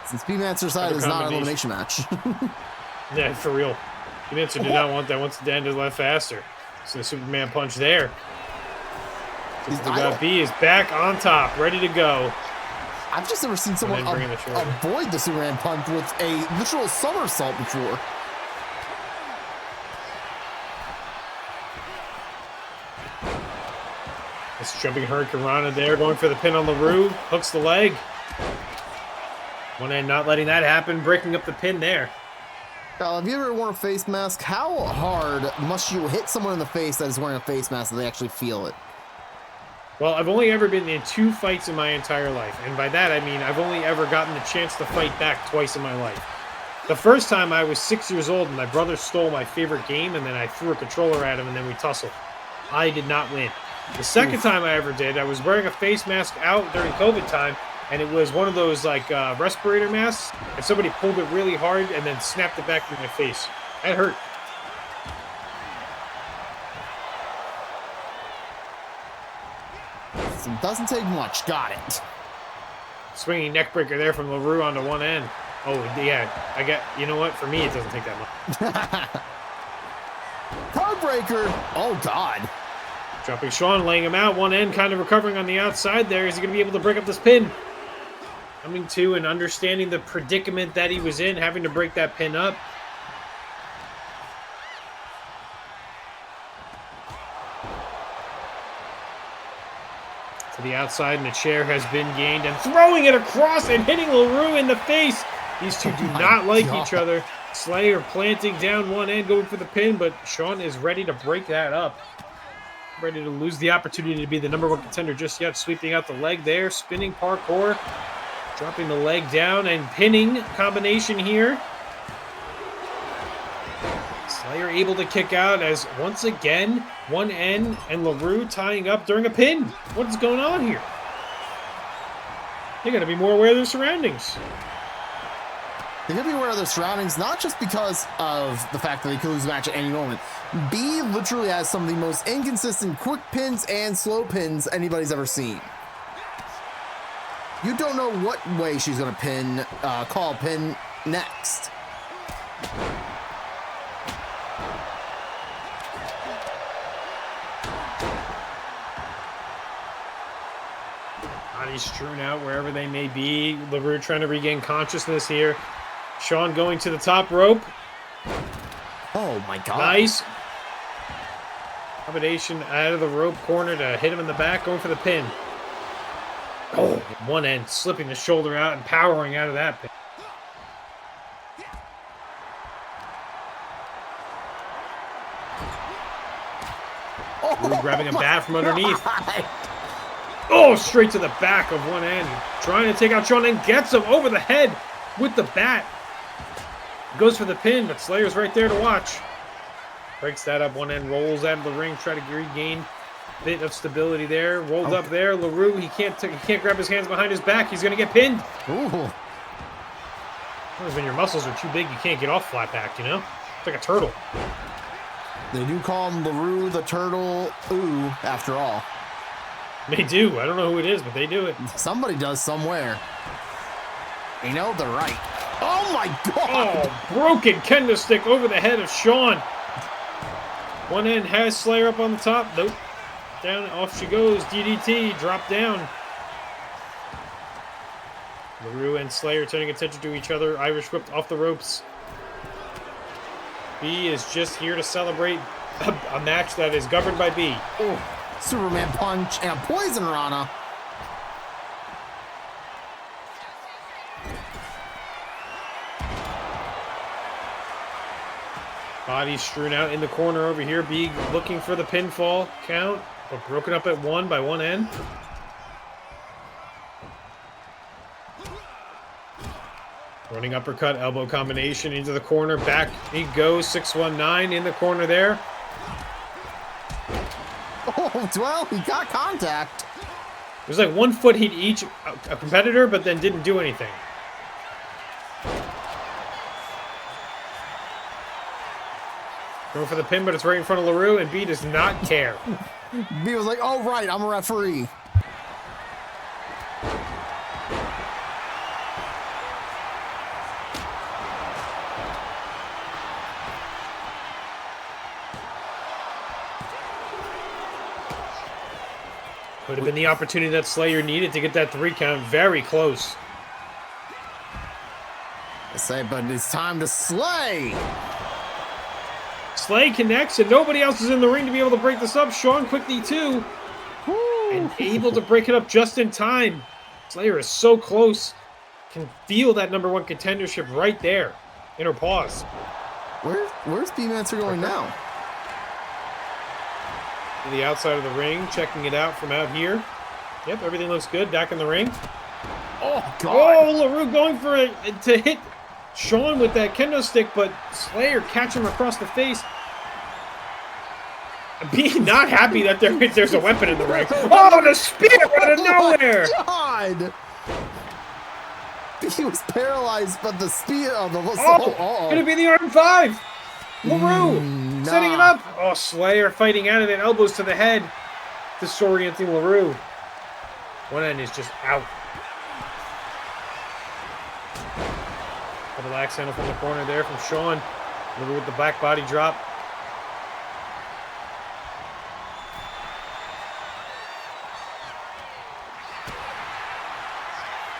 Speaker 1: Since B-Mancer side is not an elimination match.
Speaker 2: Yeah, for real. B-Mancer did not want that once the end left faster. So the Superman punch there. B is back on top, ready to go.
Speaker 1: I've just never seen someone avoid the Superman punch with a literal somersault before.
Speaker 2: This jumping Hurricanrana there, going for the pin on Lahroo, hooks the leg. One end not letting that happen, breaking up the pin there.
Speaker 1: Kyle, have you ever worn a face mask? How hard must you hit someone in the face that is wearing a face mask so they actually feel it?
Speaker 2: Well, I've only ever been in 2 fights in my entire life. And by that, I mean I've only ever gotten the chance to fight back twice in my life. The first time I was 6 years old and my brother stole my favorite game and then I threw a controller at him and then we tussled. I did not win. The second time I ever did, I was wearing a face mask out during COVID time, and it was one of those like respirator masks, and somebody pulled it really hard and then snapped it back in my face. That hurt.
Speaker 1: It doesn't take much. Got it.
Speaker 2: Swinging neck breaker there from Lahroo onto one end. Oh, yeah. You know what? For me, it doesn't take that much.
Speaker 1: Card breaker. Oh, God.
Speaker 2: Dropping Sean, laying him out. One end kind of recovering on the outside there. Is he going to be able to break up this pin? Coming to and understanding the predicament that he was in, having to break that pin up. To the outside, and the chair has been gained, and throwing it across and hitting Lahroo in the face. These two do not like each other. Slayyr planting down one end, going for the pin, but Sean is ready to break that up. Ready to lose the opportunity to be the /1 contender just yet. Sweeping out the leg there, spinning parkour, dropping the leg down and pinning combination here. Slayyr able to kick out as once again one end and Lahroo tying up during a pin. What is going on here? They got to be more aware of their surroundings.
Speaker 1: They gotta be aware of their surroundings, not just because of the fact that they could lose the match at any moment. B literally has some of the most inconsistent quick pins and slow pins anybody's ever seen. You don't know what way she's gonna pin, call pin next.
Speaker 2: Bodies strewn out wherever they may be. Lahroo trying to regain consciousness here. Sean going to the top rope.
Speaker 1: Oh my God.
Speaker 2: Nice. Combination out of the rope corner to hit him in the back, going for the pin. Oh, one end, slipping the shoulder out and powering out of that pin. Lahroo grabbing a bat from underneath. Oh, straight to the back of one end. Trying to take out Sean and gets him over the head with the bat. Goes for the pin, but Slayyer's right there to watch. Breaks that up, one end rolls out of the ring, try to regain a bit of stability there. Rolled up there, Lahroo, he can't grab his hands behind his back. He's gonna get pinned.
Speaker 1: Ooh.
Speaker 2: When your muscles are too big, you can't get off flat back, you know? It's like a turtle.
Speaker 1: They do call him Lahroo the Turtle Ooh, after all.
Speaker 2: They do. I don't know who it is, but they do it.
Speaker 1: Somebody does somewhere. You know, they're right. Oh my god!
Speaker 2: Oh, broken kendo stick over the head of Sean. One end has Slayyy-er up on the top. Nope. Down, off she goes. DDT, drop down. Lahroo and Slayyy-er turning attention to each other. Irish whipped off the ropes. B is just here to celebrate a match that is governed by B.
Speaker 1: Oh, Superman punch and a poison Rana.
Speaker 2: Bodies strewn out in the corner over here. B looking for the pinfall count, but broken up at 1 by one end. Running uppercut, elbow combination into the corner. Back he goes, 619 in the corner there.
Speaker 1: Oh, well, he got contact.
Speaker 2: It was like 1 foot hit each a competitor, but then didn't do anything. Going for the pin, but it's right in front of Lahroo, and B does not care.
Speaker 1: B was like, oh, right, I'm a referee.
Speaker 2: Could have been the opportunity that Slayyy-er needed to get that 3 count. Very close.
Speaker 1: I say, but it's time to slay.
Speaker 2: Slayyy connects, and nobody else is in the ring to be able to break this up. Sean quickly, too. And able to break it up just in time. Slayyy-er is so close. Can feel that #1 contendership right there in her paws.
Speaker 1: Where's B-Mancer going now?
Speaker 2: To the outside of the ring, checking it out from out here. Yep, everything looks good. Back in the ring.
Speaker 1: Oh, God.
Speaker 2: Oh, Lahroo going for it to hit Sean with that kendo stick, but Slayyy-er catching him across the face. Being not happy that there's a weapon in the ring. Oh, the spear out of nowhere!
Speaker 1: Oh, God! He was paralyzed by the spear of the...
Speaker 2: Gonna be the R5! Lahroo setting it up. Oh, Slayyy-er fighting out of it. Elbows to the head. Disorienting Lahroo. One end is just out. Double axe handle from the corner there from Sean. Lahroo with the back body drop.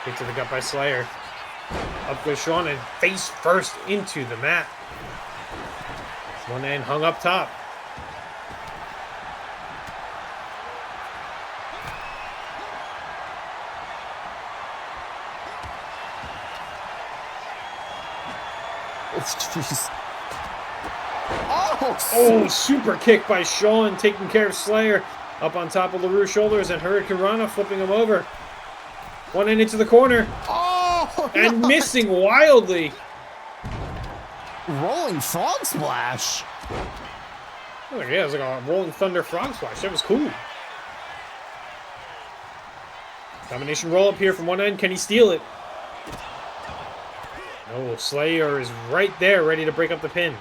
Speaker 2: Kick to the gut by Slayyy-er. Up goes Sean and face first into the mat. One end hung up top.
Speaker 1: Jeez.
Speaker 2: Oh, super kick by Sean, taking care of Slayyy-er. Up on top of Lahroo's shoulders, and Hurricane Rana flipping him over. One end into the corner.
Speaker 1: Oh,
Speaker 2: and missing wildly.
Speaker 1: Rolling frog splash.
Speaker 2: Oh, yeah, it was like a rolling thunder frog splash. That was cool. Combination roll up here from one end. Can he steal it? No, Slayyy-er is right there, ready to break up the pin.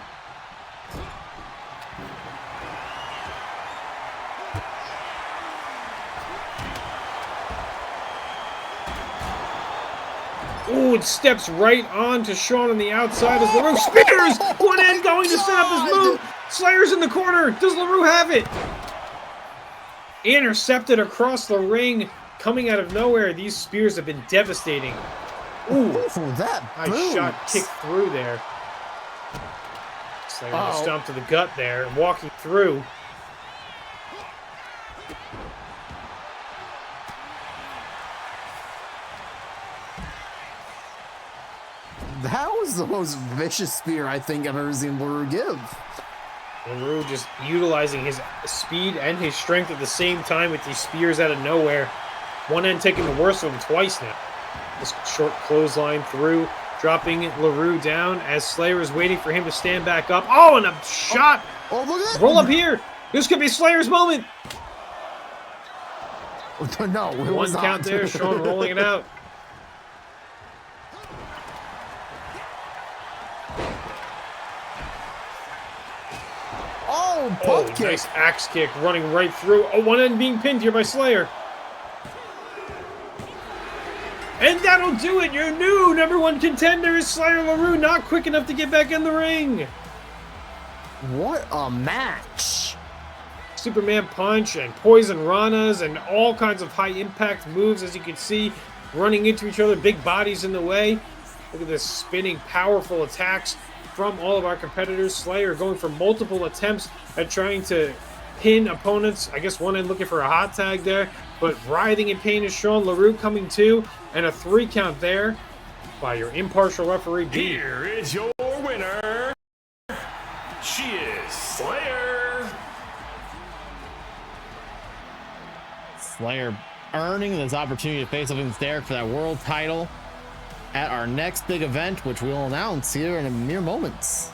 Speaker 2: Ooh, it steps right on to Sean on the outside as Lahroo spears! One end going to set up his move! Slayyer's in the corner! Does Lahroo have it? Intercepted across the ring, coming out of nowhere. These spears have been devastating. Ooh,
Speaker 1: that
Speaker 2: nice shot kicked through there. Slayyy stomped to the gut there, walking through.
Speaker 1: That was the most vicious spear I think I've ever seen Lahroo give.
Speaker 2: Lahroo just utilizing his speed and his strength at the same time with these spears out of nowhere. One end taking the worst of them twice now. This short clothesline through, dropping Lahroo down as Slayyy-er is waiting for him to stand back up. Oh, and a shot!
Speaker 1: Oh, look at that!
Speaker 2: Roll up here! This could be Slayyer's moment!
Speaker 1: No, it was
Speaker 2: one count there, Sean rolling it out.
Speaker 1: Oh, pump kick.
Speaker 2: Nice axe kick running right through. Oh, one end being pinned here by Slayyy-er. And that'll do it. Your new #1 contender is Slayyy-er Lahroo, not quick enough to get back in the ring.
Speaker 1: What a match.
Speaker 2: Superman punch and poison ranas and all kinds of high impact moves, as you can see, running into each other, big bodies in the way. Look at this spinning powerful attacks from all of our competitors. Slayyy-er going for multiple attempts at trying to pin opponents. I guess one end looking for a hot tag there, but writhing in pain is shown. Lahroo coming to, and a 3 count there by your impartial referee B.
Speaker 3: Here is your winner. She is Slayyy-er.
Speaker 1: Slayyy-er earning this opportunity to face up against Derek for that world title at our next big event, which we'll announce here in a mere moments.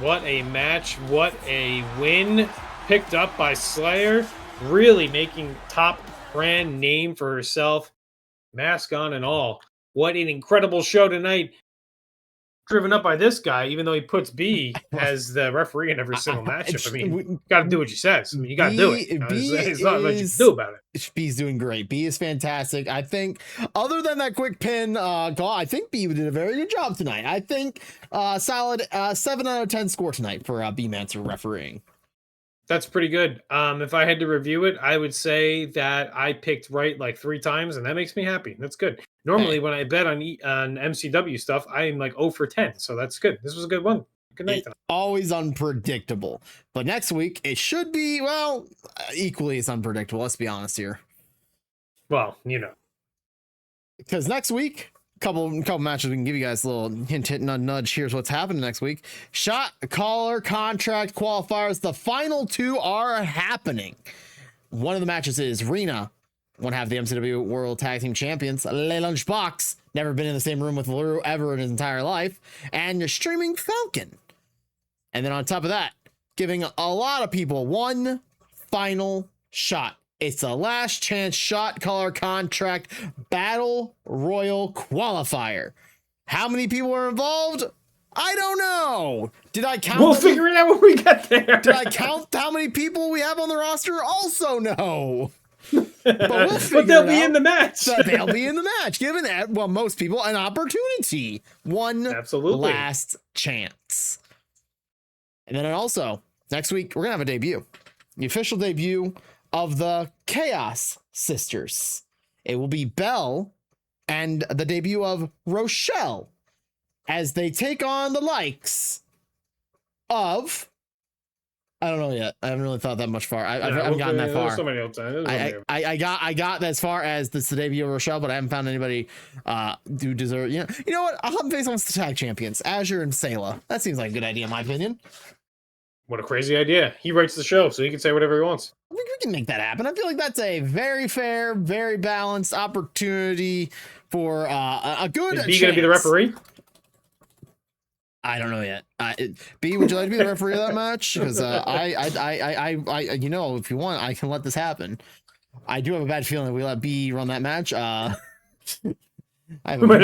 Speaker 2: What a match, what a win picked up by Slayyy-er, really making top brand name for herself, mask on and all. What an incredible show tonight. Driven up by this guy, even though he puts B as the referee in every single matchup. I mean, you got to do what she says. I mean, you got to do it. You know, there's not much you can do about it.
Speaker 1: B's doing great. B is fantastic. I think, other than that quick pin call, I think B did a very good job tonight. I think solid 7 out of 10 score tonight for B Mansour refereeing.
Speaker 2: That's pretty good. If I had to review it, I would say that I picked right like 3 times, and that makes me happy. That's good. Normally, when I bet on MCW stuff, I'm like 0 for 10, so that's good. This was a good one. Good night.
Speaker 1: Always unpredictable, but next week it should be, well, equally as unpredictable. Let's be honest here.
Speaker 2: Well, you know,
Speaker 1: because next week, couple matches we can give you guys a little hint, nudge. Here's what's happening next week. Caller Contract Qualifiers. The final 2 are happening. One of the matches is Rena, one half of the MCW World Tag Team Champions, Le Lunchbox, never been in the same room with Lahroo ever in his entire life, and the Streaming Falcon. And then on top of that, giving a lot of people one final shot. It's a last chance shot caller contract battle royal qualifier. How many people are involved? I don't know. Did I count?
Speaker 2: We'll figure it out when we get there.
Speaker 1: Did I count how many people we have on the roster? Also no. But
Speaker 2: they'll be in the match.
Speaker 1: They'll be in the match, giving well, most people an opportunity. One
Speaker 2: absolutely
Speaker 1: last chance. And then also next week we're gonna have a debut, the official debut of the Chaos Sisters. It will be Belle and the debut of Rochelle as they take on the likes of, I don't know yet. I haven't really thought that much far. I haven't gotten that far.
Speaker 2: So many old times.
Speaker 1: I got as far as this the debut of Rochelle, but I haven't found anybody who deserve. You know what? I'll have them face against the tag champions, Azure and Sayla. That seems like a good idea in my opinion.
Speaker 2: What a crazy idea. He writes the show, so he can say whatever he wants.
Speaker 1: We can make that happen. I feel like that's a very fair, very balanced opportunity for a good
Speaker 2: Is B going to be the referee?
Speaker 1: I don't know yet. B, would you like to be the referee of that match? Because I, you know, if you want, I can let this happen. I do have a bad feeling that we let B run that match. I have
Speaker 2: we might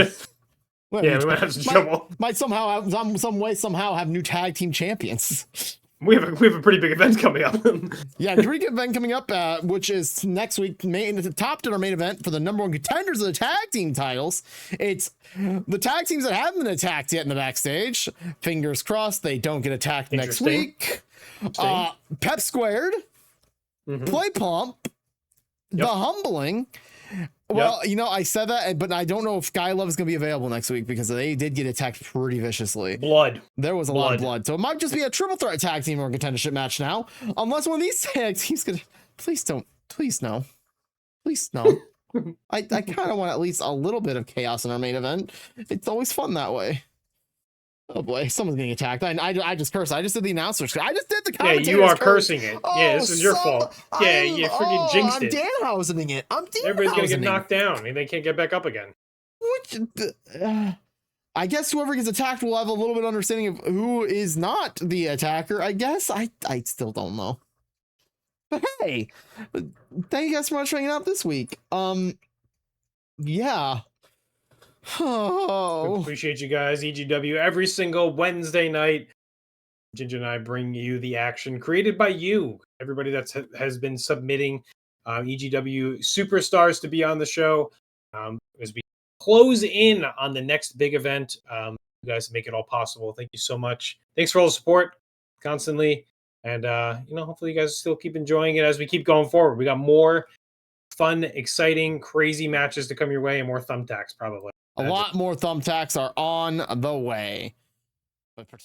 Speaker 2: have some trouble.
Speaker 1: Might somehow have somehow have new tag team champions.
Speaker 2: We have a pretty big event coming up.
Speaker 1: Yeah, pretty good event coming up, which is next week. Topped in our main event for the #1 contenders of the tag team titles. It's the tag teams that haven't been attacked yet in the backstage. Fingers crossed they don't get attacked next week. Pep Squared, Play Plump, The Humbling. Well, you know, I said that, but I don't know if Guy Love is going to be available next week because they did get attacked pretty viciously. There was a lot of blood. So it might just be a triple threat tag team or contendership match now. Unless one of these tag teams could. Please don't. Please no. Please no. I kind of want at least a little bit of chaos in our main event. It's always fun that way. Oh boy, someone's getting attacked. I just cursed. I just did the announcers. I just did the commentators.
Speaker 2: Yeah, you are cursing it. Yeah, this is your fault. Yeah, you freaking jinxed it.
Speaker 1: I'm Danhausening it.
Speaker 2: Everybody's gonna get knocked down and they can't get back up again.
Speaker 1: I guess whoever gets attacked will have a little bit of understanding of who is not the attacker. I guess I still don't know. But hey, thank you guys so much for hanging out this week. Yeah. Oh,
Speaker 2: appreciate you guys. EGW every single Wednesday night. Ginger and I bring you the action created by you, everybody that has been submitting EGW superstars to be on the show. As we close in on the next big event, you guys make it all possible. Thank you so much. Thanks for all the support constantly. And, hopefully you guys still keep enjoying it as we keep going forward. We got more fun, exciting, crazy matches to come your way and more thumbtacks probably.
Speaker 1: A lot more thumbtacks are on the way. But for